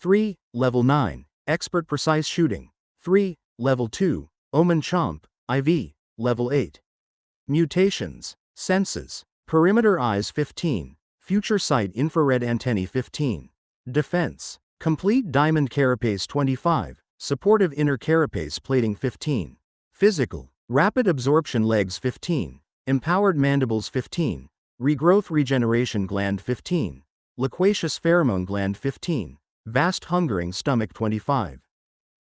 3. Level 9, Expert Precise Shooting. 3. Level 2, Omen Chomp, IV. Level 8. Mutations, Senses, Perimeter Eyes 15, Future Sight Infrared Antennae 15. Defense, Complete Diamond Carapace 25, Supportive Inner Carapace Plating 15. Physical, Rapid Absorption Legs 15, Empowered Mandibles 15, Regrowth Regeneration Gland 15, Loquacious Pheromone Gland 15, Vast Hungering Stomach 25.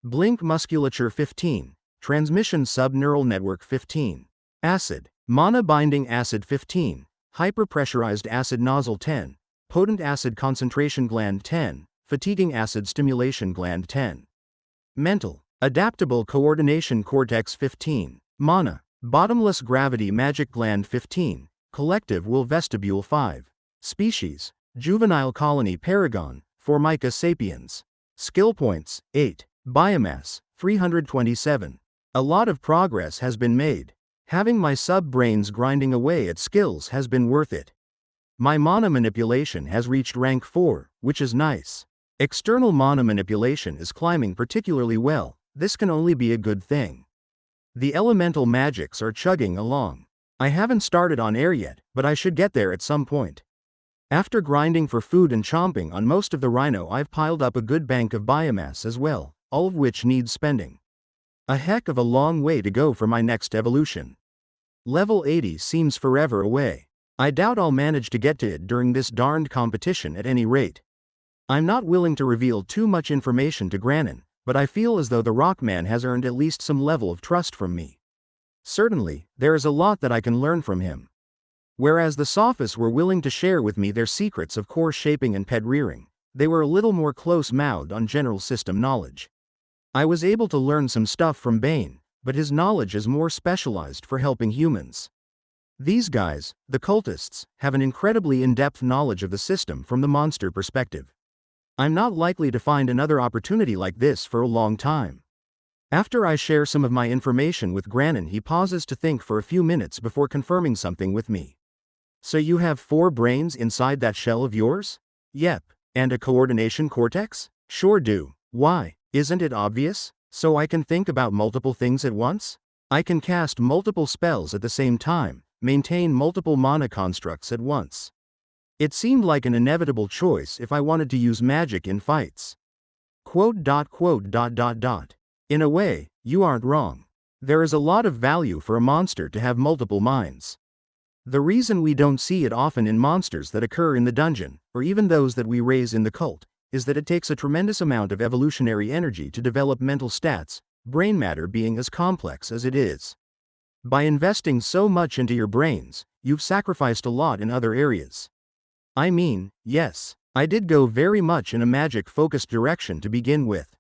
Blink Musculature 15, Transmission Subneural Network 15. Acid, Mana Binding Acid 15, Hyperpressurized Acid Nozzle 10, Potent Acid Concentration Gland 10, Fatiguing Acid Stimulation Gland 10. Mental, Adaptable Coordination Cortex 15, Mana, Bottomless Gravity Magic Gland 15, Collective Will Vestibule 5. Species, Juvenile Colony Paragon, Formica sapiens. Skill points, 8. Biomass, 327. A lot of progress has been made. Having my sub-brains grinding away at skills has been worth it. My mana manipulation has reached rank 4, which is nice. External mana manipulation is climbing particularly well. This can only be a good thing. The elemental magics are chugging along. I haven't started on air yet, but I should get there at some point. After grinding for food and chomping on most of the rhino, I've piled up a good bank of biomass as well, all of which needs spending. A heck of a long way to go for my next evolution. Level 80 seems forever away. I doubt I'll manage to get to it during this darned competition at any rate. I'm not willing to reveal too much information to Granin, but I feel as though the Rockman has earned at least some level of trust from me. Certainly, there is a lot that I can learn from him. Whereas the Sophists were willing to share with me their secrets of core shaping and pet rearing, they were a little more close-mouthed on general system knowledge. I was able to learn some stuff from Bane, but his knowledge is more specialized for helping humans. These guys, the cultists, have an incredibly in-depth knowledge of the system from the monster perspective. I'm not likely to find another opportunity like this for a long time. After I share some of my information with Granin, he pauses to think for a few minutes before confirming something with me. So you have 4 brains inside that shell of yours? Yep. And a coordination cortex? Sure do. Why? Isn't it obvious? So I can think about multiple things at once? I can cast multiple spells at the same time, maintain multiple mana constructs at once. It seemed like an inevitable choice if I wanted to use magic in fights. In a way, you aren't wrong. There is a lot of value for a monster to have multiple minds. The reason we don't see it often in monsters that occur in the dungeon, or even those that we raise in the cult, is that it takes a tremendous amount of evolutionary energy to develop mental stats, brain matter being as complex as it is. By investing so much into your brains, you've sacrificed a lot in other areas. I mean, yes, I did go very much in a magic-focused direction to begin with.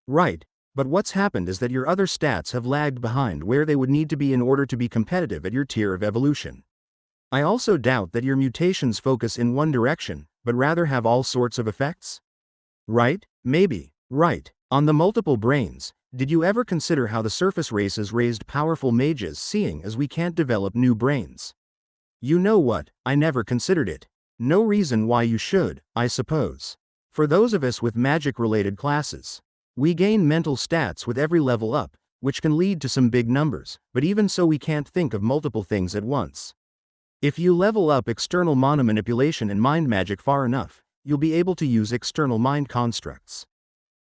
Right, but what's happened is that your other stats have lagged behind where they would need to be in order to be competitive at your tier of evolution. I also doubt that your mutations focus in one direction, but rather have all sorts of effects? Right? Maybe. Right. On the multiple brains, did you ever consider how the surface races raised powerful mages seeing as we can't develop new brains? You know what, I never considered it. No reason why you should, I suppose. For those of us with magic-related classes, we gain mental stats with every level up, which can lead to some big numbers, but even so we can't think of multiple things at once. If you level up external mana manipulation and mind magic far enough, you'll be able to use external mind constructs.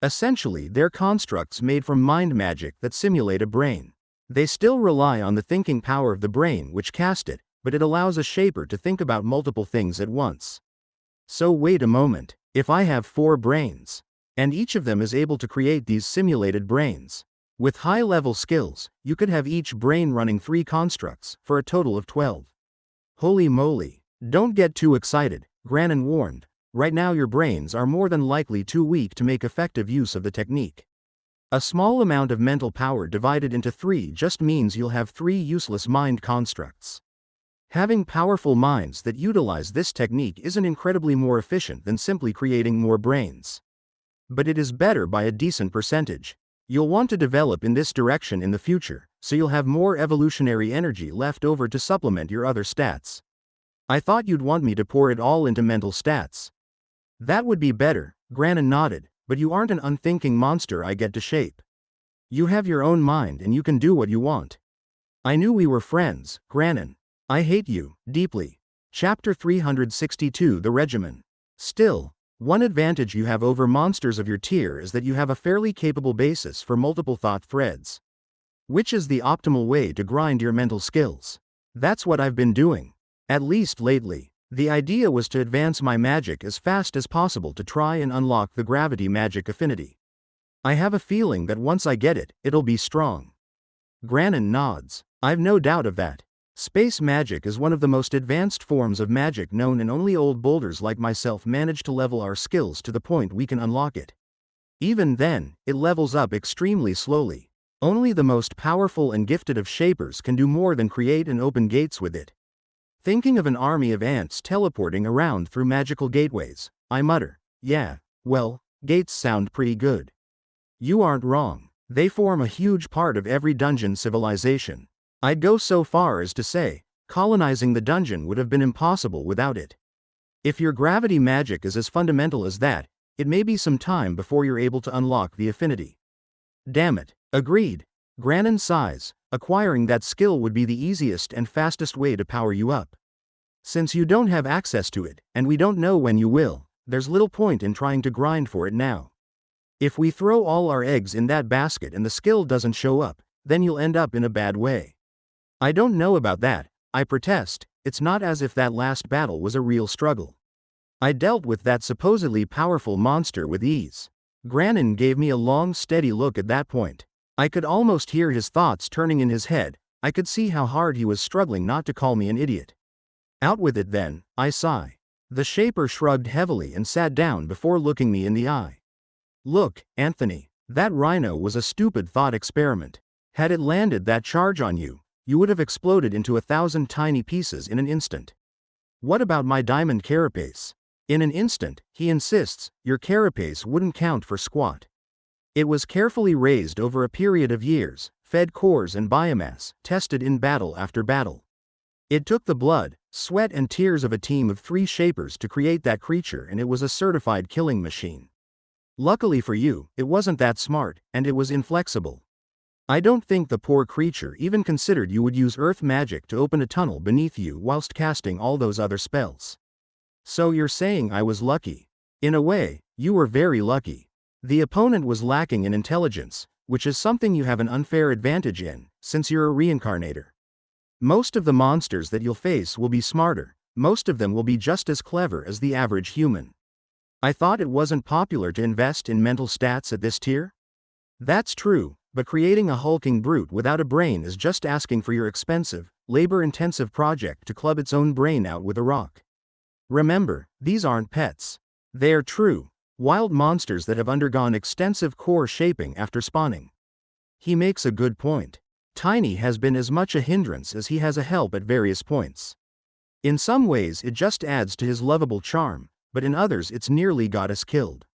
Essentially, they're constructs made from mind magic that simulate a brain. They still rely on the thinking power of the brain which cast it, but it allows a shaper to think about multiple things at once. So wait a moment, if I have 4 brains, and each of them is able to create these simulated brains, with high-level skills, you could have each brain running 3 constructs, for a total of 12. Holy moly. Don't get too excited, Granin warned. Right now your brains are more than likely too weak to make effective use of the technique. A small amount of mental power divided into 3 just means you'll have 3 useless mind constructs. Having powerful minds that utilize this technique isn't incredibly more efficient than simply creating more brains. But it is better by a decent percentage. You'll want to develop in this direction in the future, so you'll have more evolutionary energy left over to supplement your other stats. I thought you'd want me to pour it all into mental stats. That would be better, Granin nodded, but you aren't an unthinking monster I get to shape. You have your own mind and you can do what you want. I knew we were friends, Granin. I hate you, deeply. Chapter 362 The Regimen. Still, one advantage you have over monsters of your tier is that you have a fairly capable basis for multiple thought threads. Which is the optimal way to grind your mental skills. That's what I've been doing. At least lately. The idea was to advance my magic as fast as possible to try and unlock the gravity magic affinity. I have a feeling that once I get it, it'll be strong. Granin nods. I've no doubt of that. Space magic is one of the most advanced forms of magic known, and only old boulders like myself manage to level our skills to the point we can unlock it. Even then, it levels up extremely slowly. Only the most powerful and gifted of shapers can do more than create and open gates with it. Thinking of an army of ants teleporting around through magical gateways, I mutter, yeah, well, gates sound pretty good. You aren't wrong. They form a huge part of every dungeon civilization. I'd go so far as to say, colonizing the dungeon would have been impossible without it. If your gravity magic is as fundamental as that, it may be some time before you're able to unlock the affinity. Damn it. Agreed. Granin sighs. Acquiring that skill would be the easiest and fastest way to power you up. Since you don't have access to it, and we don't know when you will, there's little point in trying to grind for it now. If we throw all our eggs in that basket and the skill doesn't show up, then you'll end up in a bad way. I don't know about that, I protest. It's not as if that last battle was a real struggle. I dealt with that supposedly powerful monster with ease. Granin gave me a long, steady look at that point. I could almost hear his thoughts turning in his head. I could see how hard he was struggling not to call me an idiot. Out with it then, I sigh. The shaper shrugged heavily and sat down before looking me in the eye. Look, Anthony, that rhino was a stupid thought experiment. Had it landed that charge on you, you would have exploded into 1,000 tiny pieces in an instant. What about my diamond carapace? In an instant, he insists, your carapace wouldn't count for squat. It was carefully raised over a period of years, fed cores and biomass, tested in battle after battle. It took the blood, sweat and tears of a team of 3 shapers to create that creature, and it was a certified killing machine. Luckily for you, it wasn't that smart, and it was inflexible. I don't think the poor creature even considered you would use earth magic to open a tunnel beneath you whilst casting all those other spells. So you're saying I was lucky? In a way, you were very lucky. The opponent was lacking in intelligence, which is something you have an unfair advantage in, since you're a reincarnator. Most of the monsters that you'll face will be smarter, most of them will be just as clever as the average human. I thought it wasn't popular to invest in mental stats at this tier? That's true. But creating a hulking brute without a brain is just asking for your expensive, labor-intensive project to club its own brain out with a rock. Remember, these aren't pets. They're true, wild monsters that have undergone extensive core shaping after spawning. He makes a good point. Tiny has been as much a hindrance as he has a help at various points. In some ways it just adds to his lovable charm, but in others it's nearly got us killed.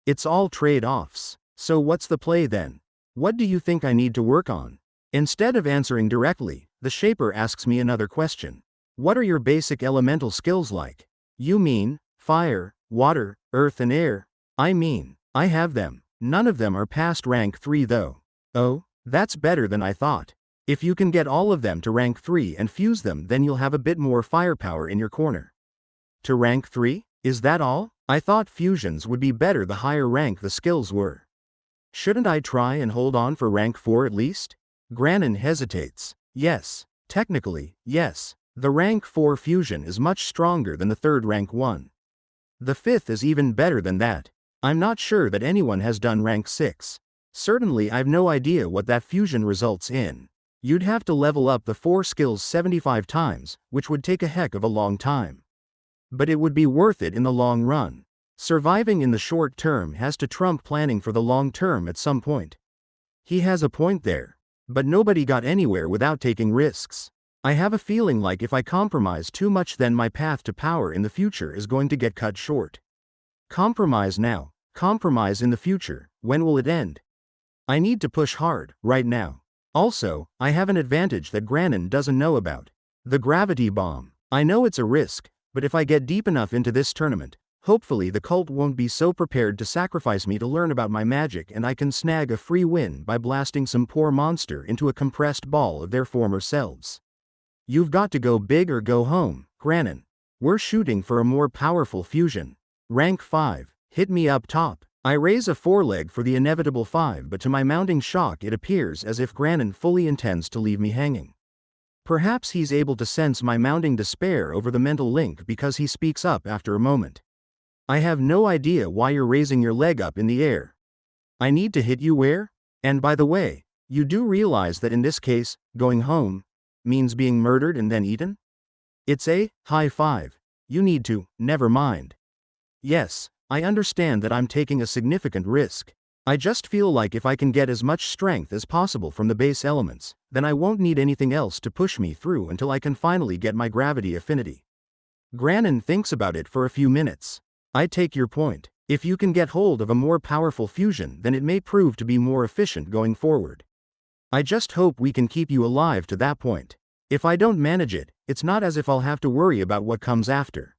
It's all trade-offs. So what's the play then? What do you think I need to work on? Instead of answering directly, the shaper asks me another question. What are your basic elemental skills like? You mean, fire, water, earth and air? I mean, I have them. None of them are past rank 3 though. Oh, that's better than I thought. If you can get all of them to rank 3 and fuse them, then you'll have a bit more firepower in your corner. To rank 3? Is that all? I thought fusions would be better the higher rank the skills were. Shouldn't I try and hold on for rank 4 at least? Granin hesitates. Yes, technically, yes. The rank 4 fusion is much stronger than the 3rd rank 1. The 5th is even better than that. I'm not sure that anyone has done rank 6. Certainly I've no idea what that fusion results in. You'd have to level up the 4 skills 75 times, which would take a heck of a long time. But it would be worth it in the long run. Surviving in the short term has to trump planning for the long term at some point. He has a point there. But nobody got anywhere without taking risks. I have a feeling like if I compromise too much, then my path to power in the future is going to get cut short. Compromise now, compromise in the future, when will it end? I need to push hard, right now. Also, I have an advantage that Granin doesn't know about. The gravity bomb. I know it's a risk, but if I get deep enough into this tournament, Hopefully the cult won't be so prepared to sacrifice me to learn about my magic, and I can snag a free win by blasting some poor monster into a compressed ball of their former selves. You've got to go big or go home, Granin. We're shooting for a more powerful fusion. Rank 5, hit me up top. I raise a foreleg for the inevitable 5, but to my mounting shock it appears as if Granin fully intends to leave me hanging. Perhaps he's able to sense my mounting despair over the mental link because he speaks up after a moment. I have no idea why you're raising your leg up in the air. I need to hit you where? And by the way, you do realize that in this case, going home means being murdered and then eaten? It's a high five. You need to, never mind. Yes, I understand that I'm taking a significant risk. I just feel like if I can get as much strength as possible from the base elements, then I won't need anything else to push me through until I can finally get my gravity affinity. Granin thinks about it for a few minutes. I take your point. If you can get hold of a more powerful fusion, then it may prove to be more efficient going forward. I just hope we can keep you alive to that point. If I don't manage it, it's not as if I'll have to worry about what comes after.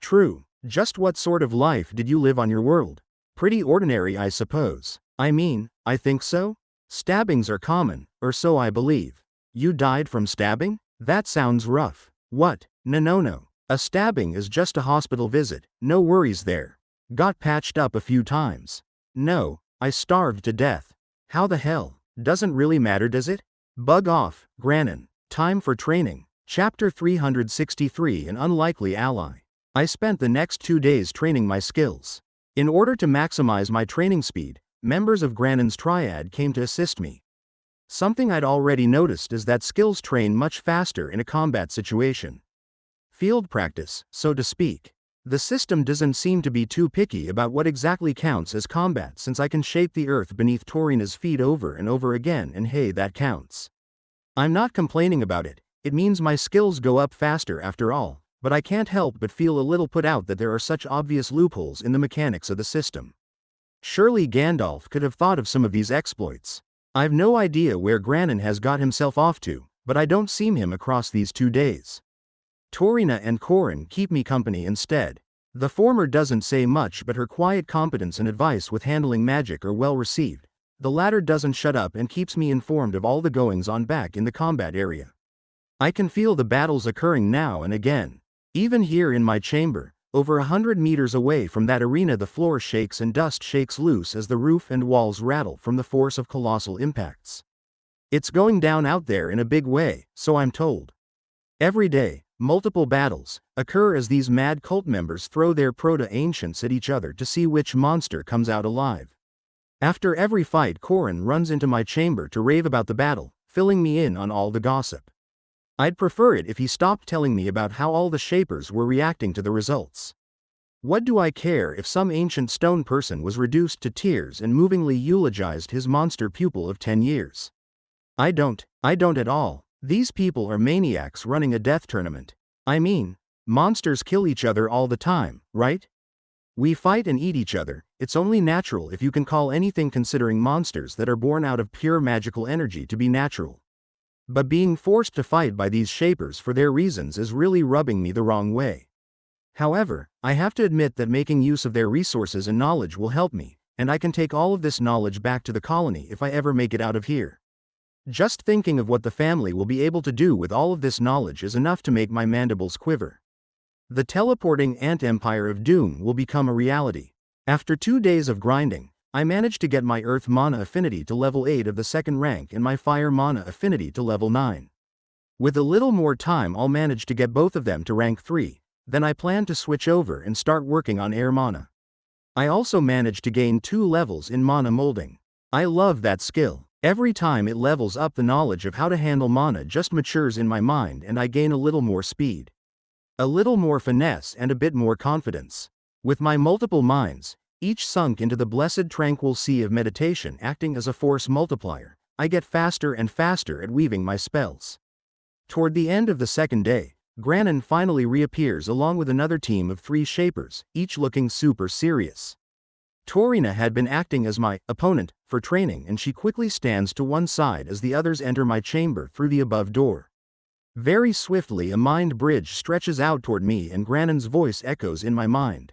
True. Just what sort of life did you live on your world? Pretty ordinary, I suppose. I mean, I think so. Stabbings are common, or so I believe. You died from stabbing? That sounds rough. What? No. A stabbing is just a hospital visit, no worries there. Got patched up a few times. No, I starved to death. How the hell? Doesn't really matter, does it? Bug off, Granin. Time for training. Chapter 363, An Unlikely Ally. I spent the next 2 days training my skills. In order to maximize my training speed, members of Granin's triad came to assist me. Something I'd already noticed is that skills train much faster in a combat situation. Field practice, so to speak. The system doesn't seem to be too picky about what exactly counts as combat, since I can shape the earth beneath Torina's feet over and over again, and hey, that counts. I'm not complaining about it. It means my skills go up faster after all, but I can't help but feel a little put out that there are such obvious loopholes in the mechanics of the system. Surely Gandalf could have thought of some of these exploits. I've no idea where Granin has got himself off to, but I don't see him across these 2 days. Torina and Corin keep me company instead. The former doesn't say much, but her quiet competence and advice with handling magic are well received. The latter doesn't shut up and keeps me informed of all the goings-on back in the combat area. I can feel the battles occurring now and again. Even here in my chamber, over 100 meters away from that arena, the floor shakes and dust shakes loose as the roof and walls rattle from the force of colossal impacts. It's going down out there in a big way, so I'm told. Every day, multiple battles occur as these mad cult members throw their proto-ancients at each other to see which monster comes out alive. After every fight, Corin runs into my chamber to rave about the battle, filling me in on all the gossip. I'd prefer it if he stopped telling me about how all the shapers were reacting to the results. What do I care if some ancient stone person was reduced to tears and movingly eulogized his monster pupil of 10 years? I don't at all. These people are maniacs running a death tournament. I mean, monsters kill each other all the time, right? We fight and eat each other. It's only natural if you can call anything considering monsters that are born out of pure magical energy to be natural. But being forced to fight by these shapers for their reasons is really rubbing me the wrong way. However, I have to admit that making use of their resources and knowledge will help me, and I can take all of this knowledge back to the colony if I ever make it out of here. Just thinking of what the family will be able to do with all of this knowledge is enough to make my mandibles quiver. The teleporting ant empire of doom will become a reality. After 2 days of grinding, I managed to get my earth mana affinity to level 8 of the 2nd rank and my fire mana affinity to level 9. With a little more time I'll manage to get both of them to rank 3, then I plan to switch over and start working on air mana. I also managed to gain 2 levels in mana molding. I love that skill. Every time it levels up, the knowledge of how to handle mana just matures in my mind and I gain a little more speed. A little more finesse and a bit more confidence. With my multiple minds, each sunk into the blessed tranquil sea of meditation acting as a force multiplier, I get faster and faster at weaving my spells. Toward the end of the 2nd day, Granin finally reappears along with another team of 3 shapers, each looking super serious. Torina had been acting as my opponent for training, and she quickly stands to one side as the others enter my chamber through the above door. Very swiftly a mind bridge stretches out toward me and Granin's voice echoes in my mind.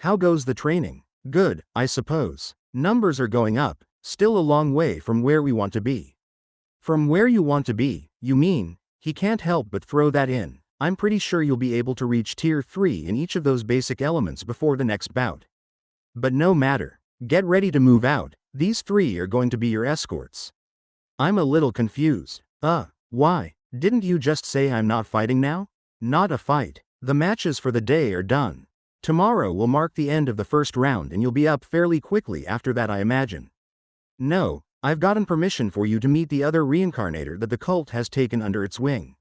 How goes the training? Good, I suppose. Numbers are going up, still a long way from where we want to be. From where you want to be, you mean? He can't help but throw that in. I'm pretty sure you'll be able to reach tier 3 in each of those basic elements before the next bout. But no matter. Get ready to move out, these 3 are going to be your escorts. I'm a little confused. Why? Didn't you just say I'm not fighting now? Not a fight. The matches for the day are done. Tomorrow will mark the end of the first round and you'll be up fairly quickly after that, I imagine. No, I've gotten permission for you to meet the other reincarnator that the cult has taken under its wing.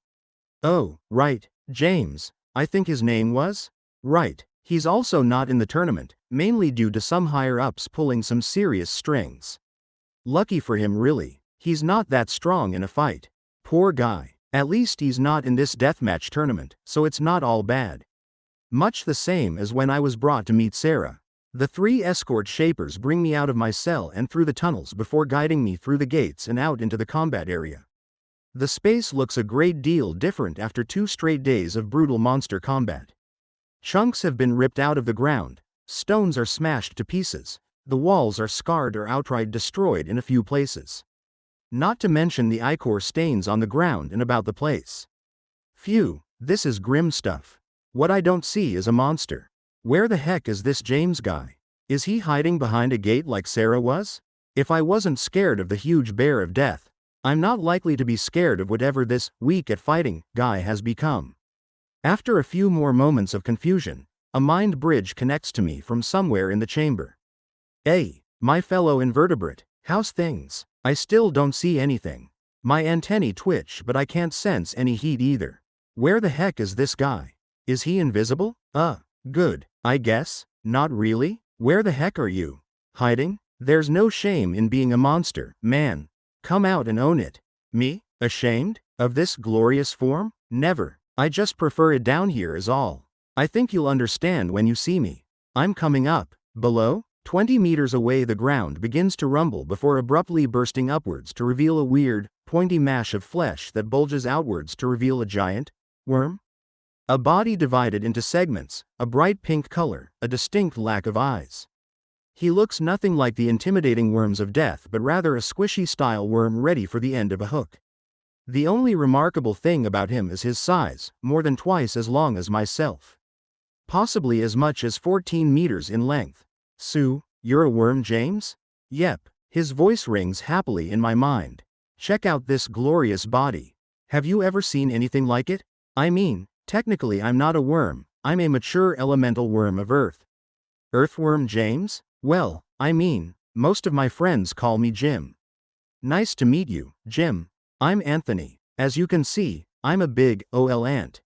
Oh, right, James, I think his name was? Right, he's also not in the tournament, mainly due to some higher-ups pulling some serious strings. Lucky for him really, he's not that strong in a fight. Poor guy, at least he's not in this deathmatch tournament, so it's not all bad. Much the same as when I was brought to meet Sarah. The 3 escort shapers bring me out of my cell and through the tunnels before guiding me through the gates and out into the combat area. The space looks a great deal different after 2 straight days of brutal monster combat. Chunks have been ripped out of the ground, stones are smashed to pieces, the walls are scarred or outright destroyed in a few places. Not to mention the ichor stains on the ground and about the place. Phew, this is grim stuff. What I don't see is a monster. Where the heck is this James guy? Is he hiding behind a gate like Sarah was? If I wasn't scared of the huge bear of death, I'm not likely to be scared of whatever this weak at fighting guy has become. After a few more moments of confusion, a mind bridge connects to me from somewhere in the chamber. Hey, my fellow invertebrate, how's things? I still don't see anything. My antennae twitch but I can't sense any heat either. Where the heck is this guy? Is he invisible? Good, I guess. Not really? Where the heck are you? Hiding? There's no shame in being a monster, man. Come out and own it. Me? Ashamed? Of this glorious form? Never. I just prefer it down here is all. I think you'll understand when you see me. I'm coming up. Below? 20 meters away the ground begins to rumble before abruptly bursting upwards to reveal a weird, pointy mash of flesh that bulges outwards to reveal a giant worm? A body divided into segments, a bright pink color, a distinct lack of eyes. He looks nothing like the intimidating worms of death but rather a squishy-style worm ready for the end of a hook. The only remarkable thing about him is his size, more than twice as long as myself. Possibly as much as 14 meters in length. Sue, you're a worm, James? Yep, his voice rings happily in my mind. Check out this glorious body. Have you ever seen anything like it? I mean, technically I'm not a worm, I'm a mature elemental worm of Earth. Earthworm James? Well, I mean, most of my friends call me Jim. Nice to meet you, Jim. I'm Anthony. As you can see, I'm a big ol' ant.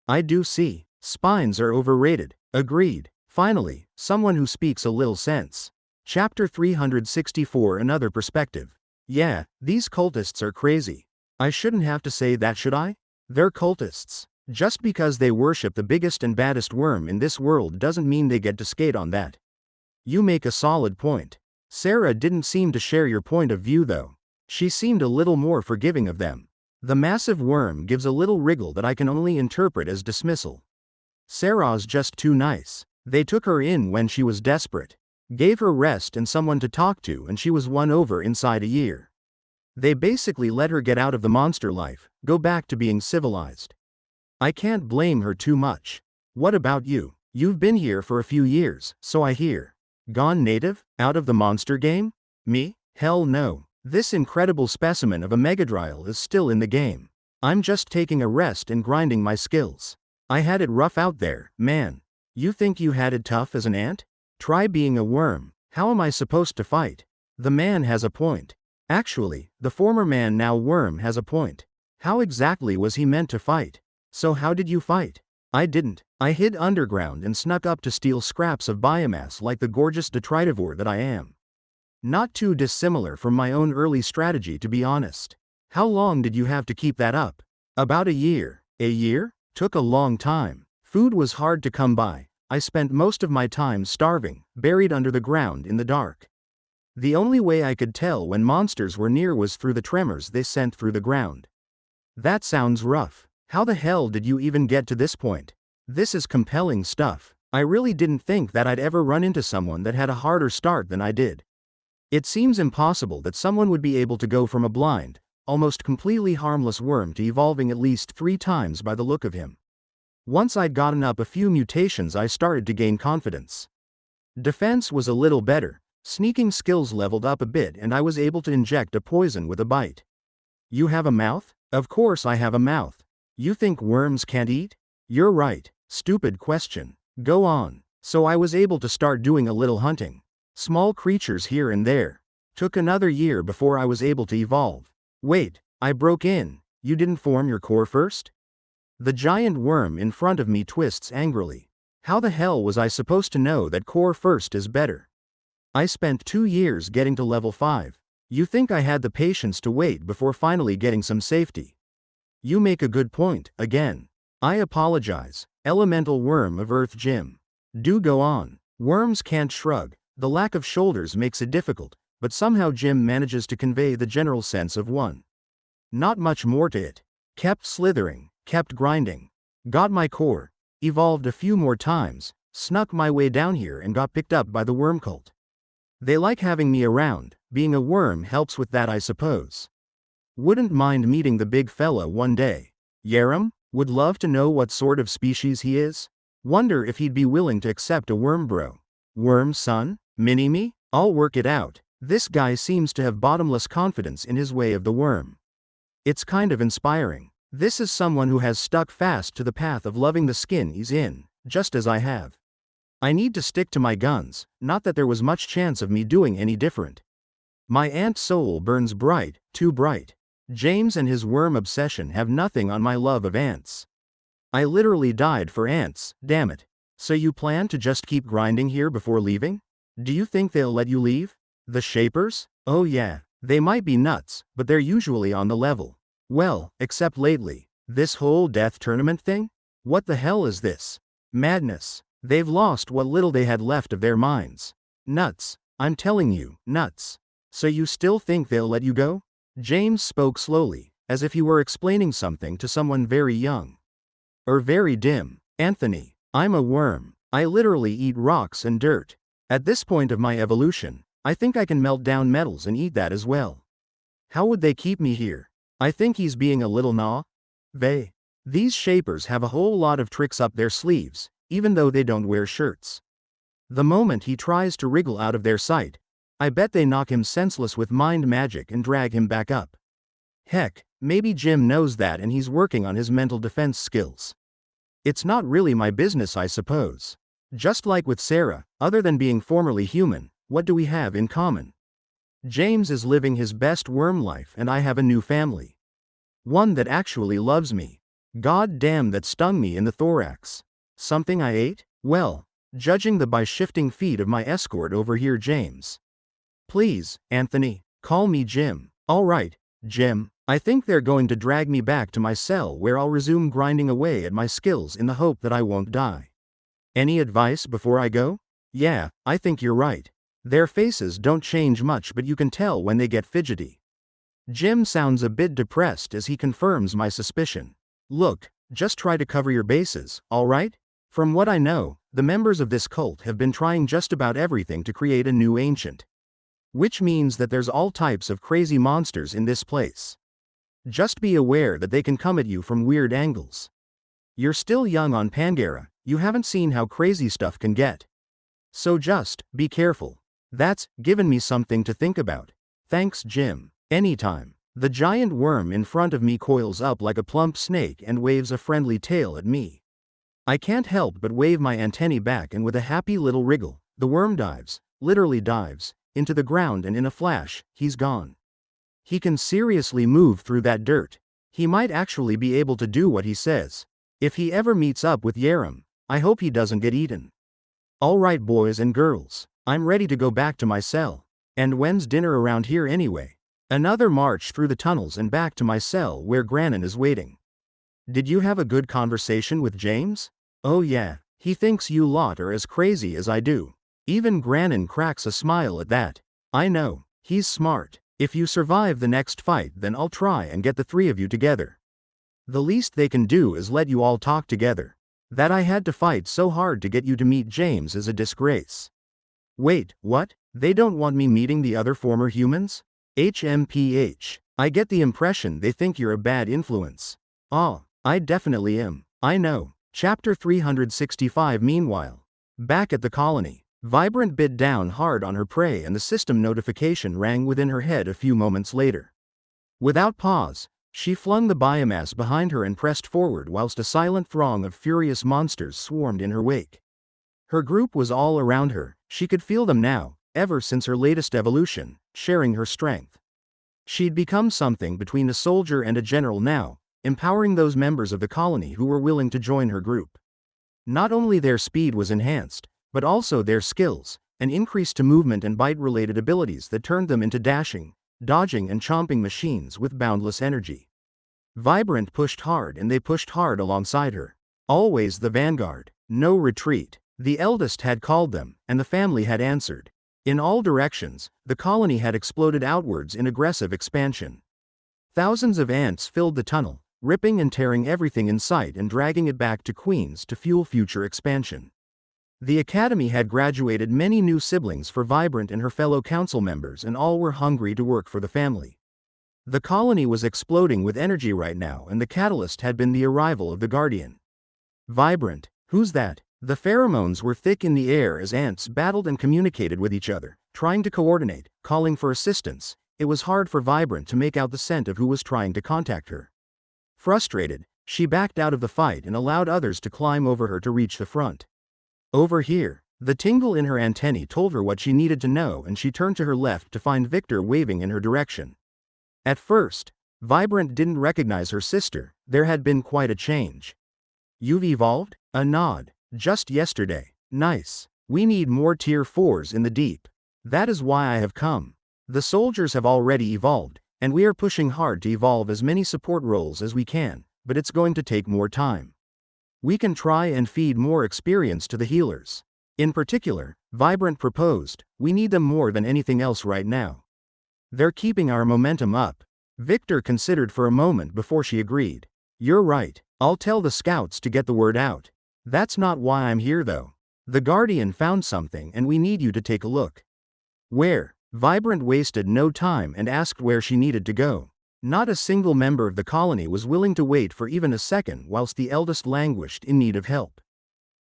I do see. Spines are overrated. Agreed. Finally, someone who speaks a little sense. Chapter 364 Another Perspective. Yeah, these cultists are crazy. I shouldn't have to say that, should I? They're cultists. Just because they worship the biggest and baddest worm in this world doesn't mean they get to skate on that. You make a solid point. Sarah didn't seem to share your point of view though. She seemed a little more forgiving of them. The massive worm gives a little wriggle that I can only interpret as dismissal. Sarah's just too nice. They took her in when she was desperate. Gave her rest and someone to talk to and she was won over inside a year. They basically let her get out of the monster life, go back to being civilized. I can't blame her too much. What about you? You've been here for a few years, so I hear. Gone native? Out of the monster game? Me? Hell no. This incredible specimen of a Megadriel is still in the game. I'm just taking a rest and grinding my skills. I had it rough out there, man. You think you had it tough as an ant? Try being a worm. How am I supposed to fight? The man has a point. Actually, the former man now worm has a point. How exactly was he meant to fight? So how did you fight? I didn't. I hid underground and snuck up to steal scraps of biomass like the gorgeous detritivore that I am. Not too dissimilar from my own early strategy, to be honest. How long did you have to keep that up? About a year. A year? Took a long time. Food was hard to come by. I spent most of my time starving, buried under the ground in the dark. The only way I could tell when monsters were near was through the tremors they sent through the ground. That sounds rough. How the hell did you even get to this point? This is compelling stuff. I really didn't think that I'd ever run into someone that had a harder start than I did. It seems impossible that someone would be able to go from a blind, almost completely harmless worm to evolving at least 3 times by the look of him. Once I'd gotten up a few mutations, I started to gain confidence. Defense was a little better, sneaking skills leveled up a bit, and I was able to inject a poison with a bite. You have a mouth? Of course I have a mouth. You think worms can't eat? You're right. Stupid question. Go on. So I was able to start doing a little hunting. Small creatures here and there. Took another year before I was able to evolve. Wait, I broke in. You didn't form your core first? The giant worm in front of me twists angrily. How the hell was I supposed to know that core first is better? I spent 2 years getting to level 5. You think I had the patience to wait before finally getting some safety? You make a good point, again. I apologize, elemental worm of Earth Jim. Do go on. Worms can't shrug. The lack of shoulders makes it difficult, but somehow Jim manages to convey the general sense of one. Not much more to it. Kept slithering, kept grinding. Got my core, evolved a few more times, snuck my way down here and got picked up by the worm cult. They like having me around, being a worm helps with that I suppose. Wouldn't mind meeting the big fella one day. Yaram? Would love to know what sort of species he is. Wonder if he'd be willing to accept a worm bro. Worm son? Mini-me? I'll work it out. This guy seems to have bottomless confidence in his way of the worm. It's kind of inspiring. This is someone who has stuck fast to the path of loving the skin he's in, just as I have. I need to stick to my guns, not that there was much chance of me doing any different. My ant soul burns bright, too bright. James and his worm obsession have nothing on my love of ants. I literally died for ants, damn it. So you plan to just keep grinding here before leaving? Do you think they'll let you leave? The Shapers? Oh yeah, they might be nuts, but they're usually on the level. Well, except lately. This whole death tournament thing? What the hell is this? Madness. They've lost what little they had left of their minds. Nuts. I'm telling you, nuts. So you still think they'll let you go? James spoke slowly, as if he were explaining something to someone very young. Or very dim. Anthony, I'm a worm. I literally eat rocks and dirt. At this point of my evolution, I think I can melt down metals and eat that as well. How would they keep me here? I think he's being a little These Shapers have a whole lot of tricks up their sleeves, even though they don't wear shirts. The moment he tries to wriggle out of their sight, I bet they knock him senseless with mind magic and drag him back up. Heck, maybe Jim knows that and he's working on his mental defense skills. It's not really my business, I suppose. Just like with Sarah, other than being formerly human, what do we have in common? James is living his best worm life and I have a new family. One that actually loves me. God damn, that stung me in the thorax. Something I ate? Well, judging by shifting feet of my escort over here, James. Please, Anthony, call me Jim. All right, Jim. I think they're going to drag me back to my cell where I'll resume grinding away at my skills in the hope that I won't die. Any advice before I go? Yeah, I think you're right. Their faces don't change much, but you can tell when they get fidgety. Jim sounds a bit depressed as he confirms my suspicion. Look, just try to cover your bases, all right? From what I know, the members of this cult have been trying just about everything to create a new ancient. Which means that there's all types of crazy monsters in this place. Just be aware that they can come at you from weird angles. You're still young on Pangera, you haven't seen how crazy stuff can get. So just, be careful. That's given me something to think about. Thanks, Jim. Anytime. The giant worm in front of me coils up like a plump snake and waves a friendly tail at me. I can't help but wave my antennae back, and with a happy little wriggle, the worm dives, literally dives, into the ground, and in a flash, he's gone. He can seriously move through that dirt. He might actually be able to do what he says. If he ever meets up with Yaram, I hope he doesn't get eaten. Alright boys and girls, I'm ready to go back to my cell. And when's dinner around here anyway? Another march through the tunnels and back to my cell where Granin is waiting. Did you have a good conversation with James? Oh yeah, he thinks you lot are as crazy as I do. Even Granin cracks a smile at that. I know, he's smart. If you survive the next fight, then I'll try and get the 3 of you together. The least they can do is let you all talk together. That I had to fight so hard to get you to meet James is a disgrace. Wait, what? They don't want me meeting the other former humans? HMPH. I get the impression they think you're a bad influence. Ah, I definitely am. I know. Chapter 365. Meanwhile, back at the colony, Vibrant bit down hard on her prey and the system notification rang within her head a few moments later. Without pause, she flung the biomass behind her and pressed forward whilst a silent throng of furious monsters swarmed in her wake. Her group was all around her, she could feel them now, ever since her latest evolution, sharing her strength. She'd become something between a soldier and a general now, empowering those members of the colony who were willing to join her group. Not only their speed was enhanced, but also their skills, an increase to movement and bite-related abilities that turned them into dashing, dodging and chomping machines with boundless energy. Vibrant pushed hard and they pushed hard alongside her. Always the vanguard, no retreat. The eldest had called them, and the family had answered. In all directions, the colony had exploded outwards in aggressive expansion. Thousands of ants filled the tunnel, ripping and tearing everything in sight and dragging it back to Queens to fuel future expansion. The academy had graduated many new siblings for Vibrant and her fellow council members, and all were hungry to work for the family. The colony was exploding with energy right now, and the catalyst had been the arrival of the Guardian. Vibrant, who's that? The pheromones were thick in the air as ants battled and communicated with each other, trying to coordinate, calling for assistance. It was hard for Vibrant to make out the scent of who was trying to contact her. Frustrated, she backed out of the fight and allowed others to climb over her to reach the front. Over here, the tingle in her antennae told her what she needed to know, and she turned to her left to find Victor waving in her direction. At first, Vibrant didn't recognize her sister. There had been quite a change. You've evolved? A nod. Just yesterday. Nice. We need more tier 4s in the deep. That is why I have come. The soldiers have already evolved, and we are pushing hard to evolve as many support roles as we can, but it's going to take more time. We can try and feed more experience to the healers. In particular, Vibrant proposed, we need them more than anything else right now. They're keeping our momentum up. Victor considered for a moment before she agreed. You're right, I'll tell the scouts to get the word out. That's not why I'm here though. The Guardian found something and we need you to take a look. Where? Vibrant wasted no time and asked where she needed to go. Not a single member of the colony was willing to wait for even a second whilst the eldest languished in need of help.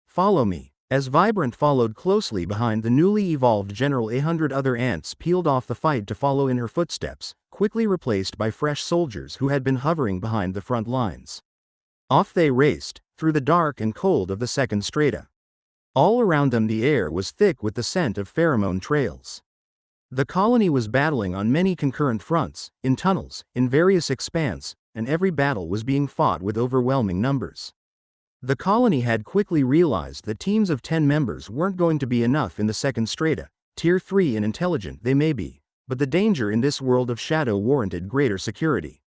Follow me. As Vibrant followed closely behind the newly evolved general, 100 other ants peeled off the fight to follow in her footsteps, quickly replaced by fresh soldiers who had been hovering behind the front lines. Off they raced, through the dark and cold of the second strata. All around them the air was thick with the scent of pheromone trails. The colony was battling on many concurrent fronts, in tunnels, in various expanse, and every battle was being fought with overwhelming numbers. The colony had quickly realized that teams of 10 members weren't going to be enough in the second strata. Tier 3 and intelligent they may be, but the danger in this world of shadow warranted greater security.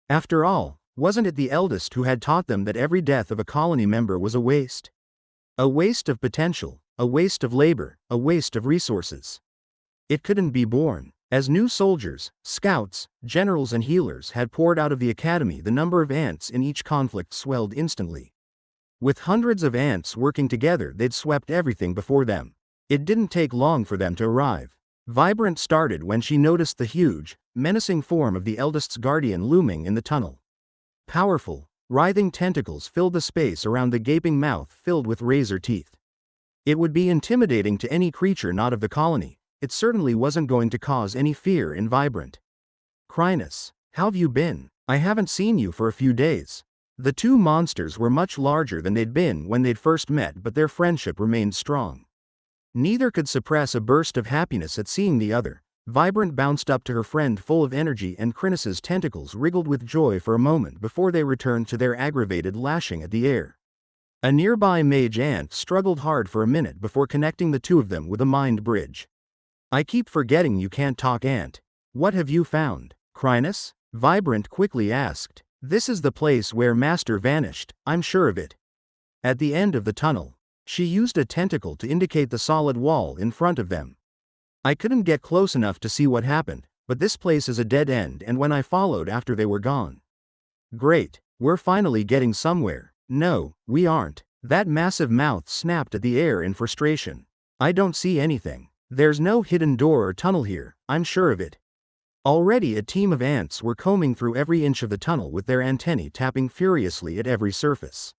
After all, wasn't it the eldest who had taught them that every death of a colony member was a waste? A waste of potential, a waste of labor, a waste of resources. It couldn't be borne. As new soldiers, scouts, generals and healers had poured out of the academy, the number of ants in each conflict swelled instantly. With hundreds of ants working together, they'd swept everything before them. It didn't take long for them to arrive. Vibrant started when she noticed the huge, menacing form of the eldest's guardian looming in the tunnel. Powerful, writhing tentacles filled the space around the gaping mouth filled with razor teeth. It would be intimidating to any creature not of the colony. It certainly wasn't going to cause any fear in Vibrant. Chrysalis, how've you been? I haven't seen you for a few days. The two monsters were much larger than they'd been when they'd first met, but their friendship remained strong. Neither could suppress a burst of happiness at seeing the other. Vibrant bounced up to her friend full of energy, and Chrysalis' tentacles wriggled with joy for a moment before they returned to their aggravated lashing at the air. A nearby mage ant struggled hard for a minute before connecting the two of them with a mind bridge. I keep forgetting you can't talk, ant. What have you found? Chrysalis? Vibrant quickly asked. This is the place where Master vanished, I'm sure of it. At the end of the tunnel. She used a tentacle to indicate the solid wall in front of them. I couldn't get close enough to see what happened, but this place is a dead end, and when I followed after they were gone. Great, we're finally getting somewhere. No, we aren't. That massive mouth snapped at the air in frustration. I don't see anything. There's no hidden door or tunnel here, I'm sure of it. Already a team of ants were combing through every inch of the tunnel with their antennae tapping furiously at every surface.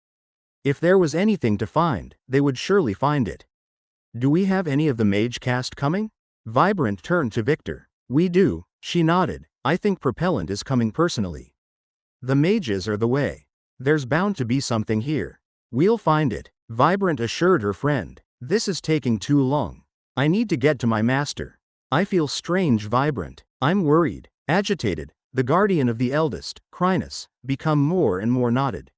If there was anything to find, they would surely find it. Do we have any of the mage cast coming? Vibrant turned to Victor. We do, she nodded. I think Propellant is coming personally. The mages are the way. There's bound to be something here. We'll find it, Vibrant assured her friend. This is taking too long. I need to get to my master. I feel strange, Vibrant. I'm worried, agitated. The guardian of the eldest, Chrysalis, become more and more knotted.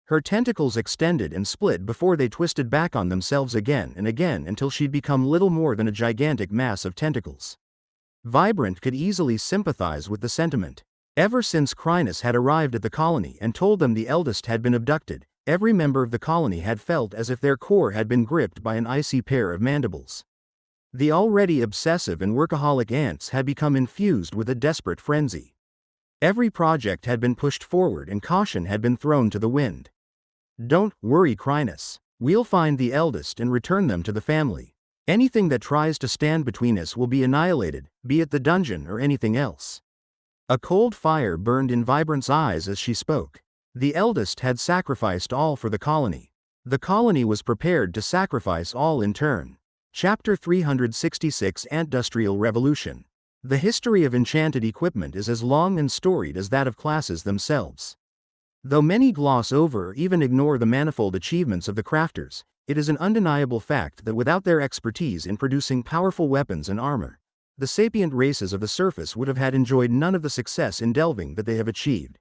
Her tentacles extended and split before they twisted back on themselves again and again until she'd become little more than a gigantic mass of tentacles. Vibrant could easily sympathize with the sentiment. Ever since Chrysalis had arrived at the colony and told them the eldest had been abducted, every member of the colony had felt as if their core had been gripped by an icy pair of mandibles. The already obsessive and workaholic ants had become infused with a desperate frenzy. Every project had been pushed forward and caution had been thrown to the wind. Don't worry, Chrysalis. We'll find the eldest and return them to the family. Anything that tries to stand between us will be annihilated, be it the dungeon or anything else. A cold fire burned in Vibrant's eyes as she spoke. The eldest had sacrificed all for the colony. The colony was prepared to sacrifice all in turn. Chapter 366 Industrial Revolution. The history of enchanted equipment is as long and storied as that of classes themselves. Though many gloss over or even ignore the manifold achievements of the crafters, it is an undeniable fact that without their expertise in producing powerful weapons and armor, the sapient races of the surface would have had enjoyed none of the success in delving that they have achieved.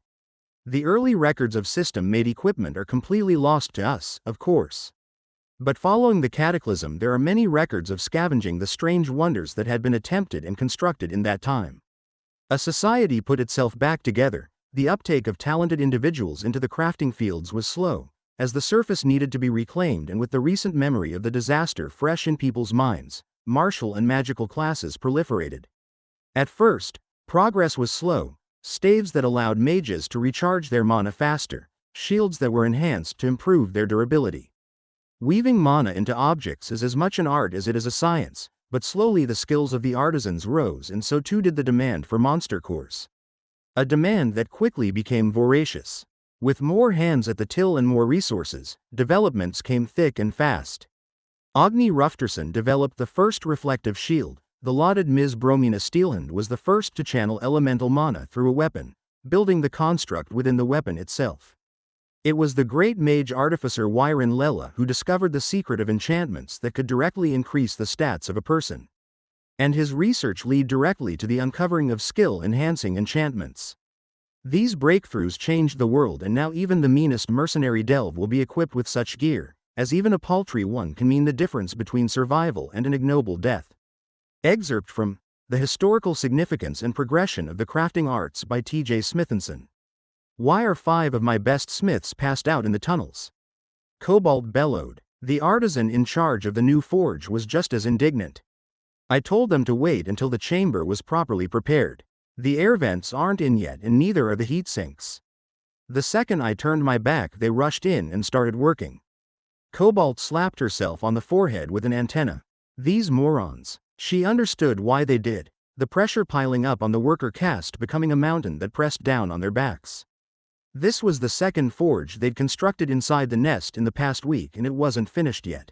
The early records of system-made equipment are completely lost to us, of course. But following the cataclysm, there are many records of scavenging the strange wonders that had been attempted and constructed in that time. A society put itself back together. The uptake of talented individuals into the crafting fields was slow, as the surface needed to be reclaimed, and with the recent memory of the disaster fresh in people's minds, martial and magical classes proliferated. At first, progress was slow: staves that allowed mages to recharge their mana faster, shields that were enhanced to improve their durability. Weaving mana into objects is as much an art as it is a science, but slowly the skills of the artisans rose, and so too did the demand for monster cores. A demand that quickly became voracious. With more hands at the till and more resources, developments came thick and fast. Agni Rufterson developed the first reflective shield. The lauded Ms. Bromina Steelhand was the first to channel elemental mana through a weapon, building the construct within the weapon itself. It was the great mage artificer Wyron Lela who discovered the secret of enchantments that could directly increase the stats of a person. And his research led directly to the uncovering of skill-enhancing enchantments. These breakthroughs changed the world, and now even the meanest mercenary delve will be equipped with such gear, as even a paltry one can mean the difference between survival and an ignoble death. Excerpt from The Historical Significance and Progression of the Crafting Arts by T.J. Smithinson. Why are 5 of my best smiths passed out in the tunnels? Cobalt bellowed. The artisan in charge of the new forge was just as indignant. I told them to wait until the chamber was properly prepared. The air vents aren't in yet, and neither are the heat sinks. The second I turned my back, they rushed in and started working. Cobalt slapped herself on the forehead with an antenna. These morons. She understood why they did. The pressure piling up on the worker caste becoming a mountain that pressed down on their backs. This was the second forge they'd constructed inside the nest in the past week, and it wasn't finished yet.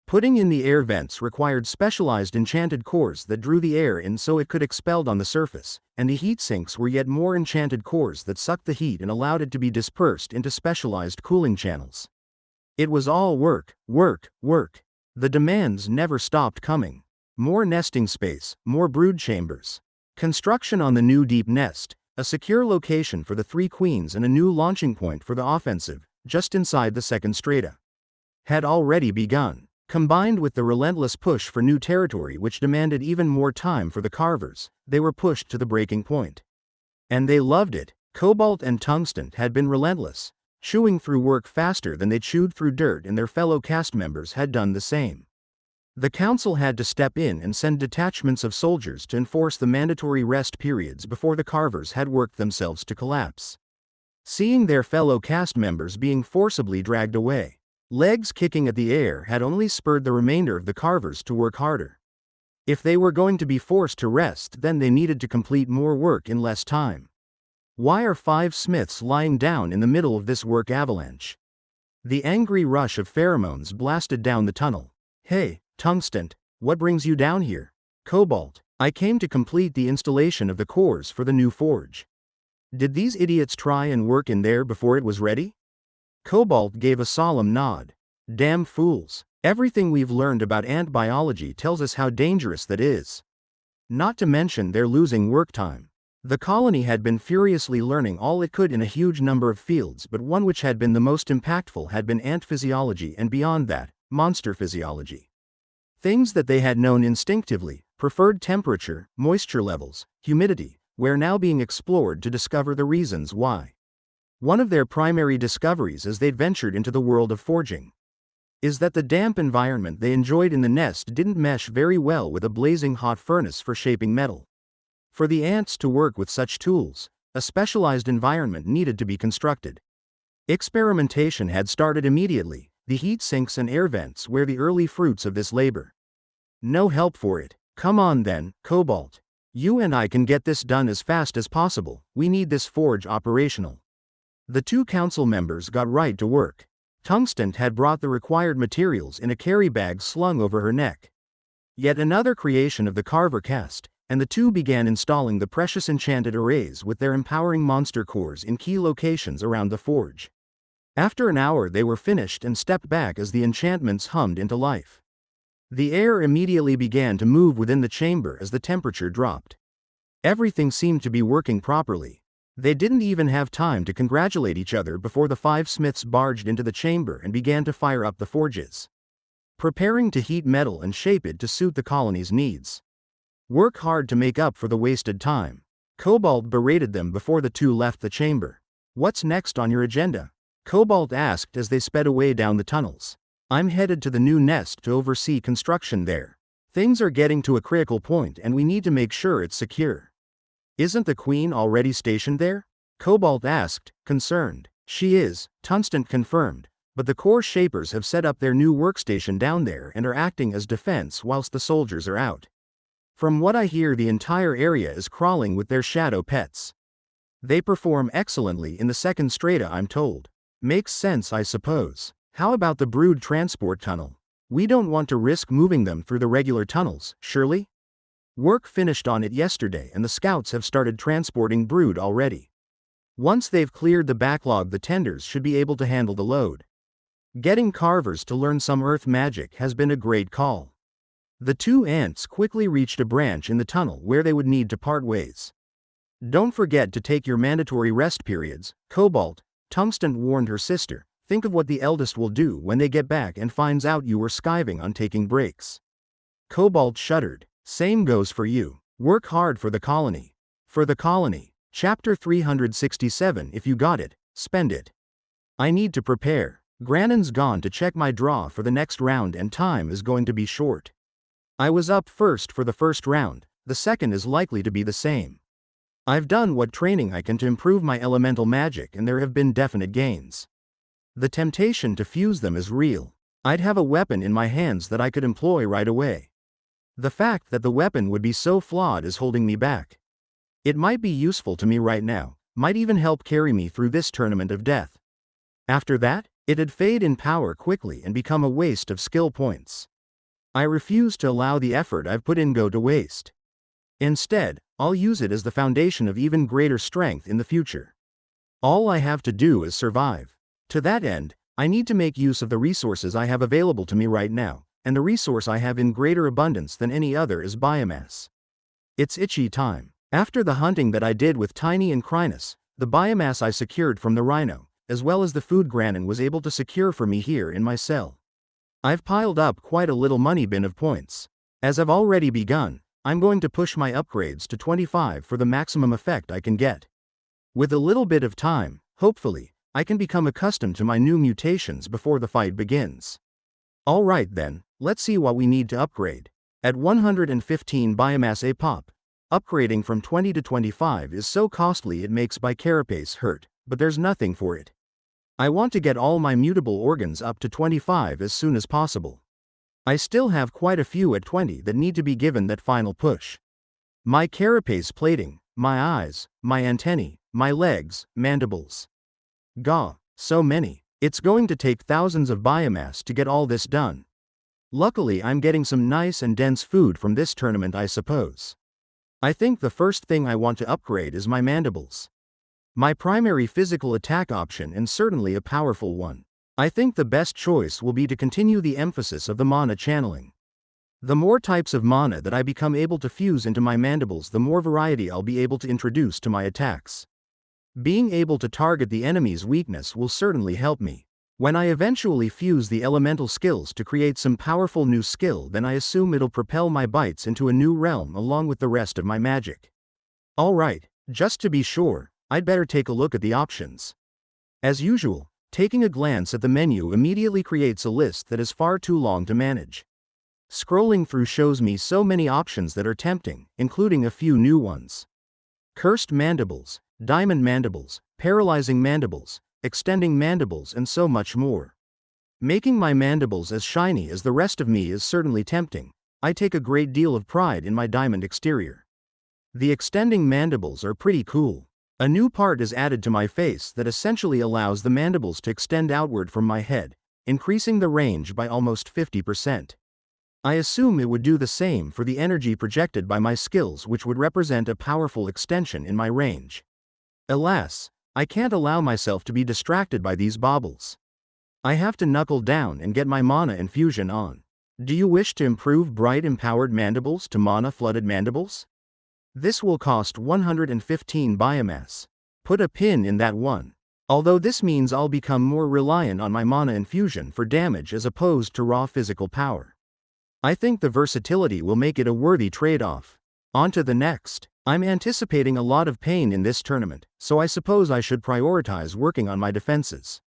Putting in the air vents required specialized enchanted cores that drew the air in so it could expelled on the surface, and the heat sinks were yet more enchanted cores that sucked the heat and allowed it to be dispersed into specialized cooling channels. It was all work, work, work. The demands never stopped coming. More nesting space, more brood chambers. Construction on the new deep nest, a secure location for the 3 queens and a new launching point for the offensive, just inside the second strata, had already begun. Combined with the relentless push for new territory which demanded even more time for the carvers, they were pushed to the breaking point. And they loved it. Cobalt and Tungsten had been relentless, chewing through work faster than they chewed through dirt, and their fellow cast members had done the same. The council had to step in and send detachments of soldiers to enforce the mandatory rest periods before the carvers had worked themselves to collapse. Seeing their fellow cast members being forcibly dragged away, Legs kicking at the air had only spurred the remainder of the carvers to work harder. If they were going to be forced to rest, then they needed to complete more work in less time. Why are 5 smiths lying down in the middle of this work avalanche? The angry rush of pheromones blasted down the tunnel. Hey, Tungsten, what brings you down here? Cobalt, I came to complete the installation of the cores for the new forge. Did these idiots try and work in there before it was ready? Cobalt gave a solemn nod. Damn fools. Everything we've learned about ant biology tells us how dangerous that is. Not to mention they're losing work time. The colony had been furiously learning all it could in a huge number of fields, but one which had been the most impactful had been ant physiology, and beyond that, monster physiology. Things that they had known instinctively, preferred temperature, moisture levels, humidity, were now being explored to discover the reasons why. One of their primary discoveries as they'd ventured into the world of forging is that the damp environment they enjoyed in the nest didn't mesh very well with a blazing hot furnace for shaping metal. For the ants to work with such tools, a specialized environment needed to be constructed. Experimentation had started immediately, the heat sinks and air vents were the early fruits of this labor. No help for it. Come on then, Cobalt. You and I can get this done as fast as possible, we need this forge operational. The 2 council members got right to work. Tungsten had brought the required materials in a carry bag slung over her neck. Yet another creation of the carver caste, and the 2 began installing the precious enchanted arrays with their empowering monster cores in key locations around the forge. After an hour they were finished and stepped back as the enchantments hummed into life. The air immediately began to move within the chamber as the temperature dropped. Everything seemed to be working properly. They didn't even have time to congratulate each other before the 5 smiths barged into the chamber and began to fire up the forges, preparing to heat metal and shape it to suit the colony's needs. Work hard to make up for the wasted time. Cobalt berated them before the 2 left the chamber. What's next on your agenda? Cobalt asked as they sped away down the tunnels. I'm headed to the new nest to oversee construction there. Things are getting to a critical point and we need to make sure it's secure. Isn't the Queen already stationed there? Cobalt asked, concerned. She is, Tungsten confirmed, but the core shapers have set up their new workstation down there and are acting as defense whilst the soldiers are out. From what I hear, the entire area is crawling with their shadow pets. They perform excellently in the second strata, I'm told. Makes sense, I suppose. How about the brood transport tunnel? We don't want to risk moving them through the regular tunnels, surely? Work finished on it yesterday and the scouts have started transporting brood already. Once they've cleared the backlog, the tenders should be able to handle the load. Getting carvers to learn some earth magic has been a great call. The 2 ants quickly reached a branch in the tunnel where they would need to part ways. Don't forget to take your mandatory rest periods, Cobalt, Tungsten warned her sister. Think of what the eldest will do when they get back and finds out you were skiving on taking breaks. Cobalt shuddered. Same goes for you. Work hard for the colony. For the colony. Chapter 367. If you got it, spend it. I need to prepare. Grannon's gone to check my draw for the next round and time is going to be short. I was up first for the first round, the second is likely to be the same. I've done what training I can to improve my elemental magic and there have been definite gains. The temptation to fuse them is real. I'd have a weapon in my hands that I could employ right away. The fact that the weapon would be so flawed is holding me back. It might be useful to me right now, might even help carry me through this tournament of death. After that, it'd fade in power quickly and become a waste of skill points. I refuse to allow the effort I've put in go to waste. Instead, I'll use it as the foundation of even greater strength in the future. All I have to do is survive. To that end, I need to make use of the resources I have available to me right now, and the resource I have in greater abundance than any other is biomass. It's itchy time. After the hunting that I did with Tiny and Chrysalis, the biomass I secured from the Rhino, as well as the food Grannon was able to secure for me here in my cell. I've piled up quite a little money bin of points. As I've already begun, I'm going to push my upgrades to 25 for the maximum effect I can get. With a little bit of time, hopefully, I can become accustomed to my new mutations before the fight begins. Alright then, let's see what we need to upgrade. At 115 biomass a pop, upgrading from 20 to 25 is so costly it makes by carapace hurt, but there's nothing for it. I want to get all my mutable organs up to 25 as soon as possible. I still have quite a few at 20 that need to be given that final push. My carapace plating, my eyes, my antennae, my legs, mandibles. Gah, so many. It's going to take thousands of biomass to get all this done. Luckily I'm getting some nice and dense food from this tournament, I suppose. I think the first thing I want to upgrade is my mandibles. My primary physical attack option and certainly a powerful one. I think the best choice will be to continue the emphasis of the mana channeling. The more types of mana that I become able to fuse into my mandibles, the more variety I'll be able to introduce to my attacks. Being able to target the enemy's weakness will certainly help me. When I eventually fuse the elemental skills to create some powerful new skill, then I assume it'll propel my bites into a new realm along with the rest of my magic. Alright, just to be sure, I'd better take a look at the options. As usual, taking a glance at the menu immediately creates a list that is far too long to manage. Scrolling through shows me so many options that are tempting, including a few new ones. Cursed mandibles, diamond mandibles, paralyzing mandibles, extending mandibles, and so much more. Making my mandibles as shiny as the rest of me is certainly tempting. I take a great deal of pride in my diamond exterior. The extending mandibles are pretty cool. A new part is added to my face that essentially allows the mandibles to extend outward from my head, increasing the range by almost 50%. I assume it would do the same for the energy projected by my skills, which would represent a powerful extension in my range. Alas, I can't allow myself to be distracted by these baubles. I have to knuckle down and get my mana infusion on. Do you wish to improve bright empowered mandibles to mana flooded mandibles? This will cost 115 biomass. Put a pin in that one. Although this means I'll become more reliant on my mana infusion for damage as opposed to raw physical power. I think the versatility will make it a worthy trade-off. On to the next. I'm anticipating a lot of pain in this tournament, so I suppose I should prioritize working on my defenses.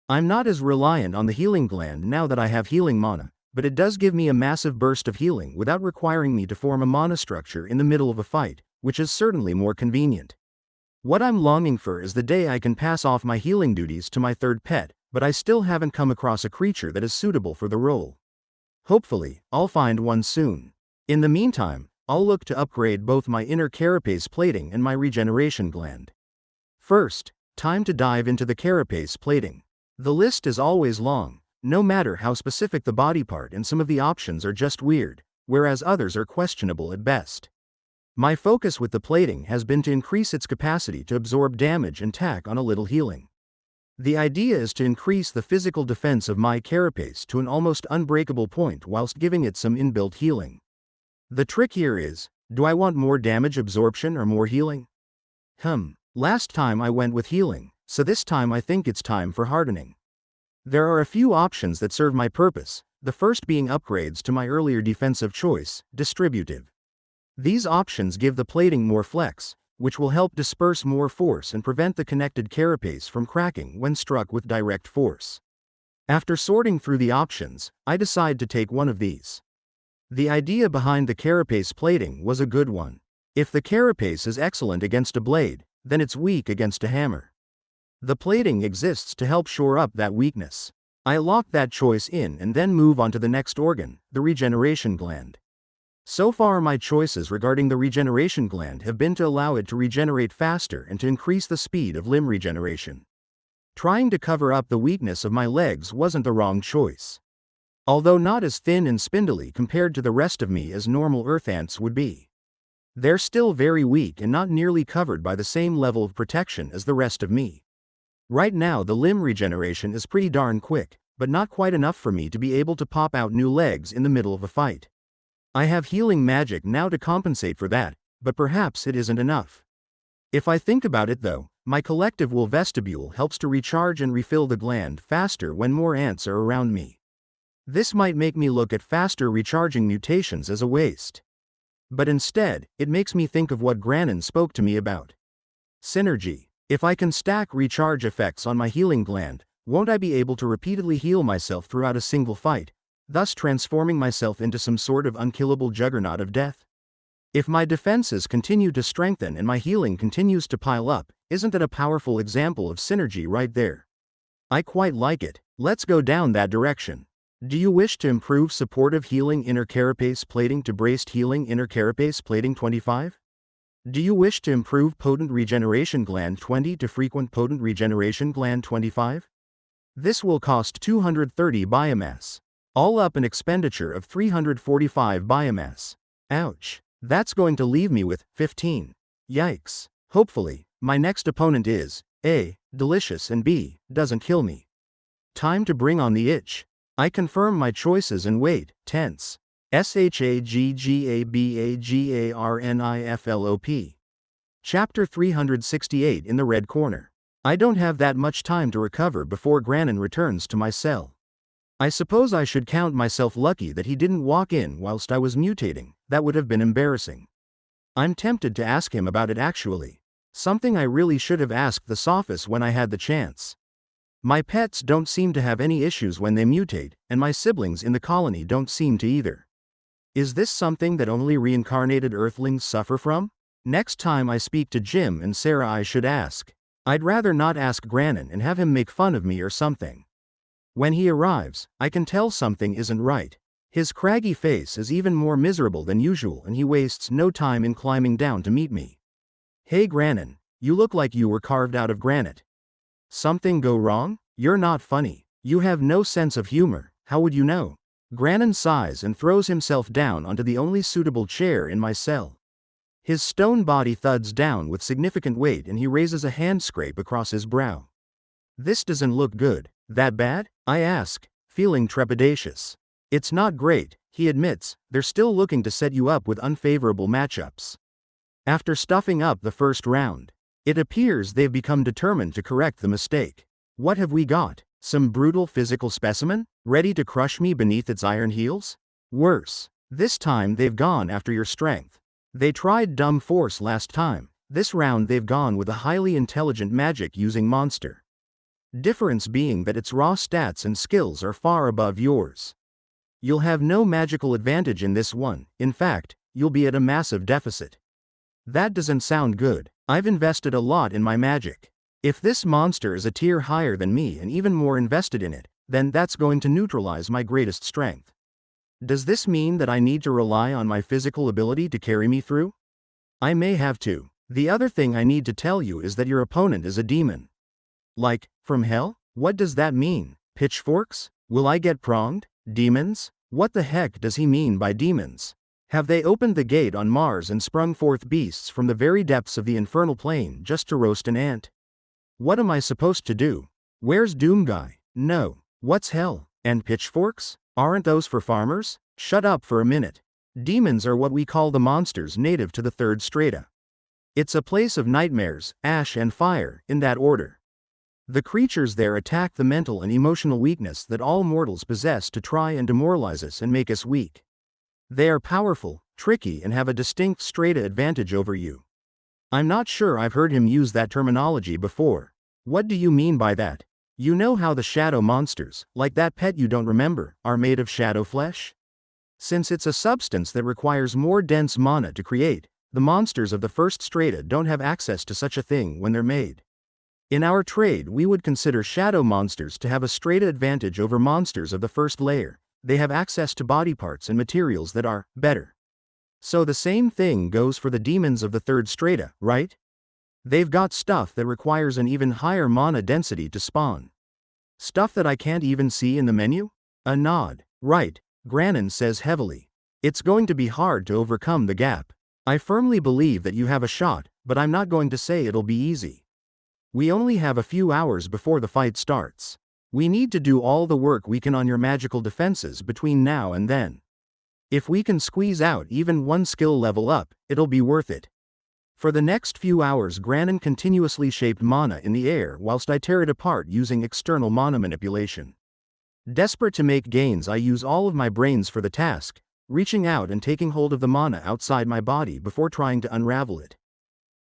I'm not as reliant on the healing gland now that I have healing mana, but it does give me a massive burst of healing without requiring me to form a mana structure in the middle of a fight, which is certainly more convenient. What I'm longing for is the day I can pass off my healing duties to my third pet, but I still haven't come across a creature that is suitable for the role. Hopefully, I'll find one soon. In the meantime, I'll look to upgrade both my inner carapace plating and my regeneration gland. First, time to dive into the carapace plating. The list is always long, no matter how specific the body part, and some of the options are just weird, whereas others are questionable at best. My focus with the plating has been to increase its capacity to absorb damage and tack on a little healing. The idea is to increase the physical defense of my carapace to an almost unbreakable point whilst giving it some inbuilt healing. The trick here is, do I want more damage absorption or more healing? Last time I went with healing, so this time I think it's time for hardening. There are a few options that serve my purpose, the first being upgrades to my earlier defensive choice, distributive. These options give the plating more flex, which will help disperse more force and prevent the connected carapace from cracking when struck with direct force. After sorting through the options, I decide to take one of these. The idea behind the carapace plating was a good one. If the carapace is excellent against a blade, then it's weak against a hammer. The plating exists to help shore up that weakness. I lock that choice in and then move on to the next organ, the regeneration gland. So far my choices regarding the regeneration gland have been to allow it to regenerate faster and to increase the speed of limb regeneration. Trying to cover up the weakness of my legs wasn't the wrong choice. Although not as thin and spindly compared to the rest of me as normal earth ants would be. They're still very weak and not nearly covered by the same level of protection as the rest of me. Right now the limb regeneration is pretty darn quick, but not quite enough for me to be able to pop out new legs in the middle of a fight. I have healing magic now to compensate for that, but perhaps it isn't enough. If I think about it though, my collective wool vestibule helps to recharge and refill the gland faster when more ants are around me. This might make me look at faster recharging mutations as a waste. But instead, it makes me think of what Granin spoke to me about. Synergy. If I can stack recharge effects on my healing gland, won't I be able to repeatedly heal myself throughout a single fight, thus transforming myself into some sort of unkillable juggernaut of death? If my defenses continue to strengthen and my healing continues to pile up, isn't that a powerful example of synergy right there? I quite like it. Let's go down that direction. Do you wish to improve supportive healing inner carapace plating to braced healing inner carapace plating 25? Do you wish to improve potent regeneration gland 20 to frequent potent regeneration gland 25? This will cost 230 biomass. All up an expenditure of 345 biomass. Ouch. That's going to leave me with 15. Yikes. Hopefully, my next opponent is A. delicious and B. doesn't kill me. Time to bring on the itch. I confirm my choices and wait, tense. SHAGGABAGARNIFLOP. Chapter 368 in the red corner. I don't have that much time to recover before Granin returns to my cell. I suppose I should count myself lucky that he didn't walk in whilst I was mutating. That would have been embarrassing. I'm tempted to ask him about it actually. Something I really should have asked the Sophis when I had the chance. My pets don't seem to have any issues when they mutate, and my siblings in the colony don't seem to either. Is this something that only reincarnated Earthlings suffer from? Next time I speak to Jim and Sarah I should ask. I'd rather not ask Granin and have him make fun of me or something. When he arrives, I can tell something isn't right. His craggy face is even more miserable than usual and he wastes no time in climbing down to meet me. Hey Granin, you look like you were carved out of granite. Something go wrong? You're not funny. You have no sense of humor, how would you know? Granin sighs and throws himself down onto the only suitable chair in my cell. His stone body thuds down with significant weight and he raises a hand scrape across his brow. This doesn't look good. That bad? I ask, feeling trepidatious. It's not great, he admits, they're still looking to set you up with unfavorable matchups. After stuffing up the first round, it appears they've become determined to correct the mistake. What have we got? Some brutal physical specimen, ready to crush me beneath its iron heels? Worse, this time they've gone after your strength. They tried dumb force last time, this round they've gone with a highly intelligent magic-using monster. Difference being that its raw stats and skills are far above yours. You'll have no magical advantage in this one, in fact, you'll be at a massive deficit. That doesn't sound good. I've invested a lot in my magic. If this monster is a tier higher than me and even more invested in it, then that's going to neutralize my greatest strength. Does this mean that I need to rely on my physical ability to carry me through? I may have to. The other thing I need to tell you is that your opponent is a demon. Like, from hell? What does that mean? Pitchforks? Will I get pronged? Demons? What the heck does he mean by demons? Have they opened the gate on Mars and sprung forth beasts from the very depths of the infernal plane just to roast an ant? What am I supposed to do? Where's Doomguy? No. What's hell? And pitchforks? Aren't those for farmers? Shut up for a minute. Demons are what we call the monsters native to the third strata. It's a place of nightmares, ash and fire, in that order. The creatures there attack the mental and emotional weakness that all mortals possess to try and demoralize us and make us weak. They are powerful, tricky and have a distinct strata advantage over you. I'm not sure I've heard him use that terminology before. What do you mean by that? You know how the shadow monsters, like that pet you don't remember, are made of shadow flesh? Since it's a substance that requires more dense mana to create, the monsters of the first strata don't have access to such a thing when they're made. In our trade we would consider shadow monsters to have a strata advantage over monsters of the first layer. They have access to body parts and materials that are better. So the same thing goes for the demons of the third strata, right? They've got stuff that requires an even higher mana density to spawn. Stuff that I can't even see in the menu? A nod. Right, Granin says heavily. It's going to be hard to overcome the gap. I firmly believe that you have a shot, but I'm not going to say it'll be easy. We only have a few hours before the fight starts. We need to do all the work we can on your magical defenses between now and then. If we can squeeze out even one skill level up, it'll be worth it. For the next few hours Granin continuously shaped mana in the air whilst I tear it apart using external mana manipulation. Desperate to make gains I use all of my brains for the task, reaching out and taking hold of the mana outside my body before trying to unravel it.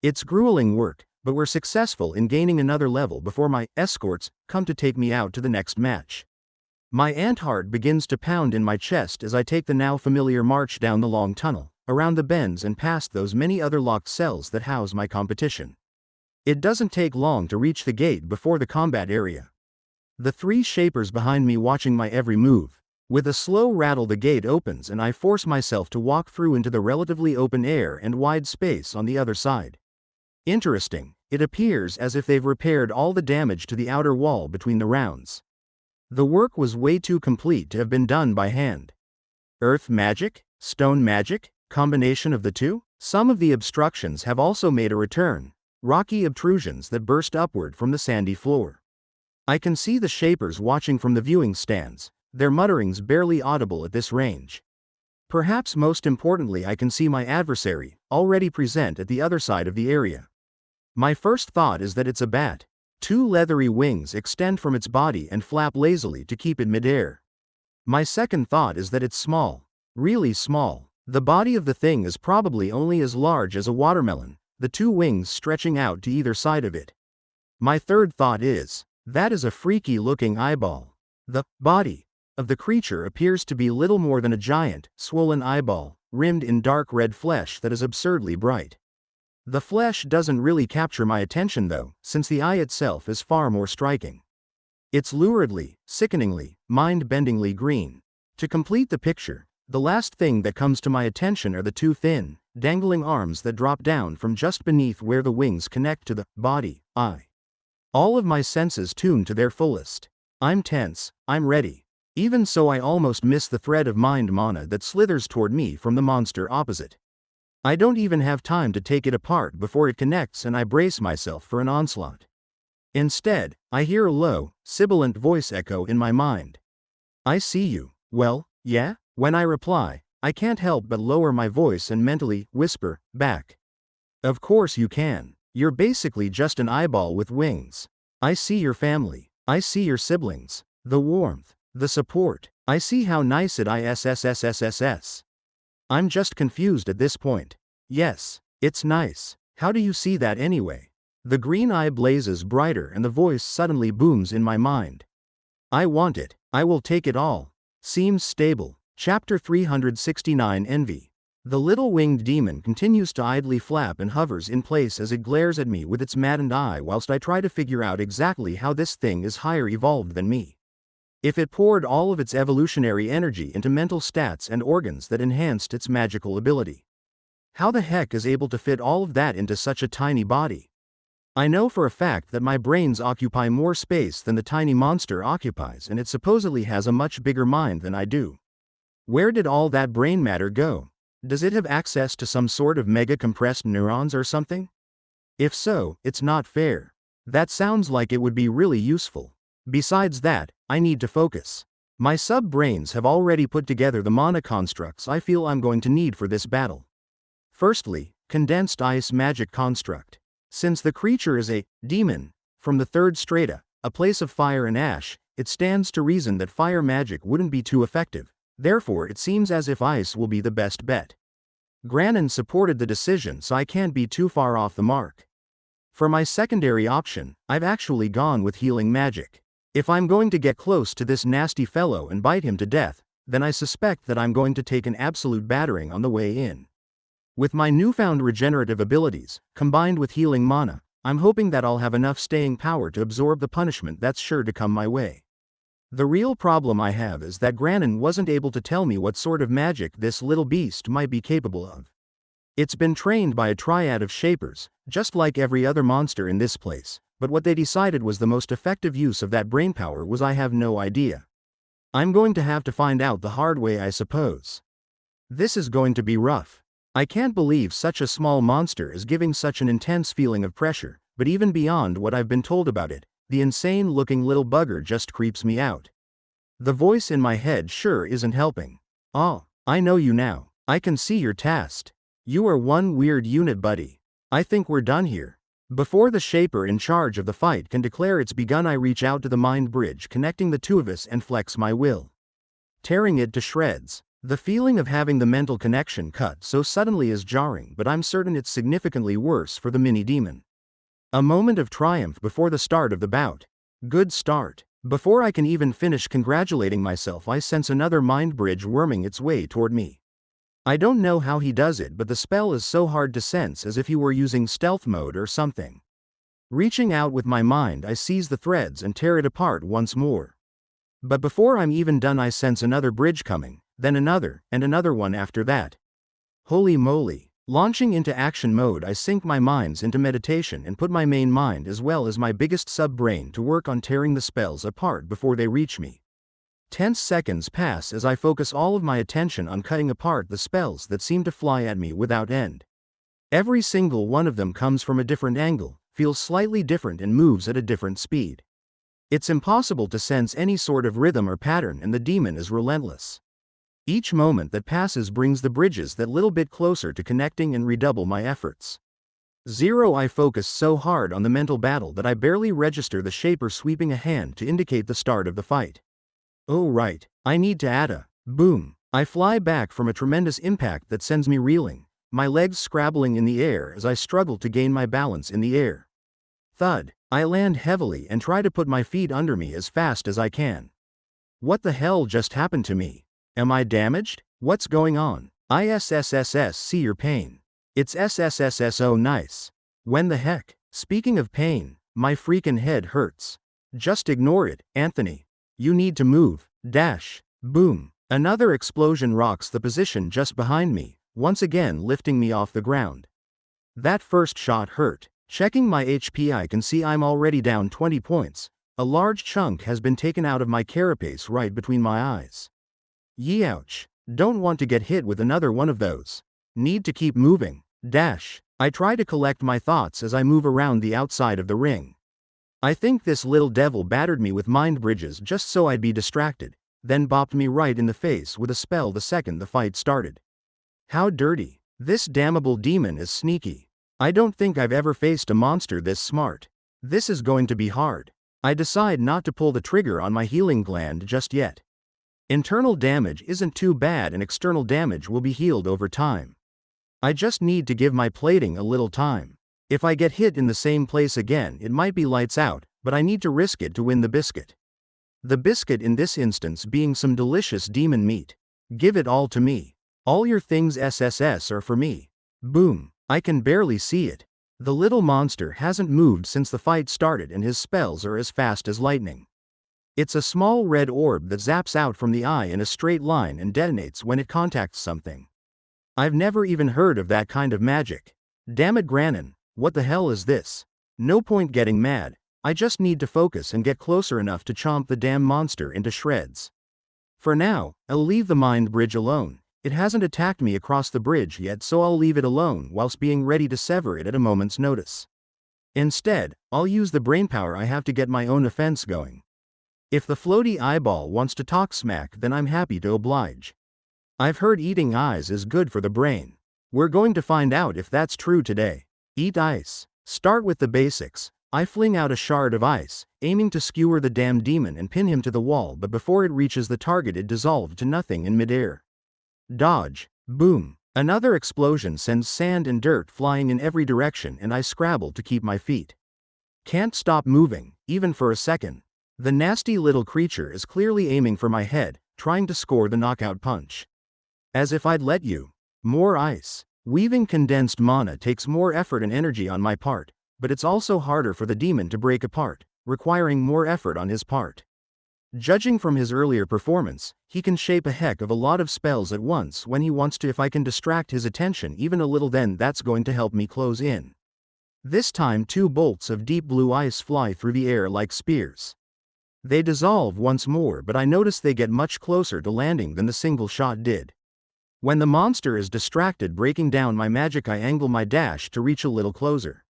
It's grueling work, but we're successful in gaining another level before my escorts come to take me out to the next match. My ant heart begins to pound in my chest as I take the now familiar march down the long tunnel, around the bends and past those many other locked cells that house my competition. It doesn't take long to reach the gate before the combat area. The three shapers behind me watching my every move. With a slow rattle the gate opens and I force myself to walk through into the relatively open air and wide space on the other side. Interesting, it appears as if they've repaired all the damage to the outer wall between the rounds. The work was way too complete to have been done by hand. Earth magic? Stone magic? Combination of the two? Some of the obstructions have also made a return, rocky obtrusions that burst upward from the sandy floor. I can see the shapers watching from the viewing stands, their mutterings barely audible at this range. Perhaps most importantly, I can see my adversary, already present at the other side of the area. My first thought is that it's a bat. Two leathery wings extend from its body and flap lazily to keep it midair. My second thought is that it's small. Really small. The body of the thing is probably only as large as a watermelon, the two wings stretching out to either side of it. My third thought is, that is a freaky looking eyeball. The body of the creature appears to be little more than a giant, swollen eyeball, rimmed in dark red flesh that is absurdly bright. The flesh doesn't really capture my attention though, since the eye itself is far more striking. It's luridly, sickeningly, mind-bendingly green. To complete the picture, the last thing that comes to my attention are the two thin, dangling arms that drop down from just beneath where the wings connect to the body, eye. All of my senses tuned to their fullest. I'm tense, I'm ready. Even so, I almost miss the thread of mind mana that slithers toward me from the monster opposite. I don't even have time to take it apart before it connects and I brace myself for an onslaught. Instead, I hear a low, sibilant voice echo in my mind. I see you. Well, yeah? When I reply, I can't help but lower my voice and mentally whisper back. Of course you can. You're basically just an eyeball with wings. I see your family. I see your siblings. The warmth. The support. I see how nice it is. I'm just confused at this point. Yes, it's nice. How do you see that anyway? The green eye blazes brighter and the voice suddenly booms in my mind. I want it. I will take it all. Seems stable. Chapter 369 Envy. The little winged demon continues to idly flap and hovers in place as it glares at me with its maddened eye whilst I try to figure out exactly how this thing is higher evolved than me. If it poured all of its evolutionary energy into mental stats and organs that enhanced its magical ability. How the heck is able to fit all of that into such a tiny body? I know for a fact that my brains occupy more space than the tiny monster occupies, and it supposedly has a much bigger mind than I do. Where did all that brain matter go? Does it have access to some sort of mega compressed neurons or something? If so, it's not fair. That sounds like it would be really useful. Besides that, I need to focus. My sub-brains have already put together the mana constructs I feel I'm going to need for this battle. Firstly, condensed ice magic construct. Since the creature is a demon from the third strata, a place of fire and ash, it stands to reason that fire magic wouldn't be too effective. Therefore, it seems as if ice will be the best bet. Granin supported the decision, so I can't be too far off the mark. For my secondary option, I've actually gone with healing magic. If I'm going to get close to this nasty fellow and bite him to death, then I suspect that I'm going to take an absolute battering on the way in. With my newfound regenerative abilities, combined with healing mana, I'm hoping that I'll have enough staying power to absorb the punishment that's sure to come my way. The real problem I have is that Granin wasn't able to tell me what sort of magic this little beast might be capable of. It's been trained by a triad of shapers, just like every other monster in this place, but what they decided was the most effective use of that brainpower was I have no idea. I'm going to have to find out the hard way, I suppose. This is going to be rough. I can't believe such a small monster is giving such an intense feeling of pressure, but even beyond what I've been told about it, the insane-looking little bugger just creeps me out. The voice in my head sure isn't helping. Oh, I know you now. I can see you're tasked. You are one weird unit, buddy. I think we're done here. Before the shaper in charge of the fight can declare it's begun, I reach out to the mind bridge connecting the two of us and flex my will, tearing it to shreds. The feeling of having the mental connection cut so suddenly is jarring, but I'm certain it's significantly worse for the mini-demon. A moment of triumph before the start of the bout. Good start. Before I can even finish congratulating myself, I sense another mind bridge worming its way toward me. I don't know how he does it, but the spell is so hard to sense, as if he were using stealth mode or something. Reaching out with my mind, I seize the threads and tear it apart once more. But before I'm even done, I sense another bridge coming, then another, and another one after that. Holy moly. Launching into action mode, I sink my minds into meditation and put my main mind as well as my biggest sub-brain to work on tearing the spells apart before they reach me. Tense seconds pass as I focus all of my attention on cutting apart the spells that seem to fly at me without end. Every single one of them comes from a different angle, feels slightly different, and moves at a different speed. It's impossible to sense any sort of rhythm or pattern, and the demon is relentless. Each moment that passes brings the bridges that little bit closer to connecting and redouble my efforts. I focus so hard on the mental battle that I barely register the shaper sweeping a hand to indicate the start of the fight. Oh right, I need to add a boom. I fly back from a tremendous impact that sends me reeling, my legs scrabbling in the air as I struggle to gain my balance in the air. Thud. I land heavily and try to put my feet under me as fast as I can. What the hell just happened to me? Am I damaged? What's going on? ISSSS, see your pain. It's SSSS, oh nice. When the heck? Speaking of pain, my freaking head hurts. Just ignore it, Anthony. You need to move. Dash. Boom. Another explosion rocks the position just behind me, once again lifting me off the ground. That first shot hurt. Checking my HP, I can see I'm already down 20 points. A large chunk has been taken out of my carapace right between my eyes. Yeouch. Don't want to get hit with another one of those. Need to keep moving. Dash. I try to collect my thoughts as I move around the outside of the ring. I think this little devil battered me with mind bridges just so I'd be distracted, then bopped me right in the face with a spell the second the fight started. How dirty. This damnable demon is sneaky. I don't think I've ever faced a monster this smart. This is going to be hard. I decide not to pull the trigger on my healing gland just yet. Internal damage isn't too bad and external damage will be healed over time. I just need to give my plating a little time. If I get hit in the same place again, it might be lights out, but I need to risk it to win the biscuit. The biscuit in this instance being some delicious demon meat. Give it all to me. All your things SSS are for me. Boom. I can barely see it. The little monster hasn't moved since the fight started and his spells are as fast as lightning. It's a small red orb that zaps out from the eye in a straight line and detonates when it contacts something. I've never even heard of that kind of magic. Damn it, Granin, what the hell is this? No point getting mad, I just need to focus and get closer enough to chomp the damn monster into shreds. For now, I'll leave the mind bridge alone. It hasn't attacked me across the bridge yet, so I'll leave it alone whilst being ready to sever it at a moment's notice. Instead, I'll use the brainpower I have to get my own offense going. If the floaty eyeball wants to talk smack, then I'm happy to oblige. I've heard eating eyes is good for the brain. We're going to find out if that's true today. Eat ice. Start with the basics. I fling out a shard of ice, aiming to skewer the damn demon and pin him to the wall, but before it reaches the target it dissolved to nothing in midair. Dodge. Boom. Another explosion sends sand and dirt flying in every direction and I scrabble to keep my feet. Can't stop moving, even for a second. The nasty little creature is clearly aiming for my head, trying to score the knockout punch. As if I'd let you. More ice. Weaving condensed mana takes more effort and energy on my part, but it's also harder for the demon to break apart, requiring more effort on his part. Judging from his earlier performance, he can shape a heck of a lot of spells at once when he wants to. If I can distract his attention even a little, then that's going to help me close in. This time 2 bolts of deep blue ice fly through the air like spears. They dissolve once more, but I notice they get much closer to landing than the single shot did. When the monster is distracted breaking down my magic, I angle my dash to reach a little closer.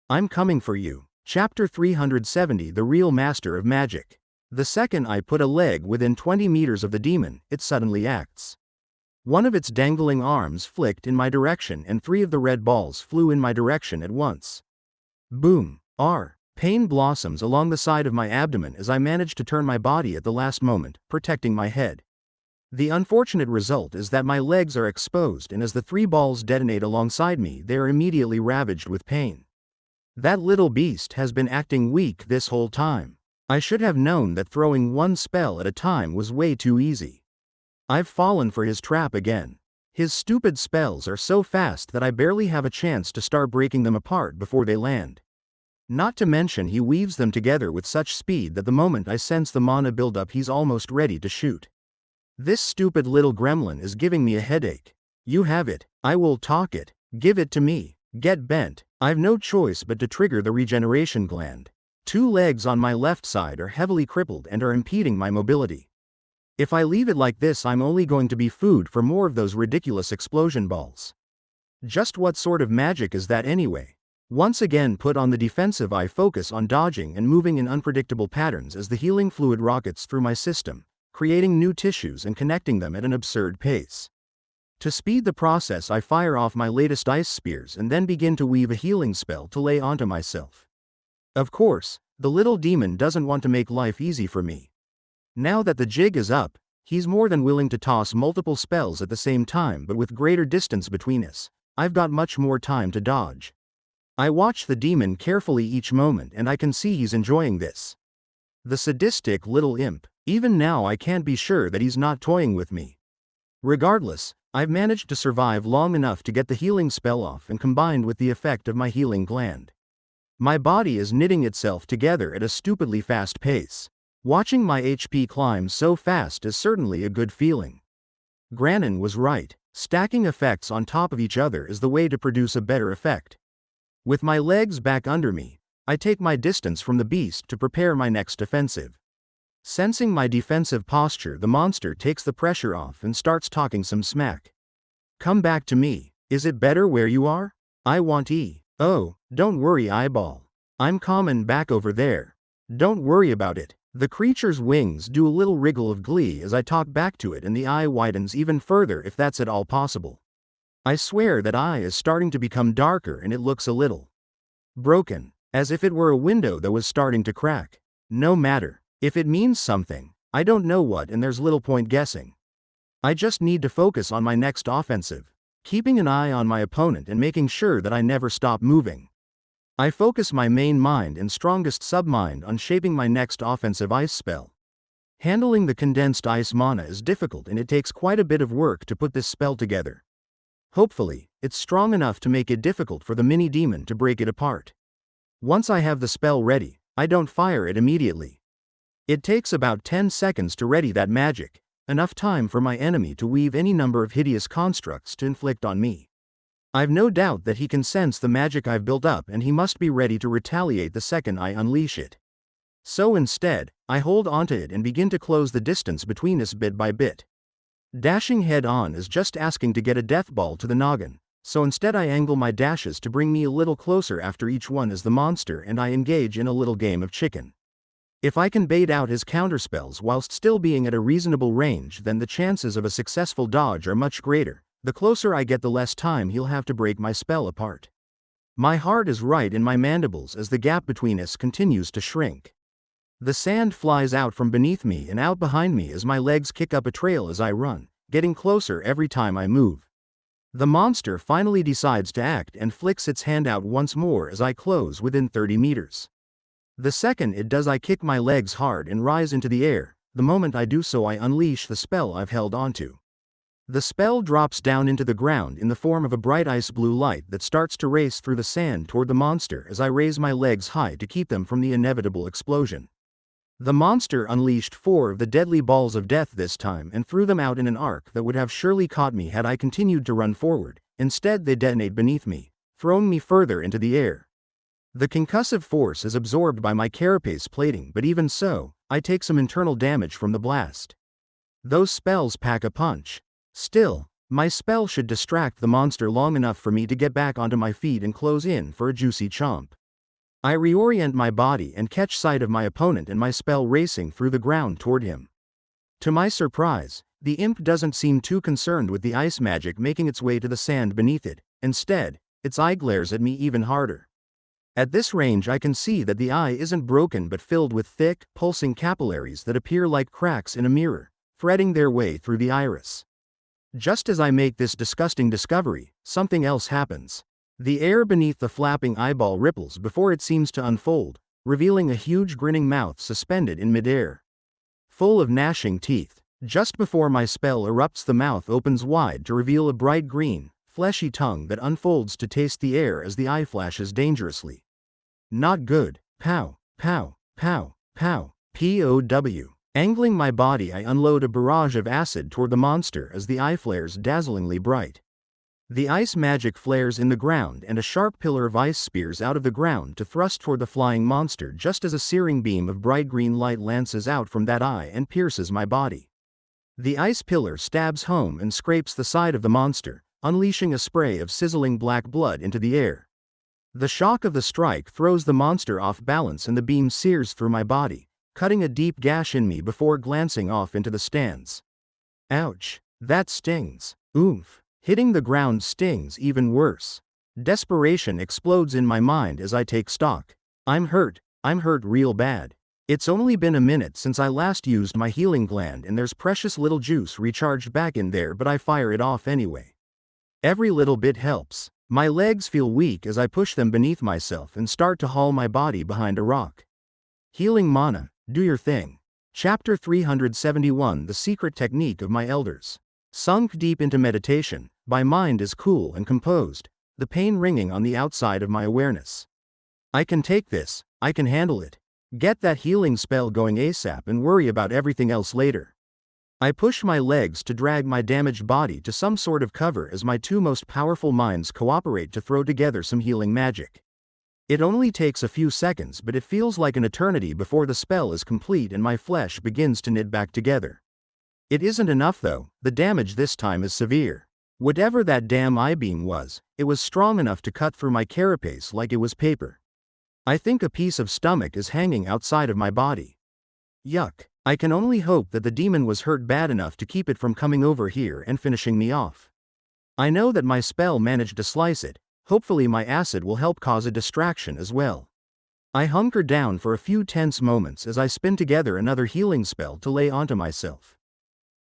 I'm coming for you. Chapter 370, The Real Master of Magic. The second I put a leg within 20 meters of the demon, it suddenly acts. One of its dangling arms flicked in my direction and 3 of the red balls flew in my direction at once. Boom. Pain blossoms along the side of my abdomen as I manage to turn my body at the last moment, protecting my head. The unfortunate result is that my legs are exposed, and as the 3 balls detonate alongside me, they are immediately ravaged with pain. That little beast has been acting weak this whole time. I should have known that throwing one spell at a time was way too easy. I've fallen for his trap again. His stupid spells are so fast that I barely have a chance to start breaking them apart before they land. Not to mention he weaves them together with such speed that the moment I sense the mana buildup he's almost ready to shoot. This stupid little gremlin is giving me a headache. You have it, I will talk it, give it to me, get bent. I've no choice but to trigger the regeneration gland. 2 legs on my left side are heavily crippled and are impeding my mobility. If I leave it like this, I'm only going to be food for more of those ridiculous explosion balls. Just what sort of magic is that anyway? Once again put on the defensive, I focus on dodging and moving in unpredictable patterns as the healing fluid rockets through my system, creating new tissues and connecting them at an absurd pace. To speed the process, I fire off my latest ice spears and then begin to weave a healing spell to lay onto myself. Of course, the little demon doesn't want to make life easy for me. Now that the jig is up, he's more than willing to toss multiple spells at the same time, but with greater distance between us, I've got much more time to dodge. I watch the demon carefully each moment and I can see he's enjoying this. The sadistic little imp. Even now I can't be sure that he's not toying with me. Regardless, I've managed to survive long enough to get the healing spell off and combined with the effect of my healing gland. My body is knitting itself together at a stupidly fast pace. Watching my HP climb so fast is certainly a good feeling. Granin was right. Stacking effects on top of each other is the way to produce a better effect. With my legs back under me, I take my distance from the beast to prepare my next offensive. Sensing my defensive posture, the monster takes the pressure off and starts talking some smack. Come back to me. Is it better where you are? I want E. Oh, don't worry, eyeball. I'm coming back over there. Don't worry about it. The creature's wings do a little wriggle of glee as I talk back to it, and the eye widens even further if that's at all possible. I swear that eye is starting to become darker and it looks a little broken, as if it were a window that was starting to crack. No matter. If it means something, I don't know what, and there's little point guessing. I just need to focus on my next offensive, keeping an eye on my opponent and making sure that I never stop moving. I focus my main mind and strongest submind on shaping my next offensive ice spell. Handling the condensed ice mana is difficult and it takes quite a bit of work to put this spell together. Hopefully, it's strong enough to make it difficult for the mini demon to break it apart. Once I have the spell ready, I don't fire it immediately. It takes about 10 seconds to ready that magic, enough time for my enemy to weave any number of hideous constructs to inflict on me. I've no doubt that he can sense the magic I've built up and he must be ready to retaliate the second I unleash it. So instead, I hold onto it and begin to close the distance between us bit by bit. Dashing head on is just asking to get a death ball to the noggin, so instead I angle my dashes to bring me a little closer after each one as the monster and I engage in a little game of chicken. If I can bait out his counterspells whilst still being at a reasonable range, then the chances of a successful dodge are much greater. The closer I get, the less time he'll have to break my spell apart. My heart is right in my mandibles as the gap between us continues to shrink. The sand flies out from beneath me and out behind me as my legs kick up a trail as I run, getting closer every time I move. The monster finally decides to act and flicks its hand out once more as I close within 30 meters. The second it does, I kick my legs hard and rise into the air. The moment I do so, I unleash the spell I've held onto. The spell drops down into the ground in the form of a bright ice blue light that starts to race through the sand toward the monster as I raise my legs high to keep them from the inevitable explosion. The monster unleashed 4 of the deadly balls of death this time and threw them out in an arc that would have surely caught me had I continued to run forward. Instead, they detonate beneath me, throwing me further into the air. The concussive force is absorbed by my carapace plating, but even so, I take some internal damage from the blast. Those spells pack a punch. Still, my spell should distract the monster long enough for me to get back onto my feet and close in for a juicy chomp. I reorient my body and catch sight of my opponent and my spell racing through the ground toward him. To my surprise, the imp doesn't seem too concerned with the ice magic making its way to the sand beneath it. Instead, its eye glares at me even harder. At this range, I can see that the eye isn't broken but filled with thick, pulsing capillaries that appear like cracks in a mirror, threading their way through the iris. Just as I make this disgusting discovery, something else happens. The air beneath the flapping eyeball ripples before it seems to unfold, revealing a huge grinning mouth suspended in midair, full of gnashing teeth. Just before my spell erupts, the mouth opens wide to reveal a bright green, fleshy tongue that unfolds to taste the air as the eye flashes dangerously. Not good. Pow, pow, pow, pow, POW. Angling my body, I unload a barrage of acid toward the monster as the eye flares dazzlingly bright. The ice magic flares in the ground and a sharp pillar of ice spears out of the ground to thrust toward the flying monster just as a searing beam of bright green light lances out from that eye and pierces my body. The ice pillar stabs home and scrapes the side of the monster, unleashing a spray of sizzling black blood into the air. The shock of the strike throws the monster off balance and the beam sears through my body, cutting a deep gash in me before glancing off into the stands. Ouch. That stings. Oomph. Hitting the ground stings even worse. Desperation explodes in my mind as I take stock. I'm hurt real bad. It's only been a minute since I last used my healing gland and there's precious little juice recharged back in there, but I fire it off anyway. Every little bit helps. My legs feel weak as I push them beneath myself and start to haul my body behind a rock. Healing mana, do your thing. Chapter 371, The Secret Technique of My Elders. Sunk deep into meditation, my mind is cool and composed, the pain ringing on the outside of my awareness. I can take this, I can handle it. Get that healing spell going ASAP and worry about everything else later. I push my legs to drag my damaged body to some sort of cover as my two most powerful minds cooperate to throw together some healing magic. It only takes a few seconds, but it feels like an eternity before the spell is complete and my flesh begins to knit back together. It isn't enough though, the damage this time is severe. Whatever that damn I-beam was, it was strong enough to cut through my carapace like it was paper. I think a piece of stomach is hanging outside of my body. Yuck. I can only hope that the demon was hurt bad enough to keep it from coming over here and finishing me off. I know that my spell managed to slice it, hopefully my acid will help cause a distraction as well. I hunker down for a few tense moments as I spin together another healing spell to lay onto myself.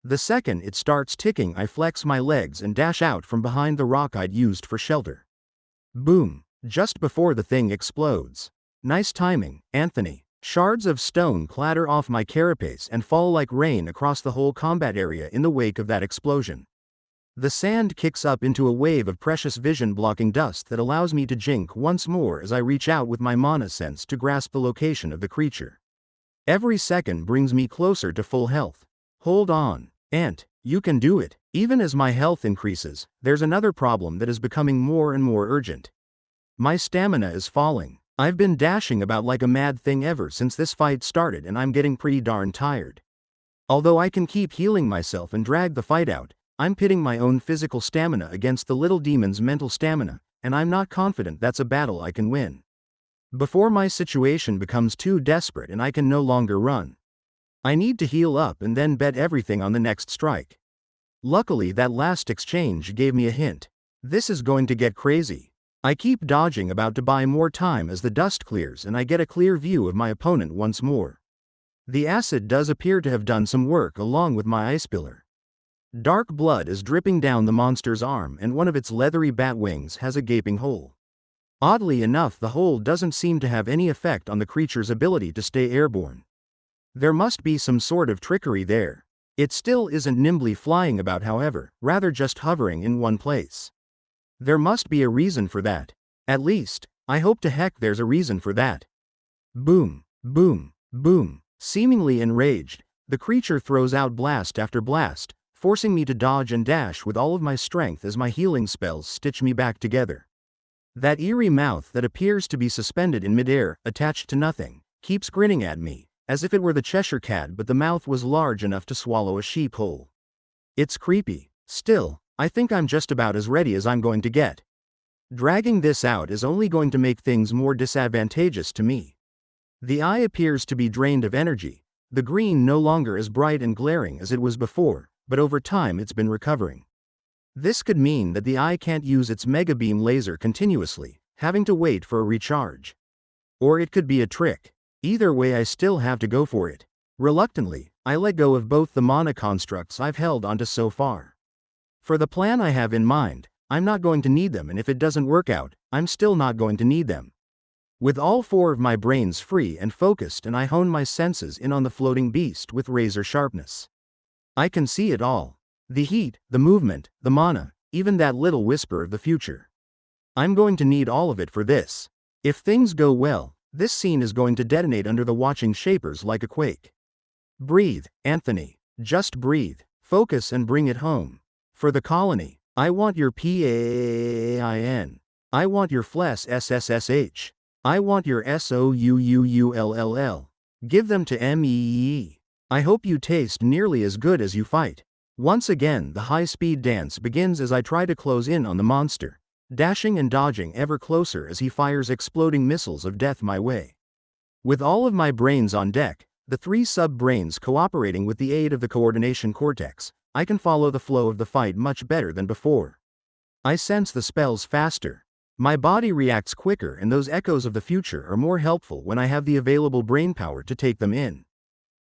The second it starts ticking, I flex my legs and dash out from behind the rock I'd used for shelter. Boom! Just before the thing explodes. Nice timing, Anthony. Shards of stone clatter off my carapace and fall like rain across the whole combat area in the wake of that explosion. The sand kicks up into a wave of precious vision-blocking dust that allows me to jink once more as I reach out with my mana sense to grasp the location of the creature. Every second brings me closer to full health. Hold on, Ant, you can do it. Even as my health increases, there's another problem that is becoming more and more urgent. My stamina is falling. I've been dashing about like a mad thing ever since this fight started and I'm getting pretty darn tired. Although I can keep healing myself and drag the fight out, I'm pitting my own physical stamina against the little demon's mental stamina, and I'm not confident that's a battle I can win. Before my situation becomes too desperate and I can no longer run. I need to heal up and then bet everything on the next strike. Luckily that last exchange gave me a hint. This is going to get crazy. I keep dodging about to buy more time as the dust clears and I get a clear view of my opponent once more. The acid does appear to have done some work along with my ice pillar. Dark blood is dripping down the monster's arm and one of its leathery bat wings has a gaping hole. Oddly enough, the hole doesn't seem to have any effect on the creature's ability to stay airborne. There must be some sort of trickery there. It still isn't nimbly flying about, however, rather just hovering in one place. There must be a reason for that. At least, I hope to heck there's a reason for that. Boom, boom, boom. Seemingly enraged, the creature throws out blast after blast, forcing me to dodge and dash with all of my strength as my healing spells stitch me back together. That eerie mouth that appears to be suspended in midair, attached to nothing, keeps grinning at me, as if it were the Cheshire Cat but the mouth was large enough to swallow a sheep whole. It's creepy. Still, I think I'm just about as ready as I'm going to get. Dragging this out is only going to make things more disadvantageous to me. The eye appears to be drained of energy, the green no longer as bright and glaring as it was before, but over time it's been recovering. This could mean that the eye can't use its mega beam laser continuously, having to wait for a recharge. Or it could be a trick. Either way, I still have to go for it. Reluctantly, I let go of both the mana constructs I've held onto so far. For the plan I have in mind, I'm not going to need them, and if it doesn't work out, I'm still not going to need them. With all four of my brains free and focused, and I hone my senses in on the floating beast with razor sharpness. I can see it all. The heat, the movement, the mana, even that little whisper of the future. I'm going to need all of it for this. If things go well, This scene is going to detonate under the watching shapers like a quake. Breathe, Anthony. Just breathe. Focus and bring it home. For the colony. I want your PAIN. I want your FLES SSSH. I want your SOUUULLL. Give them to MEE. I hope you taste nearly as good as you fight. Once again, the high-speed dance begins as I try to close in on the monster, dashing and dodging ever closer as he fires exploding missiles of death my way. With all of my brains on deck, the 3 sub-brains cooperating with the aid of the coordination cortex, I can follow the flow of the fight much better than before. I sense the spells faster. My body reacts quicker, and those echoes of the future are more helpful when I have the available brainpower to take them in.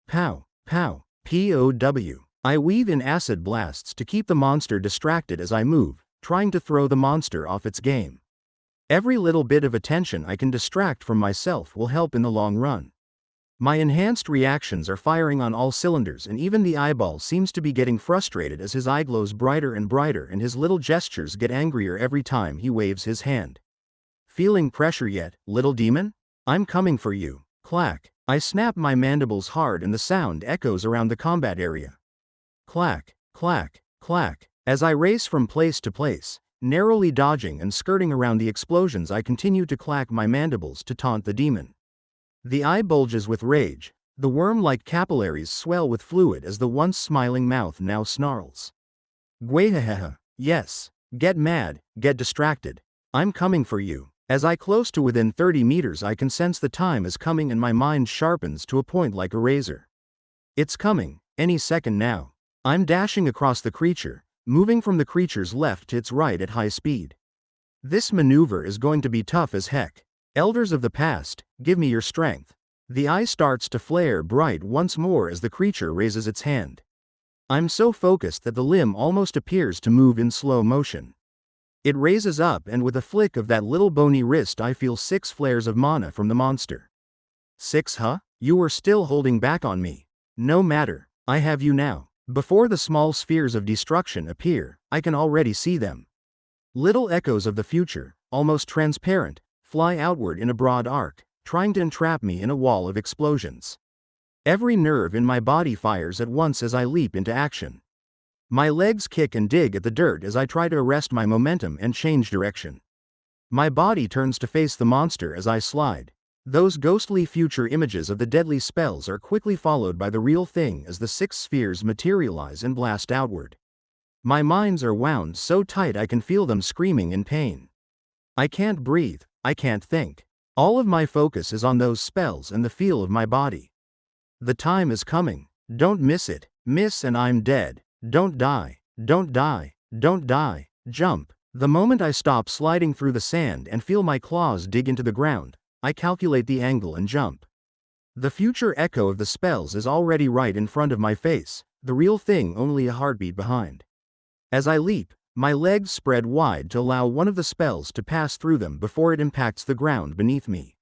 Pow, pow, POW. I weave in acid blasts to keep the monster distracted as I move, trying to throw the monster off its game. Every little bit of attention I can distract from myself will help in the long run. My enhanced reactions are firing on all cylinders, and even the eyeball seems to be getting frustrated as his eye glows brighter and brighter and his little gestures get angrier every time he waves his hand. Feeling pressure yet, little demon? I'm coming for you. Clack. I snap my mandibles hard and the sound echoes around the combat area. Clack, clack, clack. As I race from place to place, narrowly dodging and skirting around the explosions, I continue to clack my mandibles to taunt the demon. The eye bulges with rage, the worm-like capillaries swell with fluid as the once smiling mouth now snarls. Gwahahaha. Yes. Get mad, get distracted. I'm coming for you. As I close to within 30 meters, I can sense the time is coming and my mind sharpens to a point like a razor. It's coming, any second now. I'm dashing across the creature, moving from the creature's left to its right at high speed. This maneuver is going to be tough as heck. Elders of the past, give me your strength. The eye starts to flare bright once more as the creature raises its hand. I'm so focused that the limb almost appears to move in slow motion. It raises up, and with a flick of that little bony wrist I feel 6 flares of mana from the monster. 6, huh? You were still holding back on me. No matter, I have you now. Before the small spheres of destruction appear, I can already see them. Little echoes of the future, almost transparent, fly outward in a broad arc, trying to entrap me in a wall of explosions. Every nerve in my body fires at once as I leap into action. My legs kick and dig at the dirt as I try to arrest my momentum and change direction. My body turns to face the monster as I slide. Those ghostly future images of the deadly spells are quickly followed by the real thing as the 6 spheres materialize and blast outward. My minds are wound so tight I can feel them screaming in pain. I can't breathe, I can't think. All of my focus is on those spells and the feel of my body. The time is coming. Don't miss it. Miss and I'm dead. Don't die. Don't die. Don't die. Jump. The moment I stop sliding through the sand and feel my claws dig into the ground, I calculate the angle and jump. The future echo of the spells is already right in front of my face, the real thing only a heartbeat behind. As I leap, my legs spread wide to allow one of the spells to pass through them before it impacts the ground beneath me.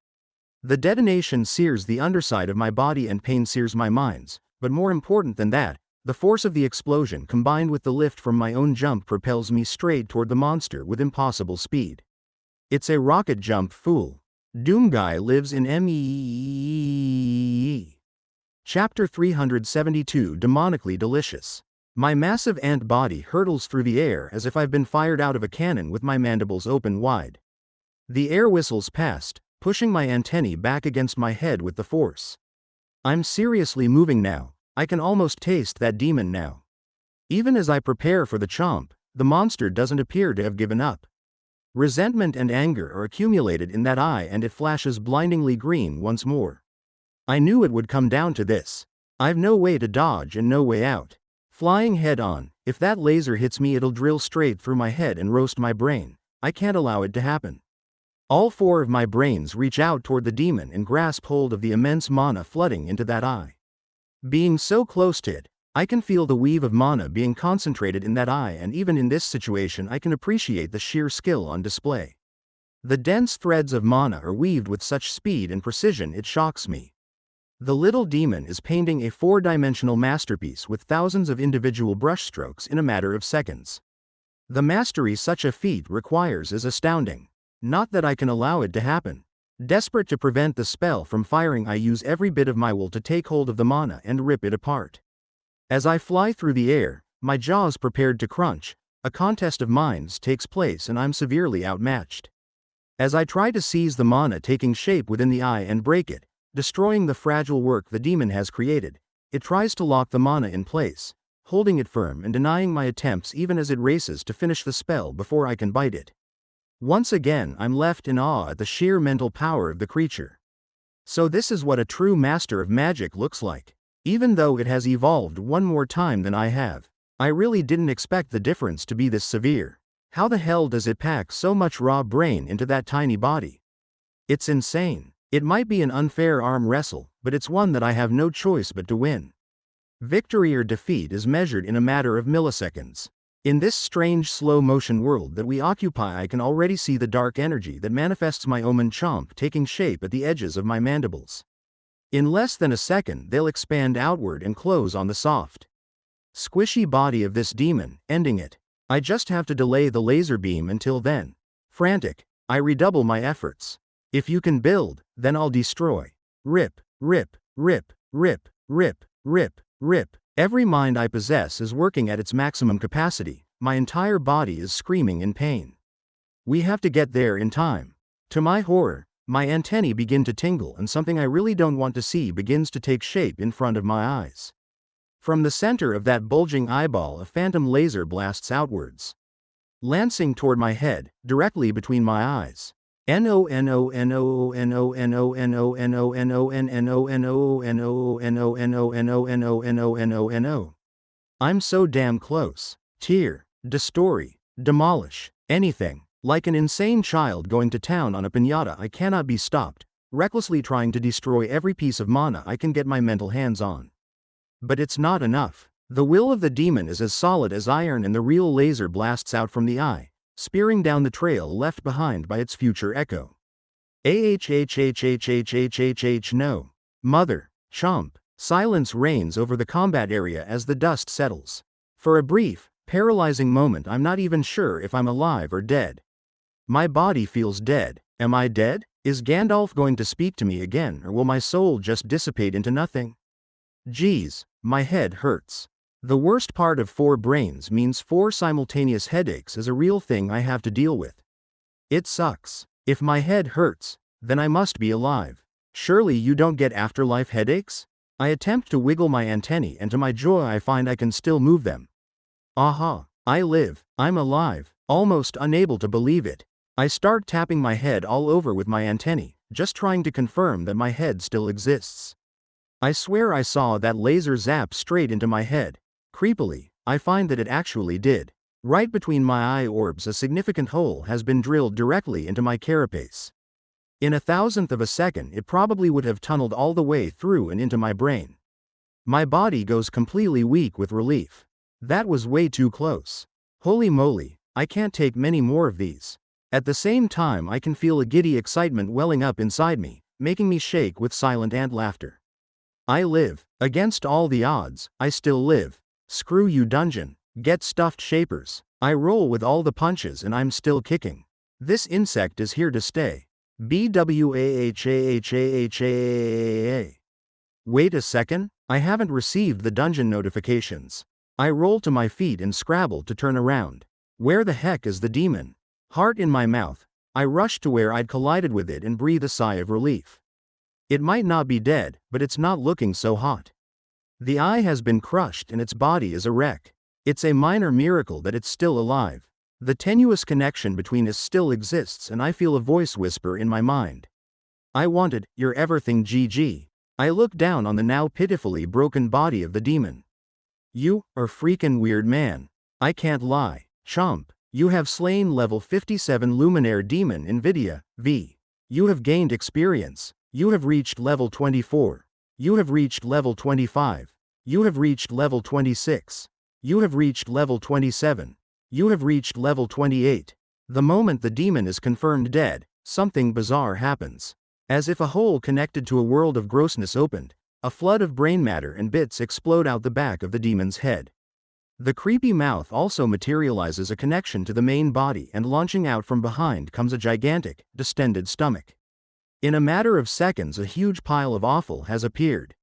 The detonation sears the underside of my body and pain sears my minds, but more important than that, the force of the explosion combined with the lift from my own jump propels me straight toward the monster with impossible speed. It's a rocket jump, fool. Doomguy lives in MEE. Chapter 372, Demonically Delicious. My massive ant body hurtles through the air as if I've been fired out of a cannon with my mandibles open wide. The air whistles past, pushing my antennae back against my head with the force. I'm seriously moving now. I can almost taste that demon now. Even as I prepare for the chomp, the monster doesn't appear to have given up. Resentment and anger are accumulated in that eye and it flashes blindingly green once more. I knew it would come down to this. I've no way to dodge and no way out. Flying head on, if that laser hits me it'll drill straight through my head and roast my brain. I can't allow it to happen. All 4 of my brains reach out toward the demon and grasp hold of the immense mana flooding into that eye. Being so close to it, I can feel the weave of mana being concentrated in that eye, and even in this situation I can appreciate the sheer skill on display. The dense threads of mana are weaved with such speed and precision it shocks me. The little demon is painting a 4-dimensional masterpiece with thousands of individual brushstrokes in a matter of seconds. The mastery such a feat requires is astounding. Not that I can allow it to happen. Desperate to prevent the spell from firing, I use every bit of my will to take hold of the mana and rip it apart. As I fly through the air, my jaws prepared to crunch, a contest of minds takes place and I'm severely outmatched. As I try to seize the mana taking shape within the eye and break it, destroying the fragile work the demon has created, it tries to lock the mana in place, holding it firm and denying my attempts even as it races to finish the spell before I can bite it. Once again I'm left in awe at the sheer mental power of the creature. So this is what a true master of magic looks like. Even though it has evolved one more time than I have, I really didn't expect the difference to be this severe. How the hell does it pack so much raw brain into that tiny body? It's insane. It might be an unfair arm wrestle, but it's one that I have no choice but to win. Victory or defeat is measured in a matter of milliseconds. In this strange slow-motion world that we occupy, I can already see the dark energy that manifests my omen chomp taking shape at the edges of my mandibles. In less than a second they'll expand outward and close on the soft, squishy body of this demon, ending it. I just have to delay the laser beam until then. Frantic, I redouble my efforts. If you can build, then I'll destroy. Rip, rip, rip, rip, rip, rip, rip. Every mind I possess is working at its maximum capacity. My entire body is screaming in pain. We have to get there in time. To my horror, my antennae begin to tingle and something I really don't want to see begins to take shape in front of my eyes. From the center of that bulging eyeball a phantom laser blasts outwards, lancing toward my head, directly between my eyes. I'm so damn close. Tear, destroy, demolish, anything. Like an insane child going to town on a piñata, I cannot be stopped, recklessly trying to destroy every piece of mana I can get my mental hands on. But it's not enough. The will of the demon is as solid as iron and the real laser blasts out from the eye, spearing down the trail left behind by its future echo. No. Mother, chomp. Silence reigns over the combat area as the dust settles. For a brief, paralyzing moment I'm not even sure if I'm alive or dead. My body feels dead. Am I dead? Is Gandalf going to speak to me again, or will my soul just dissipate into nothing? Geez, my head hurts. The worst part of 4 brains means 4 simultaneous headaches is a real thing I have to deal with. It sucks. If my head hurts, then I must be alive. Surely you don't get afterlife headaches? I attempt to wiggle my antennae and to my joy I find I can still move them. Aha, I live, I'm alive, almost unable to believe it. I start tapping my head all over with my antennae, just trying to confirm that my head still exists. I swear I saw that laser zap straight into my head. Creepily, I find that it actually did. Right between my eye orbs a significant hole has been drilled directly into my carapace. In a thousandth of a second it probably would have tunneled all the way through and into my brain. My body goes completely weak with relief. That was way too close. Holy moly, I can't take many more of these. At the same time I can feel a giddy excitement welling up inside me, making me shake with silent ant laughter. I live. Against all the odds, I still live. Screw you dungeon. Get stuffed shapers. I roll with all the punches and I'm still kicking. This insect is here to stay. BWAHAHAHAHA. Wait a second, I haven't received the dungeon notifications. I roll to my feet and scrabble to turn around. Where the heck is the demon? Heart in my mouth, I rush to where I'd collided with it and breathe a sigh of relief. It might not be dead, but it's not looking so hot. The eye has been crushed and its body is a wreck. It's a minor miracle that it's still alive. The tenuous connection between us still exists and I feel a voice whisper in my mind. I wanted your everything GG. I look down on the now pitifully broken body of the demon. You are freaking weird, man. I can't lie. Chomp. You have slain level 57 Luminaire Demon Nvidia, V. You have gained experience. You have reached level 24. You have reached level 25. You have reached level 26. You have reached level 27. You have reached level 28. The moment the demon is confirmed dead, something bizarre happens. As if a hole connected to a world of grossness opened, a flood of brain matter and bits explode out the back of the demon's head. The creepy mouth also materializes a connection to the main body and launching out from behind comes a gigantic, distended stomach. In a matter of seconds, a huge pile of offal has appeared,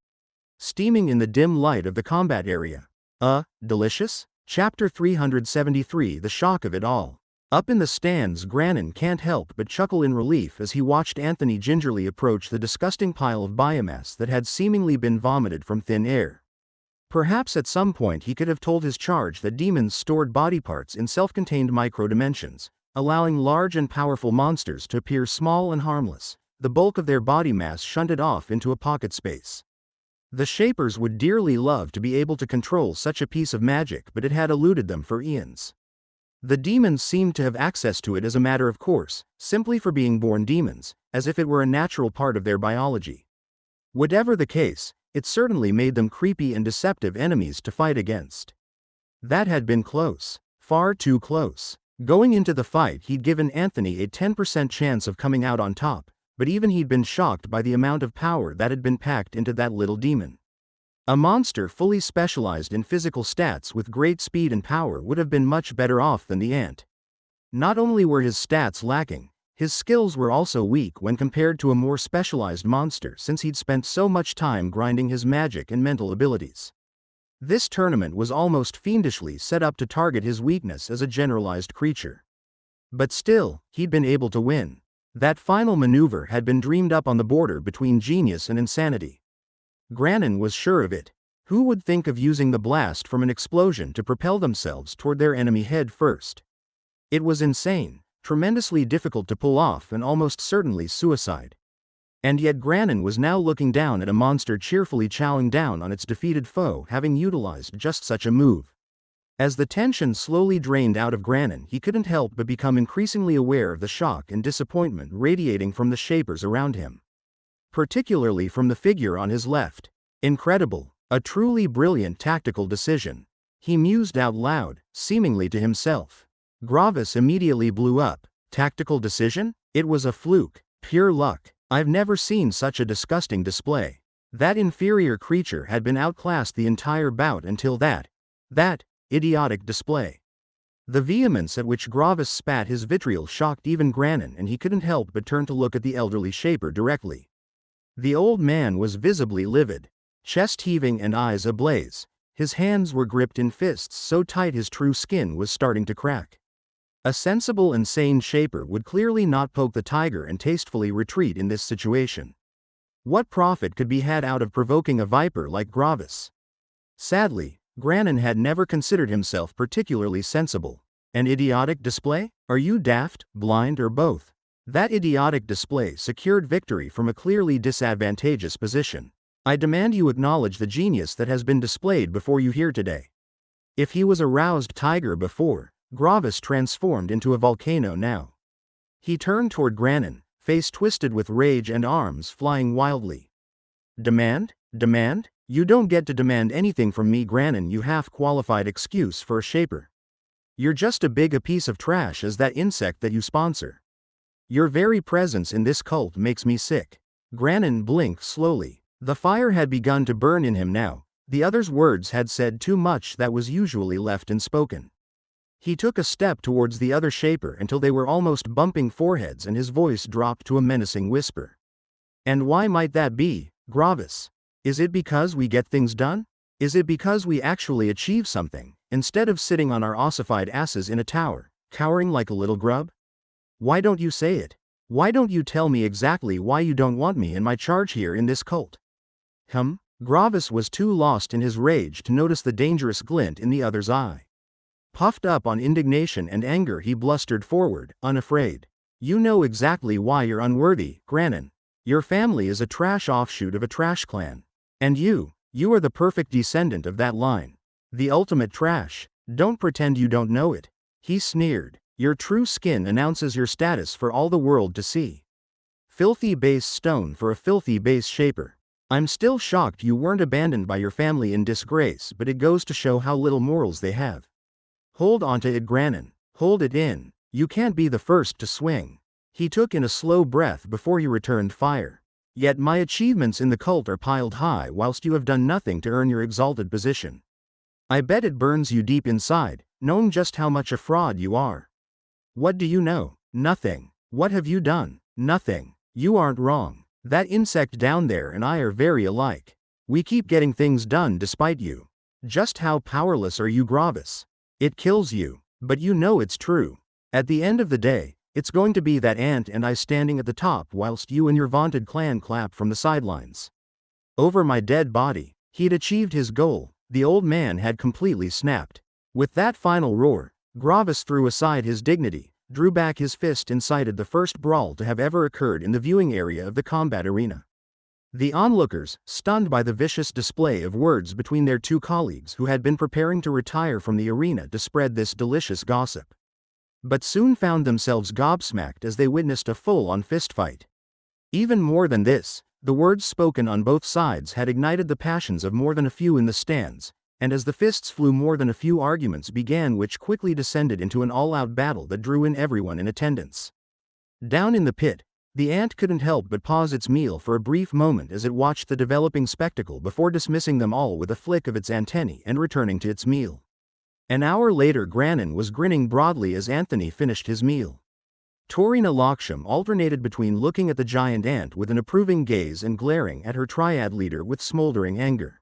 steaming in the dim light of the combat area. Delicious? Chapter 373 The Shock of It All. Up in the stands, Granin can't help but chuckle in relief as he watched Anthony gingerly approach the disgusting pile of biomass that had seemingly been vomited from thin air. Perhaps at some point he could have told his charge that demons stored body parts in self-contained micro-dimensions, allowing large and powerful monsters to appear small and harmless, the bulk of their body mass shunted off into a pocket space. The Shapers would dearly love to be able to control such a piece of magic, but it had eluded them for eons. The demons seemed to have access to it as a matter of course, simply for being born demons, as if it were a natural part of their biology. Whatever the case, it certainly made them creepy and deceptive enemies to fight against. That had been close. Far too close. Going into the fight, he'd given Anthony a 10% chance of coming out on top, but even he'd been shocked by the amount of power that had been packed into that little demon. A monster fully specialized in physical stats with great speed and power would have been much better off than the ant. Not only were his stats lacking, his skills were also weak when compared to a more specialized monster, since he'd spent so much time grinding his magic and mental abilities. This tournament was almost fiendishly set up to target his weakness as a generalized creature. But still, he'd been able to win. That final maneuver had been dreamed up on the border between genius and insanity. Granin was sure of it. Who would think of using the blast from an explosion to propel themselves toward their enemy head first? It was insane, tremendously difficult to pull off, and almost certainly suicide. And yet Granin was now looking down at a monster cheerfully chowing down on its defeated foe, having utilized just such a move. As the tension slowly drained out of Granin, he couldn't help but become increasingly aware of the shock and disappointment radiating from the Shapers around him. Particularly from the figure on his left. Incredible, a truly brilliant tactical decision. He mused out loud, seemingly to himself. Gravis immediately blew up. Tactical decision? It was a fluke, pure luck. I've never seen such a disgusting display. That inferior creature had been outclassed the entire bout until that idiotic display. The vehemence at which Gravis spat his vitriol shocked even Granin, and he couldn't help but turn to look at the elderly Shaper directly. The old man was visibly livid, chest heaving and eyes ablaze. His hands were gripped in fists so tight his true skin was starting to crack. A sensible and sane Shaper would clearly not poke the tiger and tastefully retreat in this situation. What profit could be had out of provoking a viper like Gravis? Sadly, Granin had never considered himself particularly sensible. An idiotic display? Are you daft, blind, or both? That idiotic display secured victory from a clearly disadvantageous position. I demand you acknowledge the genius that has been displayed before you here today. If he was a roused tiger before, Gravis transformed into a volcano now. He turned toward Granin, face twisted with rage and arms flying wildly. Demand? Demand? You don't get to demand anything from me, Granin, you half-qualified excuse for a Shaper. You're just as big a piece of trash as that insect that you sponsor. Your very presence in this cult makes me sick. Granin blinked slowly. The fire had begun to burn in him now. The other's words had said too much that was usually left unspoken. He took a step towards the other Shaper until they were almost bumping foreheads, and his voice dropped to a menacing whisper. And why might that be, Gravis? Is it because we get things done? Is it because we actually achieve something, instead of sitting on our ossified asses in a tower, cowering like a little grub? Why don't you say it? Why don't you tell me exactly why you don't want me in my charge here in this cult? Gravis was too lost in his rage to notice the dangerous glint in the other's eye. Puffed up on indignation and anger, he blustered forward, unafraid. You know exactly why you're unworthy, Granin. Your family is a trash offshoot of a trash clan. And you are the perfect descendant of that line. The ultimate trash. Don't pretend you don't know it. He sneered. Your true skin announces your status for all the world to see. Filthy base stone for a filthy base Shaper. I'm still shocked you weren't abandoned by your family in disgrace, but it goes to show how little morals they have. Hold onto it, Granin. Hold it in. You can't be the first to swing. He took in a slow breath before he returned fire. Yet my achievements in the cult are piled high whilst you have done nothing to earn your exalted position. I bet it burns you deep inside, knowing just how much a fraud you are. What do you know? Nothing. What have you done? Nothing. You aren't wrong. That insect down there and I are very alike. We keep getting things done despite you. Just how powerless are you, Gravis? It kills you, but you know it's true. At the end of the day, it's going to be that ant and I standing at the top whilst you and your vaunted clan clap from the sidelines. Over my dead body. He'd achieved his goal. The old man had completely snapped. With that final roar, Gravis threw aside his dignity, drew back his fist and incited the first brawl to have ever occurred in the viewing area of the combat arena. The onlookers, stunned by the vicious display of words between their two colleagues who had been preparing to retire from the arena to spread this delicious gossip, but soon found themselves gobsmacked as they witnessed a full-on fistfight. Even more than this, the words spoken on both sides had ignited the passions of more than a few in the stands, and as the fists flew more than a few arguments began which quickly descended into an all-out battle that drew in everyone in attendance. Down in the pit, the ant couldn't help but pause its meal for a brief moment as it watched the developing spectacle before dismissing them all with a flick of its antennae and returning to its meal. An hour later, Granin was grinning broadly as Anthony finished his meal. Torina Laksham alternated between looking at the giant ant with an approving gaze and glaring at her triad leader with smoldering anger.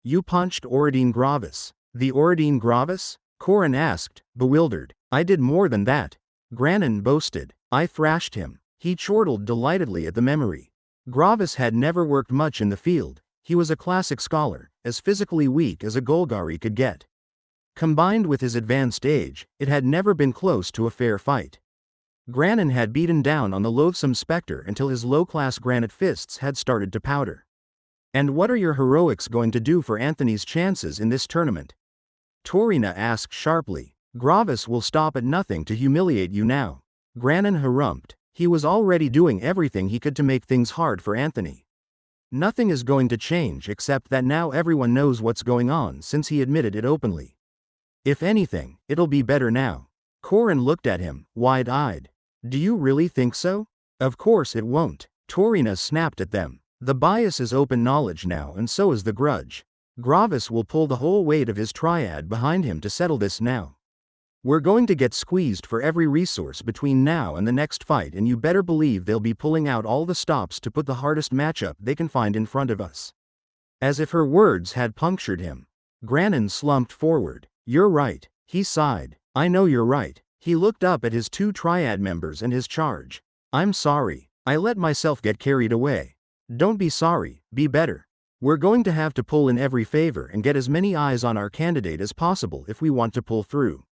You punched Oradine Gravis. The Oradine Gravis? Corin asked, bewildered. I did more than that. Granin boasted. I thrashed him. He chortled delightedly at the memory. Gravis had never worked much in the field. He was a classic scholar, as physically weak as a Golgari could get. Combined with his advanced age, it had never been close to a fair fight. Granin had beaten down on the loathsome spectre until his low-class granite fists had started to powder. And what are your heroics going to do for Anthony's chances in this tournament? Torina asked sharply. Gravis will stop at nothing to humiliate you now. Granin harumphed. He was already doing everything he could to make things hard for Anthony. Nothing is going to change except that now everyone knows what's going on since he admitted it openly. If anything, it'll be better now. Corin looked at him, wide-eyed. Do you really think so? Of course it won't. Torina snapped at them. The bias is open knowledge now and so is the grudge. Gravis will pull the whole weight of his triad behind him to settle this now. We're going to get squeezed for every resource between now and the next fight, and you better believe they'll be pulling out all the stops to put the hardest matchup they can find in front of us. As if her words had punctured him. Granin slumped forward. You're right, he sighed. I know you're right. He looked up at his two triad members and his charge. I'm sorry. I let myself get carried away. Don't be sorry, be better. We're going to have to pull in every favor and get as many eyes on our candidate as possible if we want to pull through.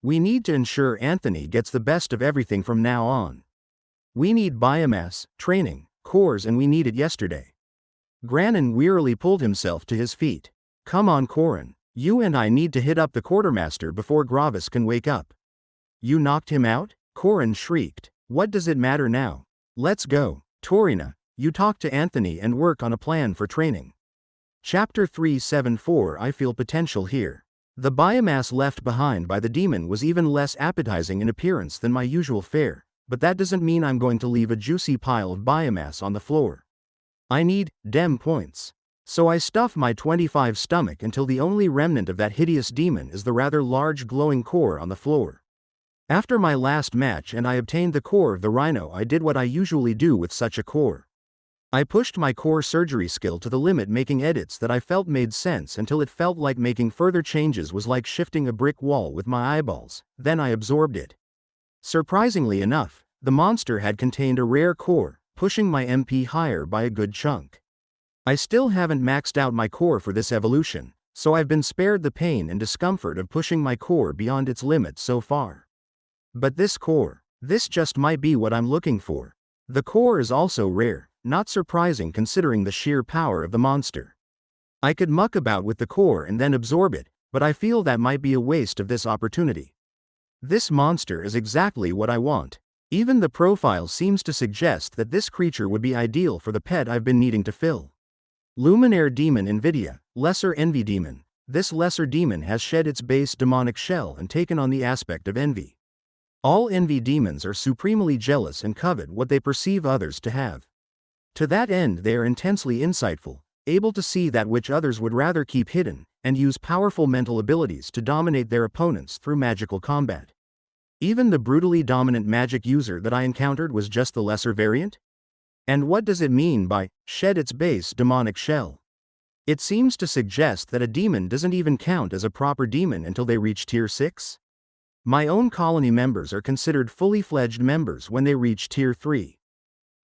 We need to ensure Anthony gets the best of everything from now on. We need biomass, training, cores, and we need it yesterday. Granin wearily pulled himself to his feet. Come on, Corin. You and I need to hit up the quartermaster before Gravis can wake up. You knocked him out? Corin shrieked. What does it matter now? Let's go. Torina, you talk to Anthony and work on a plan for training. Chapter 374. I feel potential here. The biomass left behind by the demon was even less appetizing in appearance than my usual fare, but that doesn't mean I'm going to leave a juicy pile of biomass on the floor. I need dem points. So I stuff my 25 stomach until the only remnant of that hideous demon is the rather large glowing core on the floor. After my last match and I obtained the core of the rhino, I did what I usually do with such a core. I pushed my core surgery skill to the limit, making edits that I felt made sense until it felt like making further changes was like shifting a brick wall with my eyeballs. Then I absorbed it. Surprisingly enough, the monster had contained a rare core, pushing my MP higher by a good chunk. I still haven't maxed out my core for this evolution, so I've been spared the pain and discomfort of pushing my core beyond its limits so far. But this core, this just might be what I'm looking for. The core is also rare. Not surprising considering the sheer power of the monster. I could muck about with the core and then absorb it, but I feel that might be a waste of this opportunity. This monster is exactly what I want. Even the profile seems to suggest that this creature would be ideal for the pet I've been needing to fill. Luminaire Demon Invidia, Lesser Envy Demon. This lesser demon has shed its base demonic shell and taken on the aspect of envy. All envy demons are supremely jealous and covet what they perceive others to have. To that end they are intensely insightful, able to see that which others would rather keep hidden, and use powerful mental abilities to dominate their opponents through magical combat. Even the brutally dominant magic user that I encountered was just the lesser variant? And what does it mean by shed its base demonic shell? It seems to suggest that a demon doesn't even count as a proper demon until they reach tier 6? My own colony members are considered fully fledged members when they reach tier 3.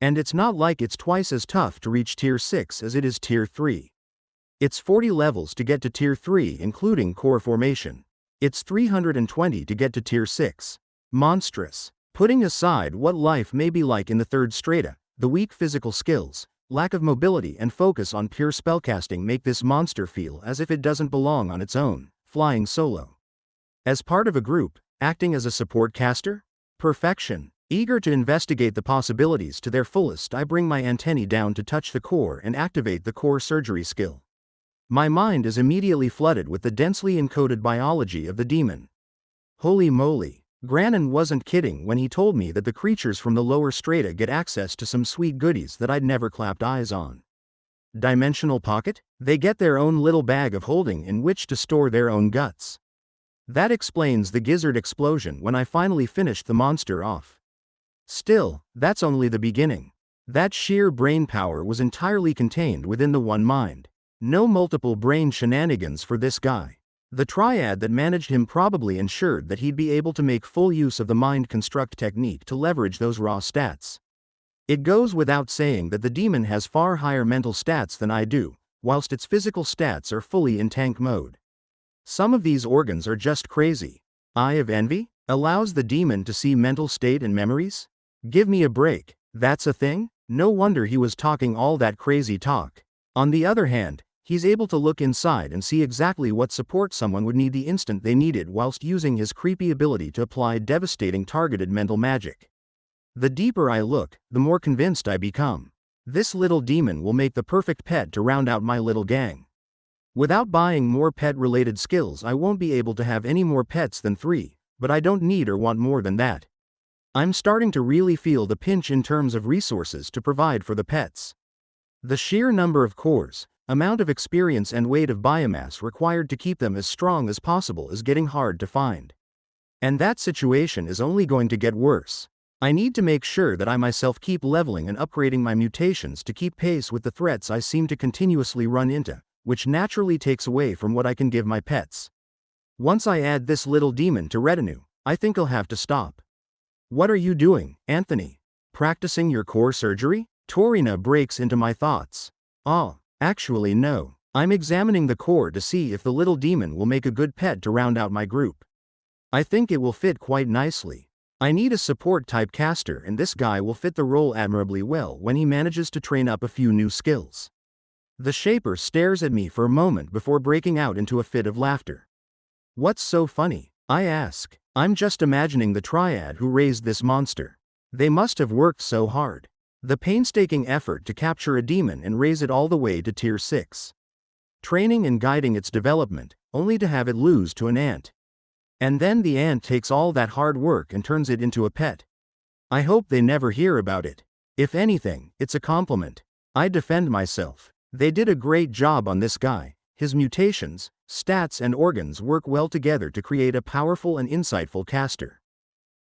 And it's not like it's twice as tough to reach tier 6 as it is tier 3. It's 40 levels to get to tier 3 including core formation. It's 320 to get to tier 6. Monstrous. Putting aside what life may be like in the third strata, the weak physical skills, lack of mobility and focus on pure spellcasting make this monster feel as if it doesn't belong on its own, flying solo. As part of a group, acting as a support caster? Perfection. Eager to investigate the possibilities to their fullest, I bring my antennae down to touch the core and activate the core surgery skill. My mind is immediately flooded with the densely encoded biology of the demon. Holy moly, Granin wasn't kidding when he told me that the creatures from the lower strata get access to some sweet goodies that I'd never clapped eyes on. Dimensional pocket? They get their own little bag of holding in which to store their own guts. That explains the gizzard explosion when I finally finished the monster off. Still, that's only the beginning. That sheer brain power was entirely contained within the one mind. No multiple brain shenanigans for this guy. The triad that managed him probably ensured that he'd be able to make full use of the mind construct technique to leverage those raw stats. It goes without saying that the demon has far higher mental stats than I do, whilst its physical stats are fully in tank mode. Some of these organs are just crazy. Eye of Envy? Allows the demon to see mental state and memories? Give me a break, that's a thing? No wonder he was talking all that crazy talk. On the other hand, he's able to look inside and see exactly what support someone would need the instant they needed whilst using his creepy ability to apply devastating targeted mental magic. The deeper I look, the more convinced I become. This little demon will make the perfect pet to round out my little gang. Without buying more pet-related skills, I won't be able to have any more pets than 3, but I don't need or want more than that. I'm starting to really feel the pinch in terms of resources to provide for the pets. The sheer number of cores, amount of experience and weight of biomass required to keep them as strong as possible is getting hard to find. And that situation is only going to get worse. I need to make sure that I myself keep leveling and upgrading my mutations to keep pace with the threats I seem to continuously run into, which naturally takes away from what I can give my pets. Once I add this little demon to retinue, I think I'll have to stop. What are you doing, Anthony? Practicing your core surgery? Torina breaks into my thoughts. Oh, actually no. I'm examining the core to see if the little demon will make a good pet to round out my group. I think it will fit quite nicely. I need a support type caster and this guy will fit the role admirably well when he manages to train up a few new skills. The shaper stares at me for a moment before breaking out into a fit of laughter. What's so funny? I ask. I'm just imagining the triad who raised this monster. They must have worked so hard. The painstaking effort to capture a demon and raise it all the way to tier 6. Training and guiding its development, only to have it lose to an ant. And then the ant takes all that hard work and turns it into a pet. I hope they never hear about it. If anything, it's a compliment. I defend myself. They did a great job on this guy. His mutations, stats and organs work well together to create a powerful and insightful caster.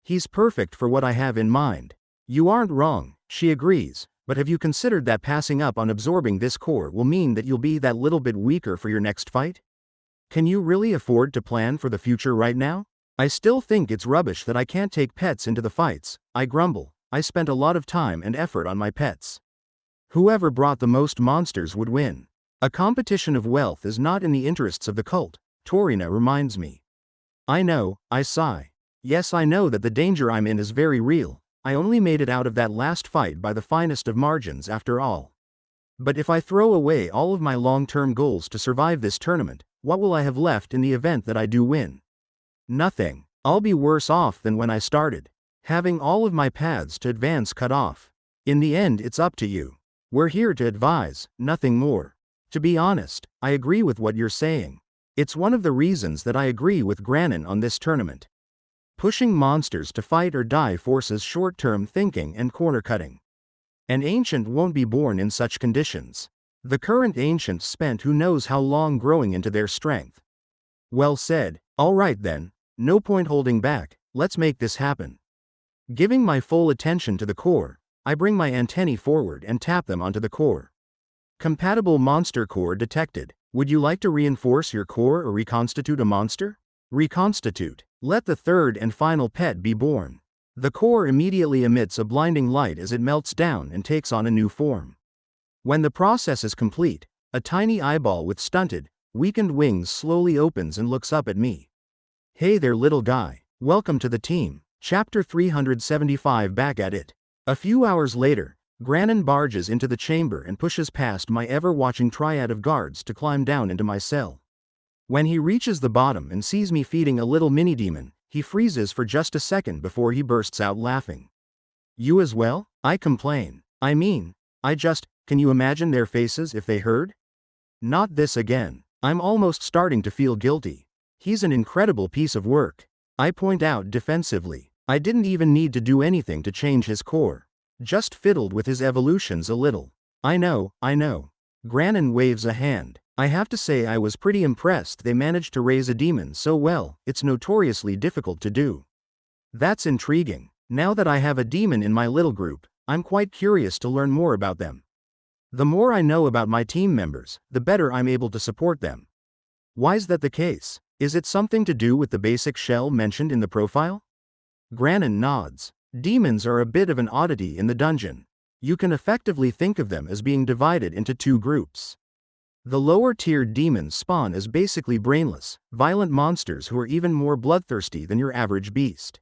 He's perfect for what I have in mind. You aren't wrong, she agrees, but have you considered that passing up on absorbing this core will mean that you'll be that little bit weaker for your next fight? Can you really afford to plan for the future right now? I still think it's rubbish that I can't take pets into the fights, I grumble. I spent a lot of time and effort on my pets. Whoever brought the most monsters would win. A competition of wealth is not in the interests of the cult, Torina reminds me. I know, I sigh. Yes, I know that the danger I'm in is very real. I only made it out of that last fight by the finest of margins after all. But if I throw away all of my long-term goals to survive this tournament, what will I have left in the event that I do win? Nothing. I'll be worse off than when I started, having all of my paths to advance cut off. In the end, it's up to you. We're here to advise, nothing more. To be honest, I agree with what you're saying. It's one of the reasons that I agree with Granin on this tournament. Pushing monsters to fight or die forces short-term thinking and corner-cutting. An ancient won't be born in such conditions. The current ancients spent who knows how long growing into their strength. Well said. All right then, no point holding back, let's make this happen. Giving my full attention to the core, I bring my antennae forward and tap them onto the core. Compatible monster core detected. Would you like to reinforce your core or reconstitute a monster? Reconstitute. Let the third and final pet be born. The core immediately emits a blinding light as it melts down and takes on a new form. When the process is complete, a tiny eyeball with stunted, weakened wings slowly opens and looks up at me. Hey there, little guy. Welcome to the team. Chapter 375. Back at it. A few hours later, Granin barges into the chamber and pushes past my ever-watching triad of guards to climb down into my cell. When he reaches the bottom and sees me feeding a little mini-demon, he freezes for just a second before he bursts out laughing. You as well? I complain. Can you imagine their faces if they heard? Not this again. I'm almost starting to feel guilty. He's an incredible piece of work. I point out defensively. I didn't even need to do anything to change his core. Just fiddled with his evolutions a little. I know. Granin waves a hand. I have to say I was pretty impressed they managed to raise a demon so well. It's notoriously difficult to do. That's intriguing. Now that I have a demon in my little group, I'm quite curious to learn more about them. The more I know about my team members, the better I'm able to support them. Why's that the case? Is it something to do with the basic shell mentioned in the profile? Granin nods. Demons are a bit of an oddity in the dungeon. You can effectively think of them as being divided into two groups. The lower-tiered demons spawn as basically brainless, violent monsters who are even more bloodthirsty than your average beast.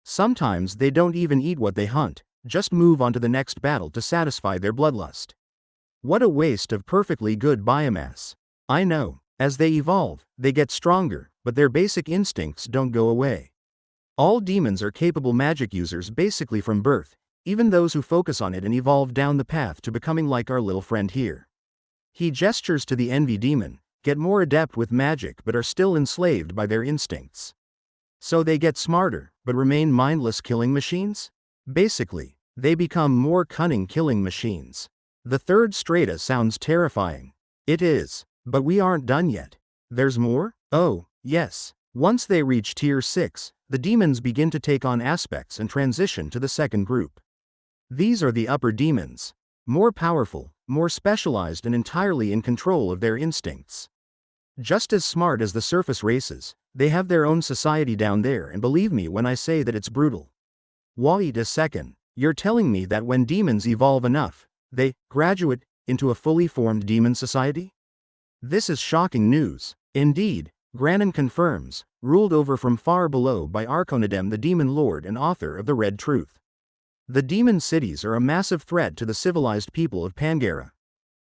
Sometimes they don't even eat what they hunt, just move on to the next battle to satisfy their bloodlust. What a waste of perfectly good biomass. I know, as they evolve, they get stronger, but their basic instincts don't go away. All demons are capable magic users basically from birth, even those who focus on it and evolve down the path to becoming like our little friend here. He gestures to the envy demon, get more adept with magic but are still enslaved by their instincts. So they get smarter, but remain mindless killing machines? Basically, they become more cunning killing machines. The third strata sounds terrifying. It is, but we aren't done yet. There's more? Oh, yes. Once they reach Tier 6, the demons begin to take on aspects and transition to the second group. These are the upper demons. More powerful, more specialized and entirely in control of their instincts. Just as smart as the surface races, they have their own society down there, and believe me when I say that it's brutal. Wait a second, you're telling me that when demons evolve enough, they graduate into a fully formed demon society? This is shocking news. Indeed, Granin confirms, ruled over from far below by Arconidem, the demon lord and author of the Red Truth. The demon cities are a massive threat to the civilized people of Pangera.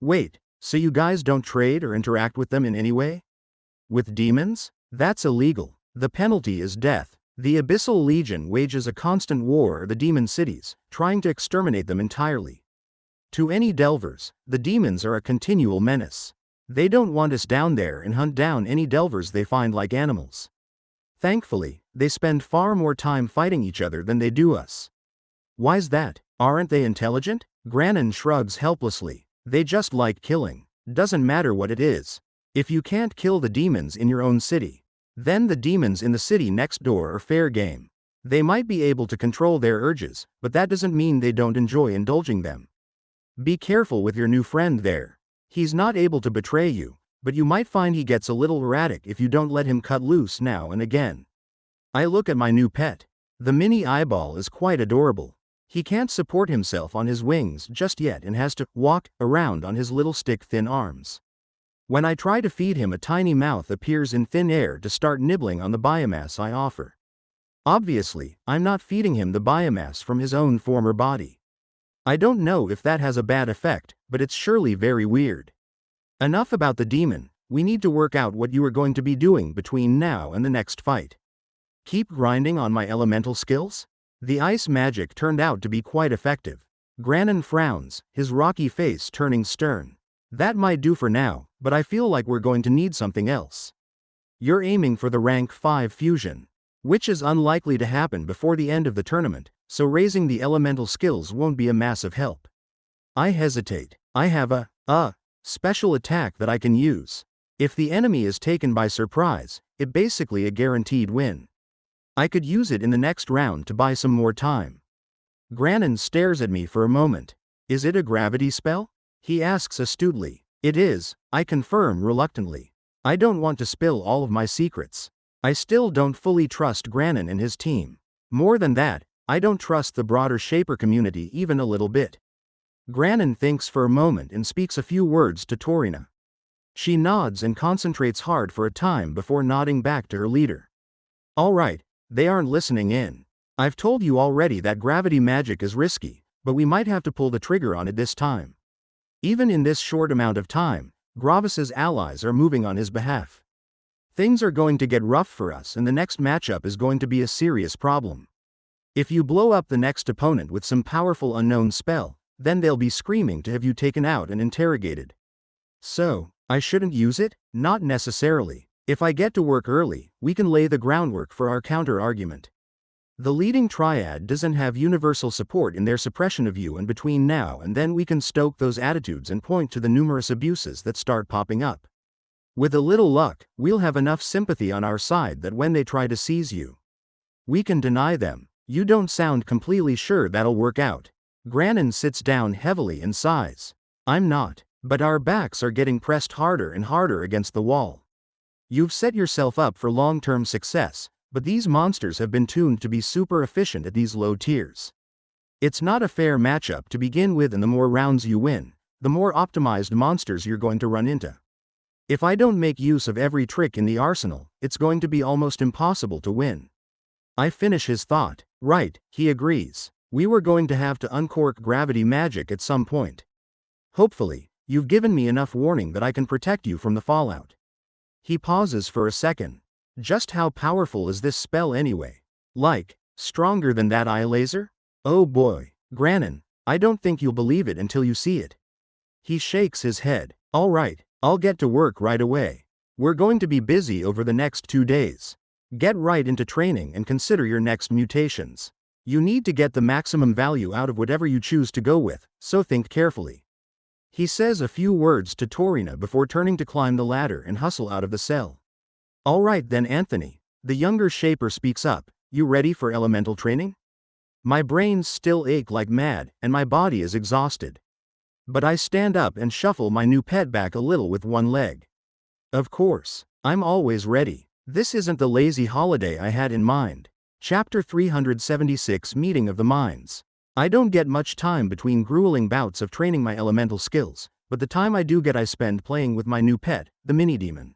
Wait, so you guys don't trade or interact with them in any way? With demons? That's illegal. The penalty is death. The Abyssal Legion wages a constant war of the demon cities, trying to exterminate them entirely. To any delvers, the demons are a continual menace. They don't want us down there and hunt down any delvers they find like animals. Thankfully, they spend far more time fighting each other than they do us. Why's that? Aren't they intelligent? Granin shrugs helplessly. They just like killing. Doesn't matter what it is. If you can't kill the demons in your own city, then the demons in the city next door are fair game. They might be able to control their urges, but that doesn't mean they don't enjoy indulging them. Be careful with your new friend there. He's not able to betray you, but you might find he gets a little erratic if you don't let him cut loose now and again. I look at my new pet. The mini eyeball is quite adorable. He can't support himself on his wings just yet and has to walk around on his little stick-thin arms. When I try to feed him, a tiny mouth appears in thin air to start nibbling on the biomass I offer. Obviously, I'm not feeding him the biomass from his own former body. I don't know if that has a bad effect, but it's surely very weird. Enough about the demon. We need to work out what you are going to be doing between now and the next fight. Keep grinding on my elemental skills? The ice magic turned out to be quite effective. Granin frowns, his rocky face turning stern. That might do for now, but I feel like we're going to need something else. You're aiming for the rank 5 fusion, which is unlikely to happen before the end of the tournament, so raising the elemental skills won't be a massive help. I hesitate. I have a special attack that I can use. If the enemy is taken by surprise, it's basically a guaranteed win. I could use it in the next round to buy some more time. Granin stares at me for a moment. Is it a gravity spell? He asks astutely. It is, I confirm reluctantly. I don't want to spill all of my secrets. I still don't fully trust Granin and his team. More than that, I don't trust the broader Shaper community even a little bit. Granin thinks for a moment and speaks a few words to Torina. She nods and concentrates hard for a time before nodding back to her leader. All right, they aren't listening in. I've told you already that gravity magic is risky, but we might have to pull the trigger on it this time. Even in this short amount of time, Gravis's allies are moving on his behalf. Things are going to get rough for us and the next matchup is going to be a serious problem. If you blow up the next opponent with some powerful unknown spell, then they'll be screaming to have you taken out and interrogated. So, I shouldn't use it? Not necessarily. If I get to work early, we can lay the groundwork for our counter-argument. The leading triad doesn't have universal support in their suppression of you, and between now and then we can stoke those attitudes and point to the numerous abuses that start popping up. With a little luck, we'll have enough sympathy on our side that when they try to seize you, we can deny them. You don't sound completely sure that'll work out. Granin sits down heavily and sighs. I'm not, but our backs are getting pressed harder and harder against the wall. You've set yourself up for long-term success, but these monsters have been tuned to be super efficient at these low tiers. It's not a fair matchup to begin with, and the more rounds you win, the more optimized monsters you're going to run into. If I don't make use of every trick in the arsenal, it's going to be almost impossible to win. I finish his thought. Right, he agrees. We were going to have to uncork gravity magic at some point. Hopefully, you've given me enough warning that I can protect you from the fallout. He pauses for a second. Just how powerful is this spell anyway? Like, stronger than that eye laser? Oh boy, Granin, I don't think you'll believe it until you see it. He shakes his head. All right, I'll get to work right away. We're going to be busy over the next 2 days. Get right into training and consider your next mutations. You need to get the maximum value out of whatever you choose to go with, so think carefully. He says a few words to Torina before turning to climb the ladder and hustle out of the cell. All right then, Anthony, the younger Shaper speaks up. You ready for elemental training? My brains still ache like mad, and my body is exhausted. But I stand up and shuffle my new pet back a little with one leg. Of course, I'm always ready. This isn't the lazy holiday I had in mind. Chapter 376, Meeting of the Minds. I don't get much time between grueling bouts of training my elemental skills, but the time I do get I spend playing with my new pet, the mini-demon.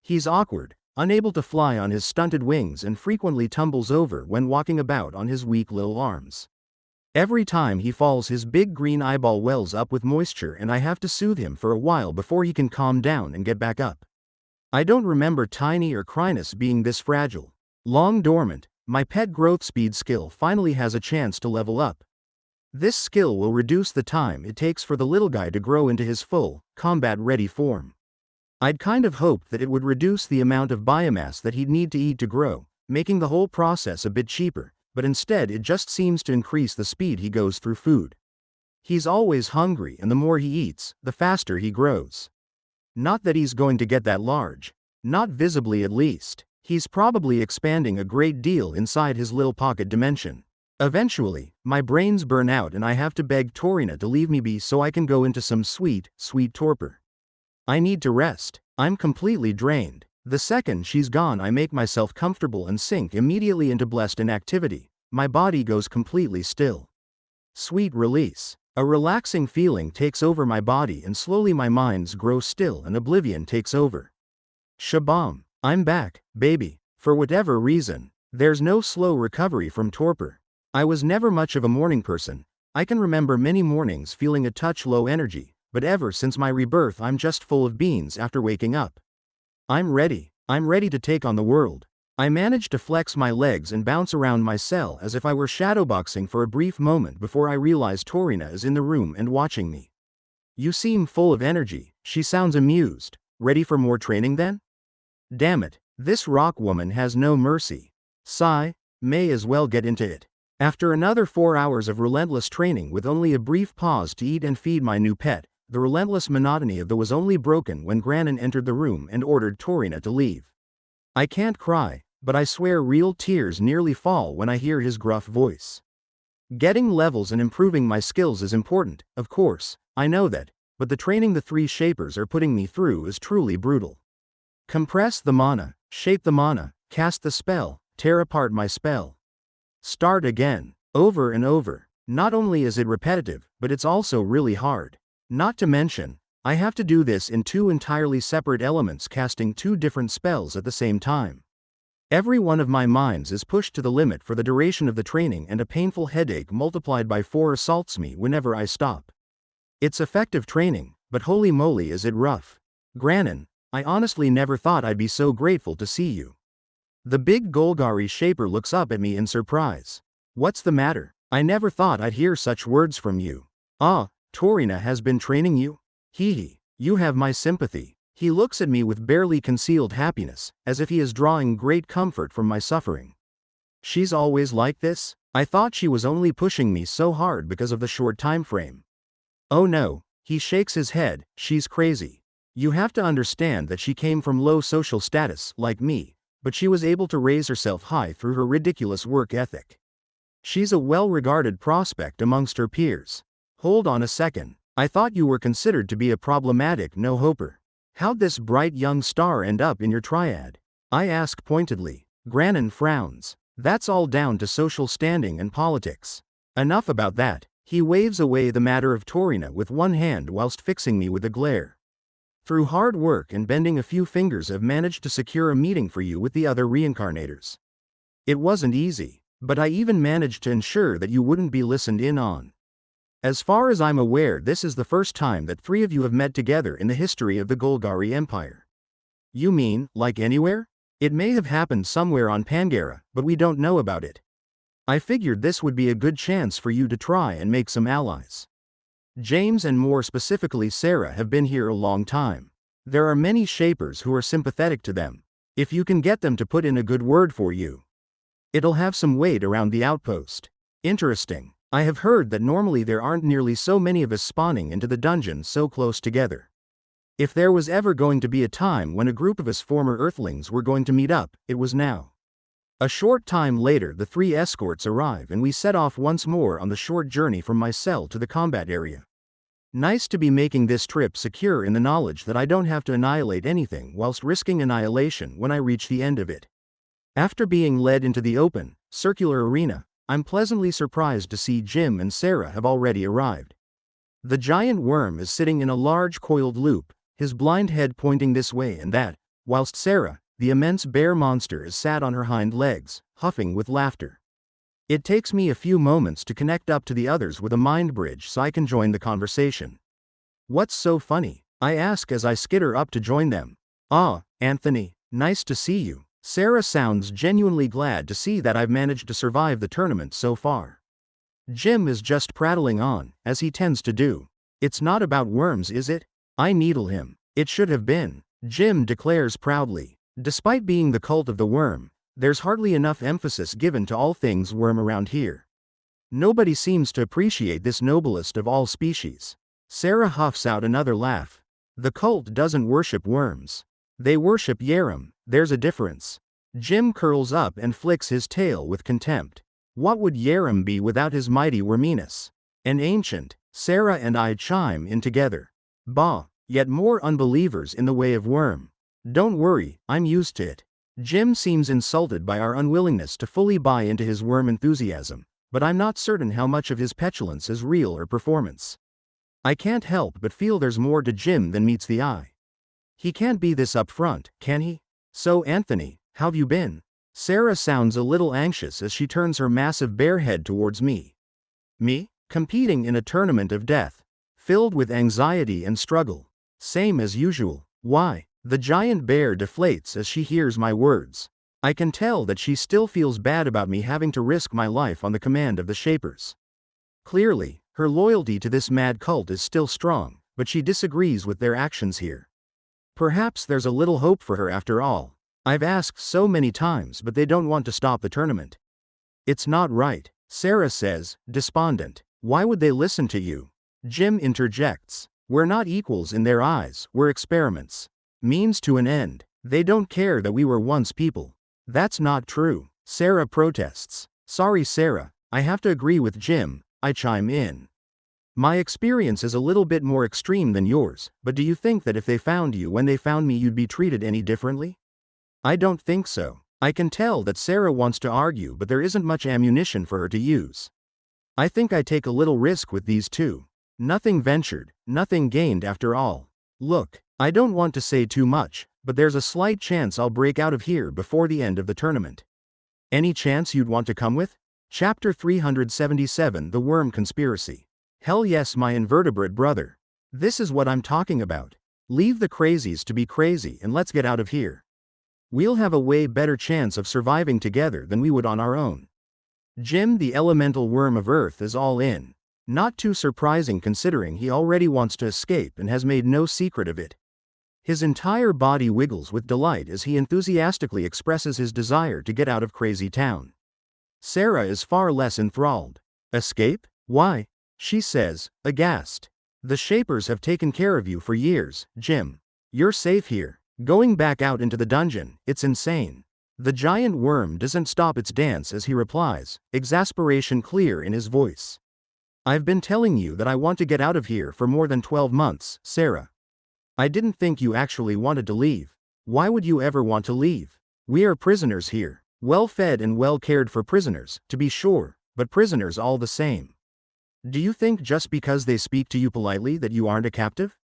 He's awkward, unable to fly on his stunted wings, and frequently tumbles over when walking about on his weak little arms. Every time he falls, his big green eyeball wells up with moisture, and I have to soothe him for a while before he can calm down and get back up. I don't remember Tiny or Chrysalis being this fragile. Long dormant, my pet growth speed skill finally has a chance to level up. This skill will reduce the time it takes for the little guy to grow into his full, combat-ready form. I'd kind of hoped that it would reduce the amount of biomass that he'd need to eat to grow, making the whole process a bit cheaper, but instead it just seems to increase the speed he goes through food. He's always hungry, and the more he eats, the faster he grows. Not that he's going to get that large. Not visibly, at least. He's probably expanding a great deal inside his little pocket dimension. Eventually, my brains burn out and I have to beg Torina to leave me be so I can go into some sweet, sweet torpor. I need to rest. I'm completely drained. The second she's gone, I make myself comfortable and sink immediately into blessed inactivity. My body goes completely still. Sweet release. A relaxing feeling takes over my body, and slowly my minds grow still and oblivion takes over. Shabam. I'm back, baby. For whatever reason, there's no slow recovery from torpor. I was never much of a morning person. I can remember many mornings feeling a touch low energy, but ever since my rebirth I'm just full of beans after waking up. I'm ready to take on the world. I manage to flex my legs and bounce around my cell as if I were shadowboxing for a brief moment before I realize Torina is in the room and watching me. You seem full of energy, she sounds amused. Ready for more training then? Damn it, this rock woman has no mercy. Sigh, may as well get into it. After another 4 hours of relentless training with only a brief pause to eat and feed my new pet, the relentless monotony of the was only broken when Granin entered the room and ordered Torina to leave. I can't cry, but I swear real tears nearly fall when I hear his gruff voice. Getting levels and improving my skills is important, of course, I know that, but the training the 3 shapers are putting me through is truly brutal. Compress the mana, shape the mana, cast the spell, tear apart my spell. Start again, over and over. Not only is it repetitive, but it's also really hard. Not to mention, I have to do this in 2 entirely separate elements casting 2 different spells at the same time. Every one of my minds is pushed to the limit for the duration of the training, and a painful headache multiplied by 4 assaults me whenever I stop. It's effective training, but holy moly is it rough. Granin, I honestly never thought I'd be so grateful to see you. The big Golgari shaper looks up at me in surprise. What's the matter? I never thought I'd hear such words from you. Ah, Torina has been training you? Hee, you have my sympathy. He looks at me with barely concealed happiness, as if he is drawing great comfort from my suffering. She's always like this? I thought she was only pushing me so hard because of the short time frame. Oh no, he shakes his head, she's crazy. You have to understand that she came from low social status, like me, but she was able to raise herself high through her ridiculous work ethic. She's a well-regarded prospect amongst her peers. Hold on a second, I thought you were considered to be a problematic no-hoper. How'd this bright young star end up in your triad? I ask pointedly. Granin frowns. That's all down to social standing and politics. Enough about that. He waves away the matter of Torina with one hand whilst fixing me with a glare. Through hard work and bending a few fingers, I've managed to secure a meeting for you with the other reincarnators. It wasn't easy, but I even managed to ensure that you wouldn't be listened in on. As far as I'm aware, this is the first time that 3 of you have met together in the history of the Golgari Empire. You mean, like anywhere? It may have happened somewhere on Pangera, but we don't know about it. I figured this would be a good chance for you to try and make some allies. James and more specifically Sarah have been here a long time. There are many shapers who are sympathetic to them. If you can get them to put in a good word for you, it'll have some weight around the outpost. Interesting. I have heard that normally there aren't nearly so many of us spawning into the dungeon so close together. If there was ever going to be a time when a group of us former Earthlings were going to meet up, it was now. A short time later, the 3 escorts arrive and we set off once more on the short journey from my cell to the combat area. Nice to be making this trip secure in the knowledge that I don't have to annihilate anything whilst risking annihilation when I reach the end of it. After being led into the open, circular arena, I'm pleasantly surprised to see Jim and Sarah have already arrived. The giant worm is sitting in a large coiled loop, his blind head pointing this way and that, whilst Sarah, the immense bear monster, is sat on her hind legs, huffing with laughter. It takes me a few moments to connect up to the others with a mind bridge so I can join the conversation. What's so funny? I ask as I skitter up to join them. Ah, Anthony, nice to see you. Sarah sounds genuinely glad to see that I've managed to survive the tournament so far. Jim is just prattling on, as he tends to do. It's not about worms, is it? I needle him. It should have been. Jim declares proudly. Despite being the cult of the worm, there's hardly enough emphasis given to all things worm around here. Nobody seems to appreciate this noblest of all species. Sarah huffs out another laugh. The cult doesn't worship worms. They worship Yaram, there's a difference. Jim curls up and flicks his tail with contempt. What would Yaram be without his mighty worminess? An ancient. Sarah and I chime in together. Bah, yet more unbelievers in the way of worm. Don't worry, I'm used to it. Jim seems insulted by our unwillingness to fully buy into his worm enthusiasm, but I'm not certain how much of his petulance is real or performance. I can't help but feel there's more to Jim than meets the eye. He can't be this upfront, can he? So Anthony, how've you been? Sarah sounds a little anxious as she turns her massive bear head towards me. Me? Competing in a tournament of death. Filled with anxiety and struggle. Same as usual. Why? The giant bear deflates as she hears my words. I can tell that she still feels bad about me having to risk my life on the command of the Shapers. Clearly, her loyalty to this mad cult is still strong, but she disagrees with their actions here. Perhaps there's a little hope for her after all. I've asked so many times, but they don't want to stop the tournament. It's not right, Sarah says, despondent. Why would they listen to you? Jim interjects. We're not equals in their eyes, we're experiments. Means to an end. They don't care that we were once people. That's not true, Sarah protests. Sorry Sarah, I have to agree with Jim, I chime in. My experience is a little bit more extreme than yours, but do you think that if they found you when they found me you'd be treated any differently? I don't think so. I can tell that Sarah wants to argue, but there isn't much ammunition for her to use. I think I take a little risk with these two. Nothing ventured, nothing gained after all. Look, I don't want to say too much, but there's a slight chance I'll break out of here before the end of the tournament. Any chance you'd want to come with? Chapter 377, The Worm Conspiracy. Hell yes, my invertebrate brother. This is what I'm talking about. Leave the crazies to be crazy and let's get out of here. We'll have a way better chance of surviving together than we would on our own. Jim, the elemental worm of Earth, is all in. Not too surprising considering he already wants to escape and has made no secret of it. His entire body wiggles with delight as he enthusiastically expresses his desire to get out of Crazy Town. Sarah is far less enthralled. Escape? Why? She says, aghast. The Shapers have taken care of you for years, Jim. You're safe here. Going back out into the dungeon, it's insane. The giant worm doesn't stop its dance as he replies, exasperation clear in his voice. I've been telling you that I want to get out of here for more than 12 months, Sarah. I didn't think you actually wanted to leave. Why would you ever want to leave? We are prisoners here. Well fed and well cared for prisoners, to be sure, but prisoners all the same. Do you think just because they speak to you politely that you aren't a captive?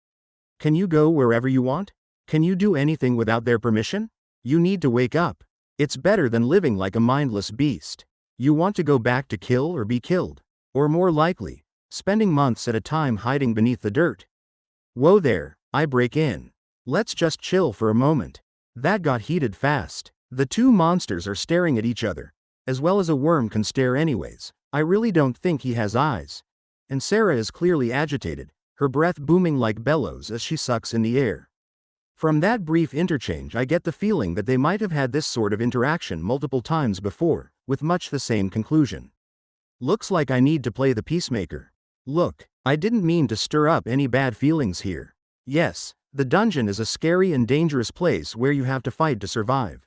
Can you go wherever you want? Can you do anything without their permission? You need to wake up. It's better than living like a mindless beast. You want to go back to kill or be killed. Or more likely, spending months at a time hiding beneath the dirt. Whoa there, I break in. Let's just chill for a moment. That got heated fast. The two monsters are staring at each other, as well as a worm can stare anyways. I really don't think he has eyes. And Sarah is clearly agitated, her breath booming like bellows as she sucks in the air. From that brief interchange I get the feeling that they might have had this sort of interaction multiple times before, with much the same conclusion. Looks like I need to play the peacemaker. Look, I didn't mean to stir up any bad feelings here. Yes, the dungeon is a scary and dangerous place where you have to fight to survive.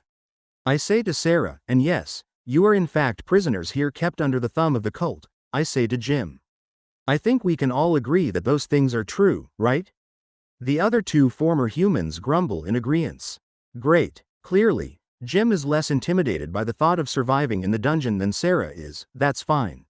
I say to Sarah, and yes, you are in fact prisoners here kept under the thumb of the cult, I say to Jim. I think we can all agree that those things are true, right? The other two former humans grumble in agreeance. Great. Clearly, Jim is less intimidated by the thought of surviving in the dungeon than Sarah is. That's fine.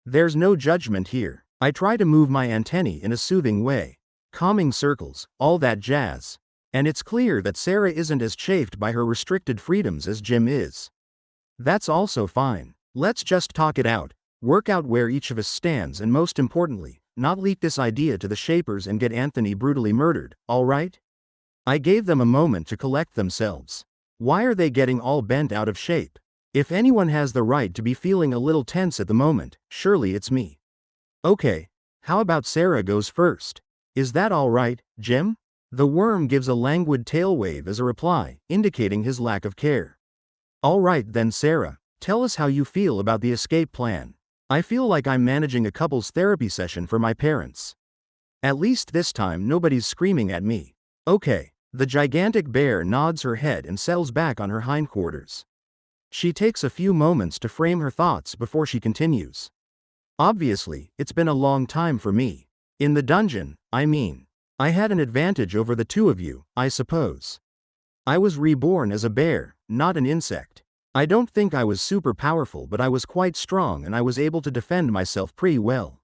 There's no judgment here. I try to move my antennae in a soothing way. Calming circles, all that jazz. And it's clear that Sarah isn't as chafed by her restricted freedoms as Jim is. That's also fine. Let's just talk it out. Work out where each of us stands and most importantly, not leak this idea to the Shapers and get Anthony brutally murdered, all right? I gave them a moment to collect themselves. Why are they getting all bent out of shape? If anyone has the right to be feeling a little tense at the moment, surely it's me. Okay, how about Sarah goes first? Is that all right, Jim? The worm gives a languid tail wave as a reply, indicating his lack of care. All right then, Sarah, tell us how you feel about the escape plan. I feel like I'm managing a couples therapy session for my parents. At least this time nobody's screaming at me. Okay. The gigantic bear nods her head and settles back on her hindquarters. She takes a few moments to frame her thoughts before she continues. Obviously, it's been a long time for me. In the dungeon, I mean. I had an advantage over the two of you, I suppose. I was reborn as a bear, not an insect. I don't think I was super powerful, but I was quite strong and I was able to defend myself pretty well.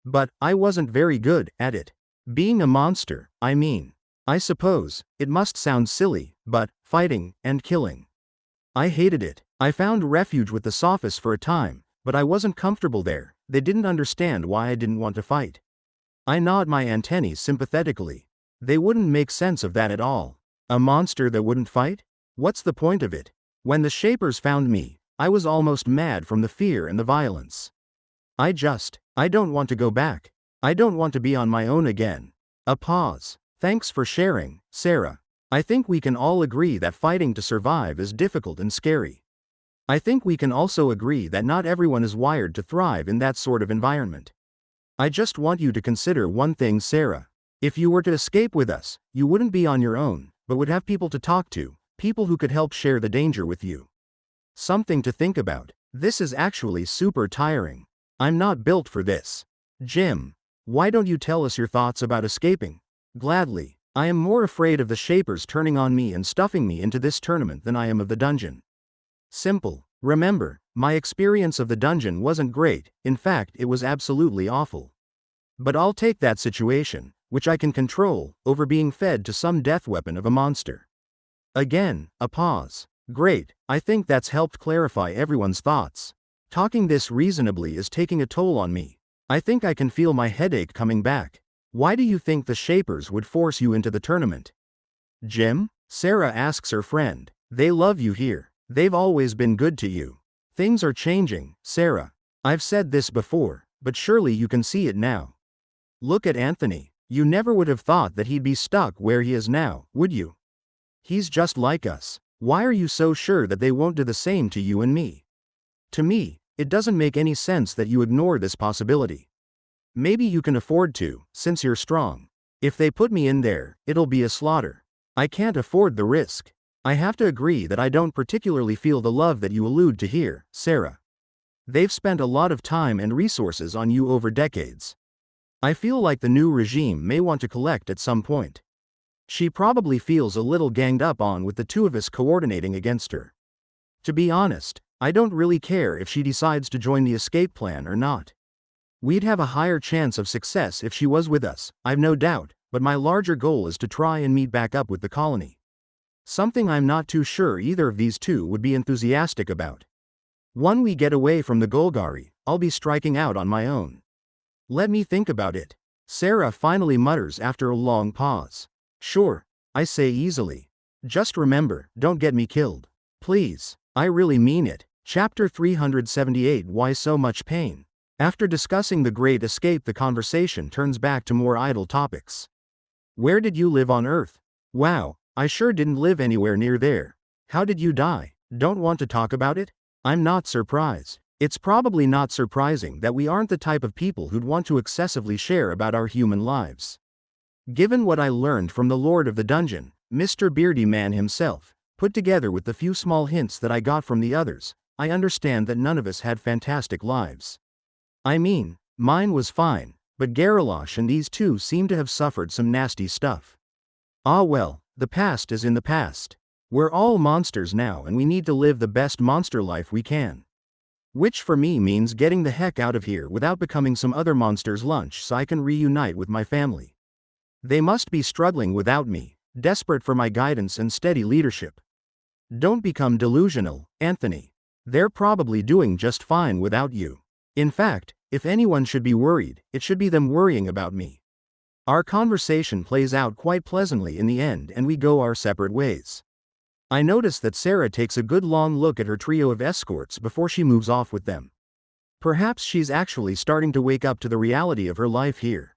But I wasn't very good at it. Being a monster, I mean. I suppose, it must sound silly, but fighting and killing. I hated it. I found refuge with the Sophists for a time, but I wasn't comfortable there. They didn't understand why I didn't want to fight. I nod my antennae sympathetically. They wouldn't make sense of that at all. A monster that wouldn't fight? What's the point of it? When the Shapers found me, I was almost mad from the fear and the violence. I don't want to go back. I don't want to be on my own again. A pause. Thanks for sharing, Sarah. I think we can all agree that fighting to survive is difficult and scary. I think we can also agree that not everyone is wired to thrive in that sort of environment. I just want you to consider one thing, Sarah. If you were to escape with us, you wouldn't be on your own, but would have people to talk to, people who could help share the danger with you. Something to think about. This is actually super tiring. I'm not built for this. Jim, why don't you tell us your thoughts about escaping? Gladly. I am more afraid of the Shapers turning on me and stuffing me into this tournament than I am of the dungeon. Simple. Remember, my experience of the dungeon wasn't great, in fact it was absolutely awful. But I'll take that situation, which I can control, over being fed to some death weapon of a monster. Again, a pause. Great, I think that's helped clarify everyone's thoughts. Talking this reasonably is taking a toll on me. I think I can feel my headache coming back. Why do you think the Shapers would force you into the tournament? Jim? Sarah asks her friend. They love you here. They've always been good to you. Things are changing, Sarah. I've said this before, but surely you can see it now. Look at Anthony. You never would have thought that he'd be stuck where he is now, would you? He's just like us. Why are you so sure that they won't do the same to you and me? To me, it doesn't make any sense that you ignore this possibility. Maybe you can afford to, since you're strong. If they put me in there, it'll be a slaughter. I can't afford the risk. I have to agree that I don't particularly feel the love that you allude to here, Sarah. They've spent a lot of time and resources on you over decades. I feel like the new regime may want to collect at some point. She probably feels a little ganged up on with the two of us coordinating against her. To be honest, I don't really care if she decides to join the escape plan or not. We'd have a higher chance of success if she was with us, I've no doubt, but my larger goal is to try and meet back up with the colony. Something I'm not too sure either of these two would be enthusiastic about. When we get away from the Golgari, I'll be striking out on my own. Let me think about it. Sarah finally mutters after a long pause. Sure, I say easily. Just remember, don't get me killed. Please, I really mean it. Chapter 378 Why so much pain? After discussing the Great Escape, the conversation turns back to more idle topics. Where did you live on Earth? Wow, I sure didn't live anywhere near there. How did you die? Don't want to talk about it? I'm not surprised. It's probably not surprising that we aren't the type of people who'd want to excessively share about our human lives. Given what I learned from the Lord of the Dungeon, Mr. Beardy Man himself, put together with the few small hints that I got from the others, I understand that none of us had fantastic lives. I mean, mine was fine, but Garalosh and these two seem to have suffered some nasty stuff. Ah well, the past is in the past. We're all monsters now and we need to live the best monster life we can. Which for me means getting the heck out of here without becoming some other monster's lunch so I can reunite with my family. They must be struggling without me, desperate for my guidance and steady leadership. Don't become delusional, Anthony. They're probably doing just fine without you. In fact, if anyone should be worried, it should be them worrying about me. Our conversation plays out quite pleasantly in the end and we go our separate ways. I notice that Sarah takes a good long look at her trio of escorts before she moves off with them. Perhaps she's actually starting to wake up to the reality of her life here.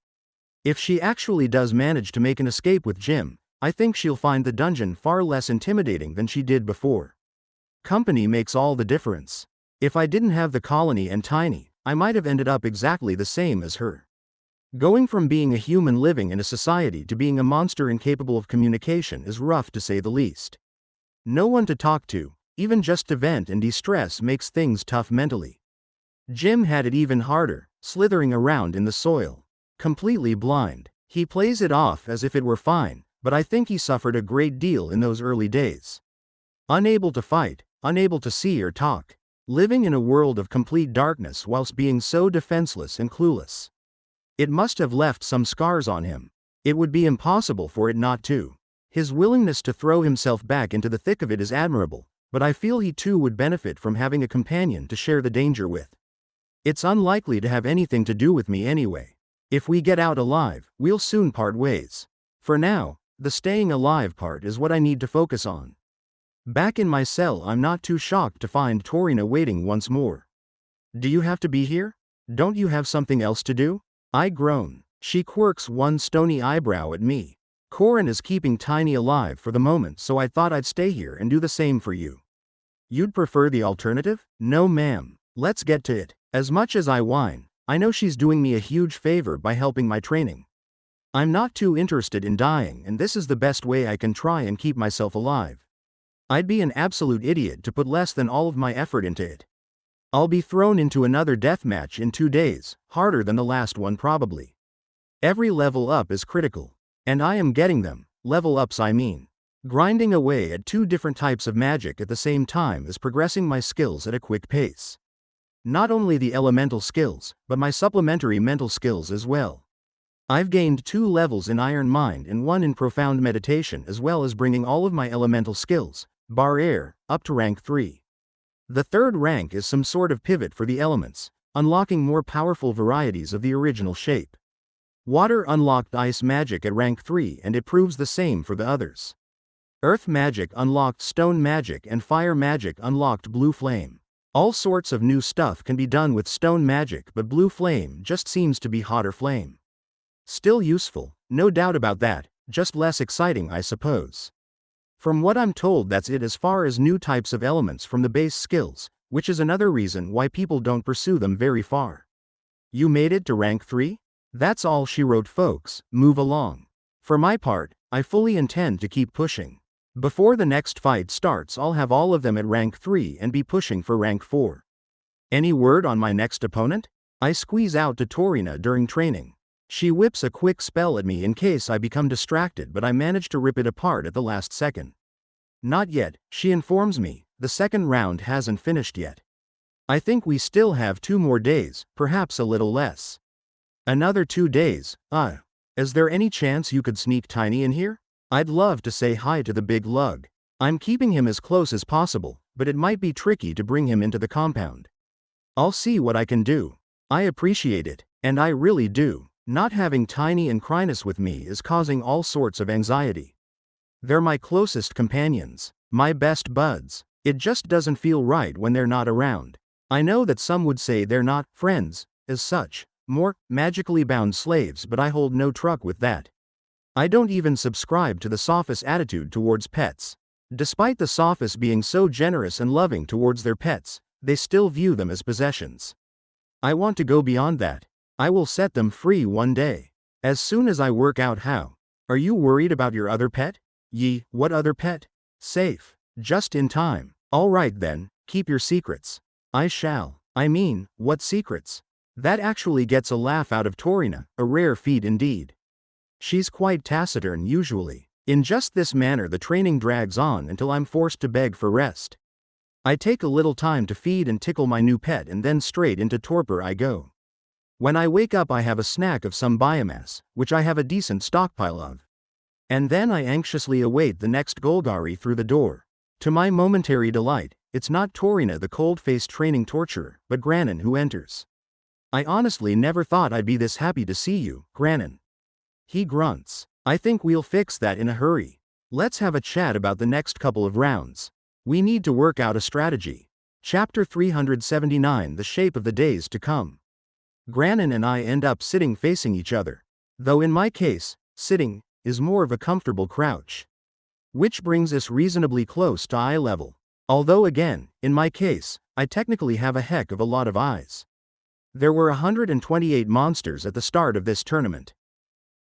If she actually does manage to make an escape with Jim, I think she'll find the dungeon far less intimidating than she did before. Company makes all the difference. If I didn't have the colony and Tiny, I might have ended up exactly the same as her. Going from being a human living in a society to being a monster incapable of communication is rough to say the least. No one to talk to, even just to vent and de-stress makes things tough mentally. Jim had it even harder, slithering around in the soil. Completely blind. He plays it off as if it were fine, but I think he suffered a great deal in those early days. Unable to fight, unable to see or talk. Living in a world of complete darkness whilst being so defenseless and clueless. It must have left some scars on him. It would be impossible for it not to. His willingness to throw himself back into the thick of it is admirable, but I feel he too would benefit from having a companion to share the danger with. It's unlikely to have anything to do with me anyway. If we get out alive, we'll soon part ways. For now, the staying alive part is what I need to focus on. Back in my cell, I'm not too shocked to find Torina waiting once more. Do you have to be here? Don't you have something else to do? I groan. She quirks one stony eyebrow at me. Corin is keeping Tiny alive for the moment, so I thought I'd stay here and do the same for you. You'd prefer the alternative? No ma'am. Let's get to it. As much as I whine, I know she's doing me a huge favor by helping my training. I'm not too interested in dying, and this is the best way I can try and keep myself alive. I'd be an absolute idiot to put less than all of my effort into it. I'll be thrown into another deathmatch in 2 days, harder than the last one probably. Every level up is critical. And I am getting them, level ups I mean. Grinding away at 2 different types of magic at the same time is progressing my skills at a quick pace. Not only the elemental skills, but my supplementary mental skills as well. I've gained 2 levels in Iron Mind and 1 in Profound Meditation, as well as bringing all of my elemental skills, bar air, up to rank 3. The 3rd rank is some sort of pivot for the elements, unlocking more powerful varieties of the original shape. Water unlocked ice magic at rank 3 and it proves the same for the others. Earth magic unlocked stone magic and fire magic unlocked blue flame. All sorts of new stuff can be done with stone magic, but blue flame just seems to be hotter flame. Still useful, no doubt about that, just less exciting I suppose. From what I'm told that's it as far as new types of elements from the base skills, which is another reason why people don't pursue them very far. You made it to rank 3? That's all she wrote folks, move along. For my part, I fully intend to keep pushing. Before the next fight starts I'll have all of them at rank 3 and be pushing for rank 4. Any word on my next opponent? I squeeze out to Torina during training. She whips a quick spell at me in case I become distracted, but I manage to rip it apart at the last second. Not yet, she informs me, the second round hasn't finished yet. I think we still have 2 more days, perhaps a little less. Another 2 days, is there any chance you could sneak Tiny in here? I'd love to say hi to the big lug. I'm keeping him as close as possible, but it might be tricky to bring him into the compound. I'll see what I can do. I appreciate it, and I really do. Not having Tiny and Chrysalis with me is causing all sorts of anxiety. They're my closest companions, my best buds. It just doesn't feel right when they're not around. I know that some would say they're not friends, as such, more magically bound slaves, but I hold no truck with that. I don't even subscribe to the Sophist attitude towards pets. Despite the Sophists being so generous and loving towards their pets, they still view them as possessions. I want to go beyond that. I will set them free one day. As soon as I work out how. Are you worried about your other pet? What other pet? Safe. Just in time. All right then, keep your secrets. I shall. I mean, what secrets? That actually gets a laugh out of Torina, a rare feat indeed. She's quite taciturn usually. In just this manner the training drags on until I'm forced to beg for rest. I take a little time to feed and tickle my new pet and then straight into torpor I go. When I wake up I have a snack of some biomass, which I have a decent stockpile of. And then I anxiously await the next Golgari through the door. To my momentary delight, it's not Torina the cold-faced training torturer, but Granin who enters. I honestly never thought I'd be this happy to see you, Granin. He grunts. I think we'll fix that in a hurry. Let's have a chat about the next couple of rounds. We need to work out a strategy. Chapter 379 The Shape of the Days to Come. Granin and I end up sitting facing each other. Though in my case, sitting is more of a comfortable crouch. Which brings us reasonably close to eye level. Although again, in my case, I technically have a heck of a lot of eyes. There were 128 monsters at the start of this tournament.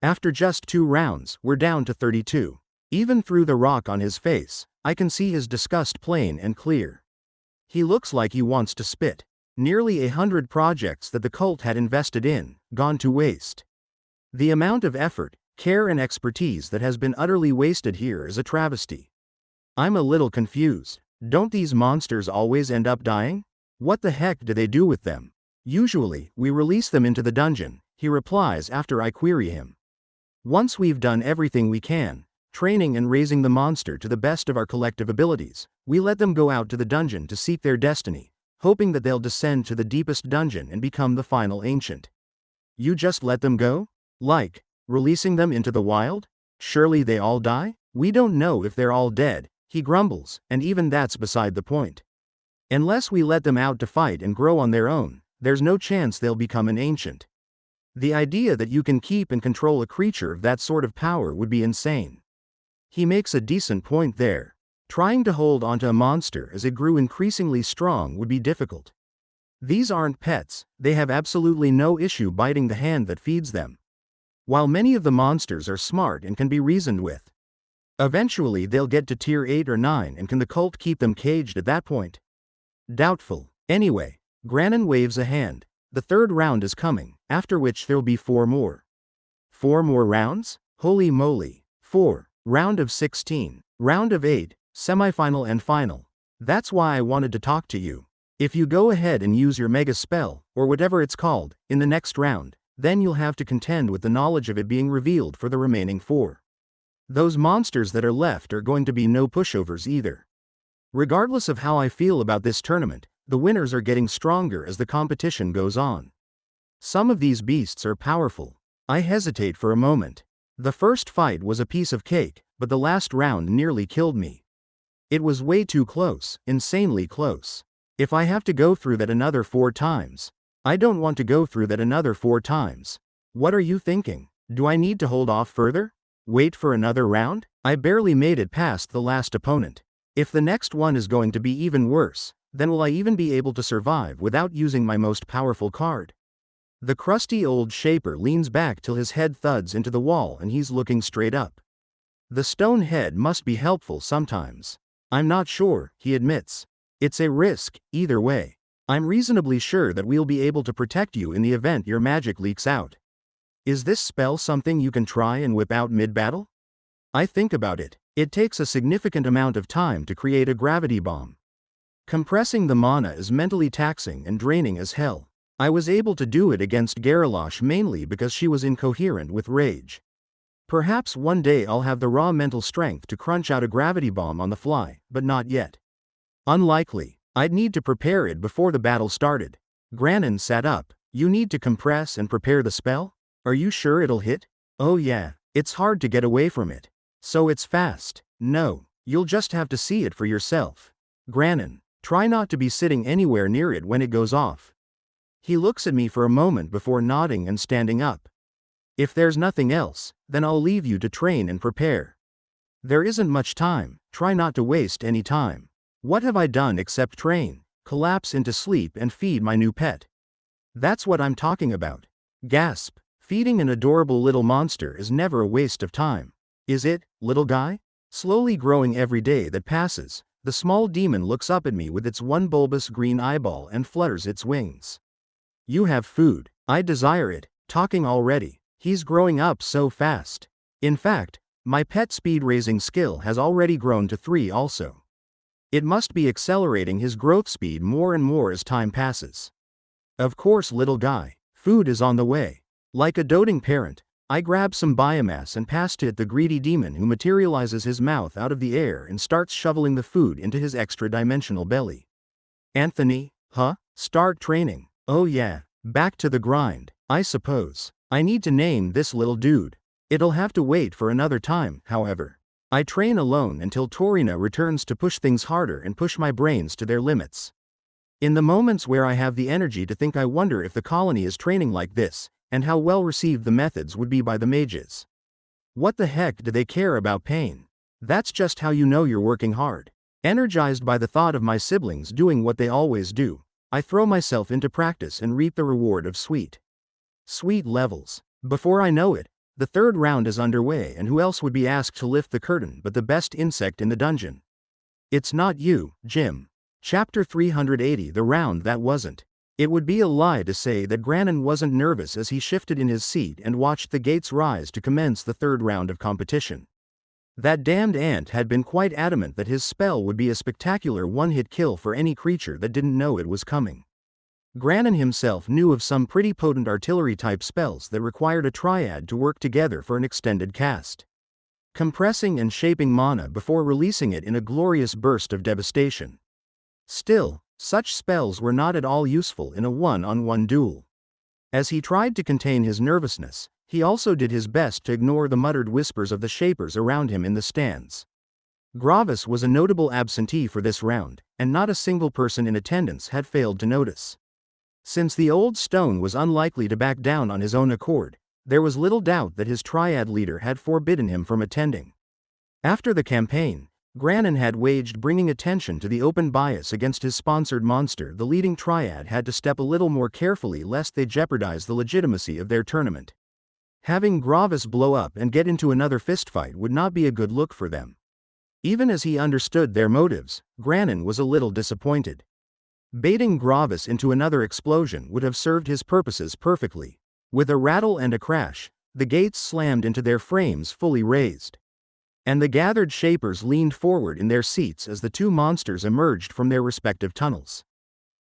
After just 2 rounds, we're down to 32. Even through the rock on his face, I can see his disgust plain and clear. He looks like he wants to spit. Nearly 100 projects that the cult had invested in, gone to waste. The amount of effort, care and expertise that has been utterly wasted here is a travesty. I'm a little confused. Don't these monsters always end up dying? What the heck do they do with them? Usually, we release them into the dungeon, he replies after I query him. Once we've done everything we can, training and raising the monster to the best of our collective abilities, we let them go out to the dungeon to seek their destiny, hoping that they'll descend to the deepest dungeon and become the final ancient. You just let them go? Like, releasing them into the wild? Surely they all die? We don't know if they're all dead, he grumbles, and even that's beside the point. Unless we let them out to fight and grow on their own, there's no chance they'll become an ancient. The idea that you can keep and control a creature of that sort of power would be insane. He makes a decent point there. Trying to hold onto a monster as it grew increasingly strong would be difficult. These aren't pets, they have absolutely no issue biting the hand that feeds them. While many of the monsters are smart and can be reasoned with. Eventually they'll get to tier 8 or 9, and can the cult keep them caged at that point? Doubtful. Anyway, Granin waves a hand. The third round is coming, after which there'll be 4 more. 4 more rounds? Holy moly. 4. Round of 16. Round of 8, semifinal and final. That's why I wanted to talk to you. If you go ahead and use your mega spell, or whatever it's called, in the next round, then you'll have to contend with the knowledge of it being revealed for the remaining 4. Those monsters that are left are going to be no pushovers either. Regardless of how I feel about this tournament, the winners are getting stronger as the competition goes on. Some of these beasts are powerful. I hesitate for a moment. The first fight was a piece of cake, but the last round nearly killed me. It was way too close, insanely close. If I have to go through that another 4 times, I don't want to go through that another 4 times. What are you thinking? Do I need to hold off further? Wait for another round? I barely made it past the last opponent. If the next one is going to be even worse, then will I even be able to survive without using my most powerful card? The crusty old shaper leans back till his head thuds into the wall and he's looking straight up. The stone head must be helpful sometimes. I'm not sure, he admits. It's a risk, either way. I'm reasonably sure that we'll be able to protect you in the event your magic leaks out. Is this spell something you can try and whip out mid-battle? I think about it. It takes a significant amount of time to create a gravity bomb. Compressing the mana is mentally taxing and draining as hell. I was able to do it against Garalosh mainly because she was incoherent with rage. Perhaps one day I'll have the raw mental strength to crunch out a gravity bomb on the fly, but not yet. Unlikely. I'd need to prepare it before the battle started. Granin sat up. You need to compress and prepare the spell? Are you sure it'll hit? Oh yeah, it's hard to get away from it. So it's fast. No, you'll just have to see it for yourself. Granin, try not to be sitting anywhere near it when it goes off. He looks at me for a moment before nodding and standing up. If there's nothing else, then I'll leave you to train and prepare. There isn't much time, try not to waste any time. What have I done except train, collapse into sleep and feed my new pet? That's what I'm talking about. Gasp. Feeding an adorable little monster is never a waste of time. Is it, little guy? Slowly growing every day that passes, the small demon looks up at me with its one bulbous green eyeball and flutters its wings. You have food. I desire it. Talking already. He's growing up so fast. In fact, my pet speed raising skill has already grown to 3 also. It must be accelerating his growth speed more and more as time passes. Of course, little guy, food is on the way. Like a doting parent, I grab some biomass and pass it to the greedy demon who materializes his mouth out of the air and starts shoveling the food into his extra-dimensional belly. Anthony, huh? Start training. Oh yeah, back to the grind, I suppose. I need to name this little dude. It'll have to wait for another time, however. I train alone until Torina returns to push things harder and push my brains to their limits. In the moments where I have the energy to think, I wonder if the colony is training like this, and how well received the methods would be by the mages. What the heck do they care about pain? That's just how you know you're working hard. Energized by the thought of my siblings doing what they always do, I throw myself into practice and reap the reward of sweet levels. Before I know it, the third round is underway, and who else would be asked to lift the curtain but the best insect in the dungeon? It's not you, Jim. Chapter 380, the round that wasn't. It would be a lie to say that Granin wasn't nervous as he shifted in his seat and watched the gates rise to commence the third round of competition. That damned ant had been quite adamant that his spell would be a spectacular one-hit kill for any creature that didn't know it was coming. Granin himself knew of some pretty potent artillery-type spells that required a triad to work together for an extended cast. Compressing and shaping mana before releasing it in a glorious burst of devastation. Still, such spells were not at all useful in a one-on-one duel. As he tried to contain his nervousness, he also did his best to ignore the muttered whispers of the shapers around him in the stands. Gravis was a notable absentee for this round, and not a single person in attendance had failed to notice. Since the old stone was unlikely to back down on his own accord, there was little doubt that his triad leader had forbidden him from attending. After the campaign, Granin had waged bringing attention to the open bias against his sponsored monster. The leading triad had to step a little more carefully lest they jeopardize the legitimacy of their tournament. Having Gravis blow up and get into another fistfight would not be a good look for them. Even as he understood their motives, Granin was a little disappointed. Baiting Gravis into another explosion would have served his purposes perfectly. With a rattle and a crash, the gates slammed into their frames fully raised. And the gathered shapers leaned forward in their seats as the two monsters emerged from their respective tunnels.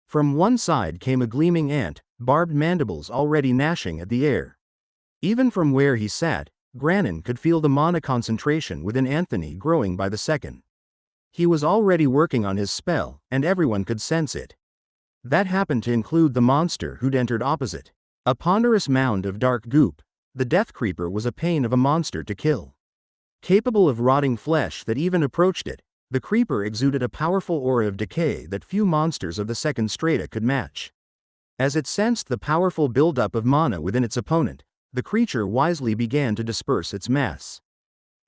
From one side came a gleaming ant, barbed mandibles already gnashing at the air. Even from where he sat, Granin could feel the mana concentration within Anthony growing by the second. He was already working on his spell, and everyone could sense it. That happened to include the monster who'd entered opposite. A ponderous mound of dark goop, the Death Creeper was a pain of a monster to kill. Capable of rotting flesh that even approached it, the creeper exuded a powerful aura of decay that few monsters of the second strata could match. As it sensed the powerful buildup of mana within its opponent, the creature wisely began to disperse its mass.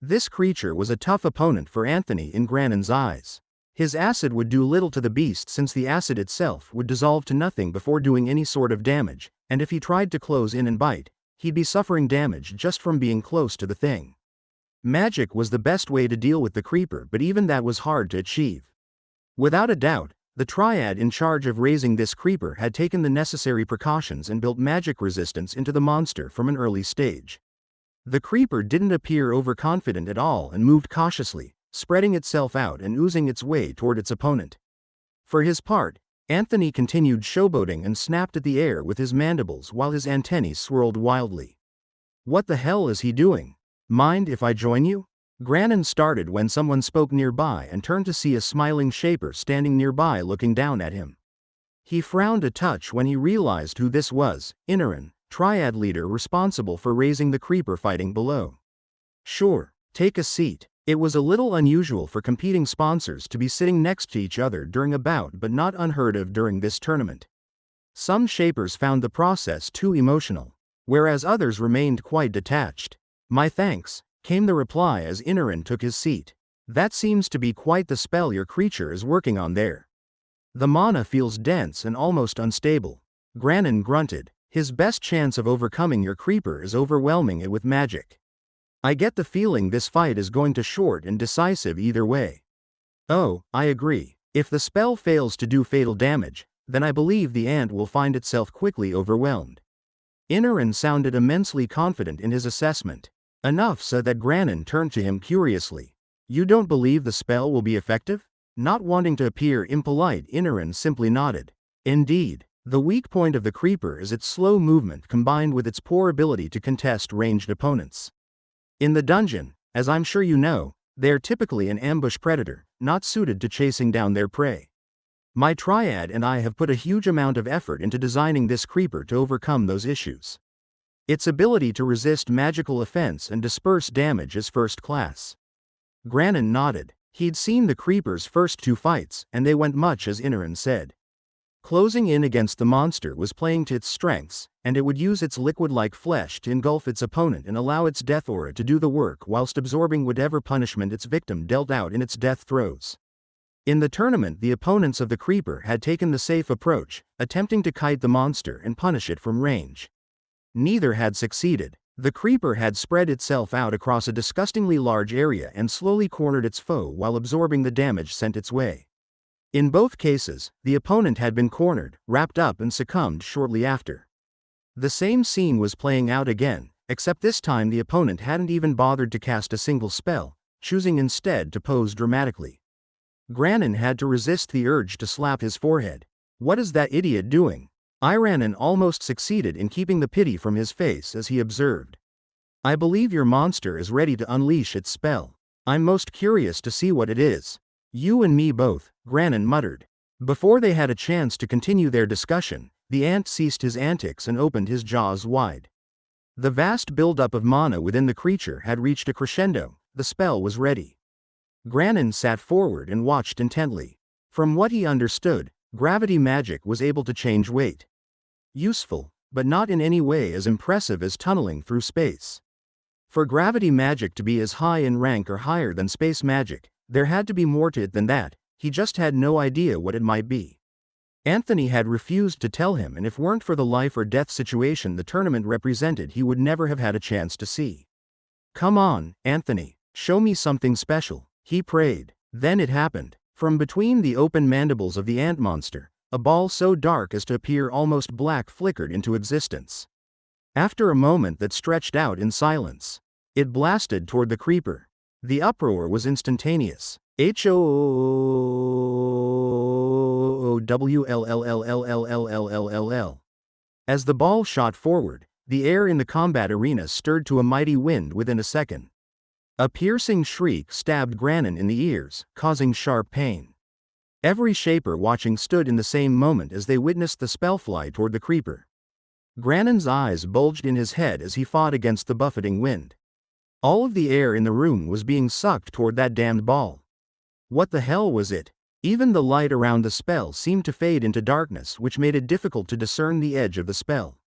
This creature was a tough opponent for Anthony in Granin's eyes. His acid would do little to the beast since the acid itself would dissolve to nothing before doing any sort of damage, and if he tried to close in and bite, he'd be suffering damage just from being close to the thing. Magic was the best way to deal with the creeper, but even that was hard to achieve. Without a doubt, the triad in charge of raising this creeper had taken the necessary precautions and built magic resistance into the monster from an early stage. The creeper didn't appear overconfident at all and moved cautiously, spreading itself out and oozing its way toward its opponent. For his part, Anthony continued showboating and snapped at the air with his mandibles while his antennae swirled wildly. What the hell is he doing? Mind if I join you? Granin started when someone spoke nearby and turned to see a smiling shaper standing nearby looking down at him. He frowned a touch when he realized who this was, Inarin, triad leader responsible for raising the creeper fighting below. Sure, take a seat. It was a little unusual for competing sponsors to be sitting next to each other during a bout, but not unheard of during this tournament. Some shapers found the process too emotional, whereas others remained quite detached. My thanks, came the reply as Inarin took his seat. That seems to be quite the spell your creature is working on there. The mana feels dense and almost unstable. Granin grunted. His best chance of overcoming your creeper is overwhelming it with magic. I get the feeling this fight is going to short and decisive either way. Oh, I agree. If the spell fails to do fatal damage, then I believe the ant will find itself quickly overwhelmed. Inarin sounded immensely confident in his assessment. Enough so that Granin turned to him curiously. You don't believe the spell will be effective? Not wanting to appear impolite, Inarin simply nodded. Indeed, the weak point of the creeper is its slow movement combined with its poor ability to contest ranged opponents. In the dungeon, as I'm sure you know, they are typically an ambush predator, not suited to chasing down their prey. My triad and I have put a huge amount of effort into designing this creeper to overcome those issues. Its ability to resist magical offense and disperse damage is first class. Granin nodded. He'd seen the creeper's first two fights, and they went much as Inarin said. Closing in against the monster was playing to its strengths, and it would use its liquid-like flesh to engulf its opponent and allow its death aura to do the work whilst absorbing whatever punishment its victim dealt out in its death throes. In the tournament, the opponents of the creeper had taken the safe approach, attempting to kite the monster and punish it from range. Neither had succeeded. The creeper had spread itself out across a disgustingly large area and slowly cornered its foe while absorbing the damage sent its way. In both cases, the opponent had been cornered, wrapped up and succumbed shortly after. The same scene was playing out again, except this time the opponent hadn't even bothered to cast a single spell, choosing instead to pose dramatically. Granin had to resist the urge to slap his forehead. What is that idiot doing? Iranin almost succeeded in keeping the pity from his face as he observed. I believe your monster is ready to unleash its spell. I'm most curious to see what it is. You and me both, Granin muttered. Before they had a chance to continue their discussion, the ant ceased his antics and opened his jaws wide. The vast buildup of mana within the creature had reached a crescendo. The spell was ready. Granin sat forward and watched intently. From what he understood, gravity magic was able to change weight. Useful, but not in any way as impressive as tunneling through space. For gravity magic to be as high in rank or higher than space magic, there had to be more to it than that. He just had no idea what it might be. Anthony had refused to tell him, and if weren't for the life or death situation the tournament represented, he would never have had a chance to see. Come on, Anthony, show me something special, he prayed. Then it happened. From between the open mandibles of the ant monster, a ball so dark as to appear almost black flickered into existence. After a moment that stretched out in silence, it blasted toward the creeper. The uproar was instantaneous. HOWLLLLLLLLLLL. As the ball shot forward, the air in the combat arena stirred to a mighty wind within a second. A piercing shriek stabbed Granin in the ears, causing sharp pain. Every shaper watching stood in the same moment as they witnessed the spell fly toward the creeper. Granin's eyes bulged in his head as he fought against the buffeting wind. All of the air in the room was being sucked toward that damned ball. What the hell was it? Even the light around the spell seemed to fade into darkness, which made it difficult to discern the edge of the spell.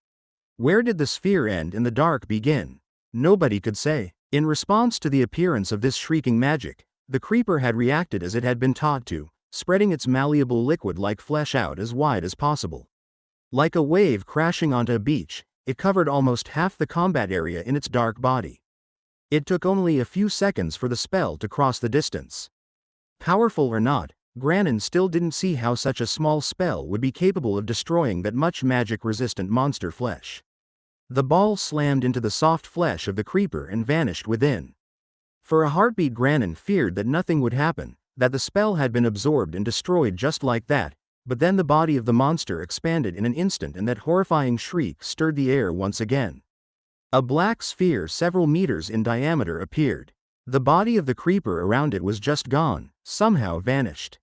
Where did the sphere end and the dark begin? Nobody could say. In response to the appearance of this shrieking magic, the creeper had reacted as it had been taught to, spreading its malleable liquid-like flesh out as wide as possible. Like a wave crashing onto a beach, it covered almost half the combat area in its dark body. It took only a few seconds for the spell to cross the distance. Powerful or not, Granin still didn't see how such a small spell would be capable of destroying that much magic-resistant monster flesh. The ball slammed into the soft flesh of the creeper and vanished within. For a heartbeat, Granin feared that nothing would happen, that the spell had been absorbed and destroyed just like that, but then the body of the monster expanded in an instant and that horrifying shriek stirred the air once again. A black sphere several meters in diameter appeared. The body of the creeper around it was just gone, somehow vanished.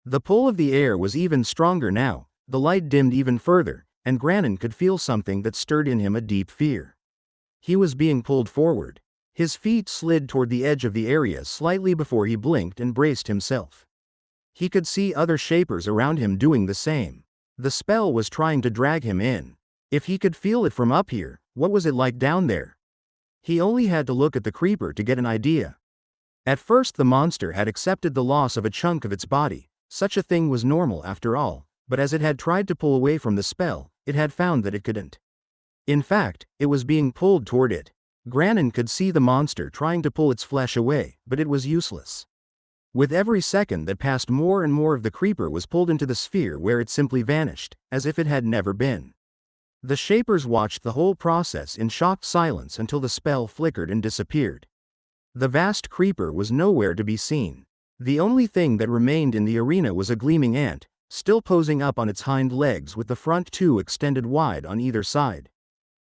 The pull of the air was even stronger now, the light dimmed even further, and Granin could feel something that stirred in him a deep fear. He was being pulled forward. His feet slid toward the edge of the area slightly before he blinked and braced himself. He could see other shapers around him doing the same. The spell was trying to drag him in. If he could feel it from up here, what was it like down there? He only had to look at the creeper to get an idea. At first the monster had accepted the loss of a chunk of its body. Such a thing was normal after all, but as it had tried to pull away from the spell, it had found that it couldn't. In fact, it was being pulled toward it. Granin could see the monster trying to pull its flesh away, but it was useless. With every second that passed, more and more of the creeper was pulled into the sphere, where it simply vanished, as if it had never been. The shapers watched the whole process in shocked silence until the spell flickered and disappeared. The vast creeper was nowhere to be seen. The only thing that remained in the arena was a gleaming ant, still posing up on its hind legs with the front two extended wide on either side.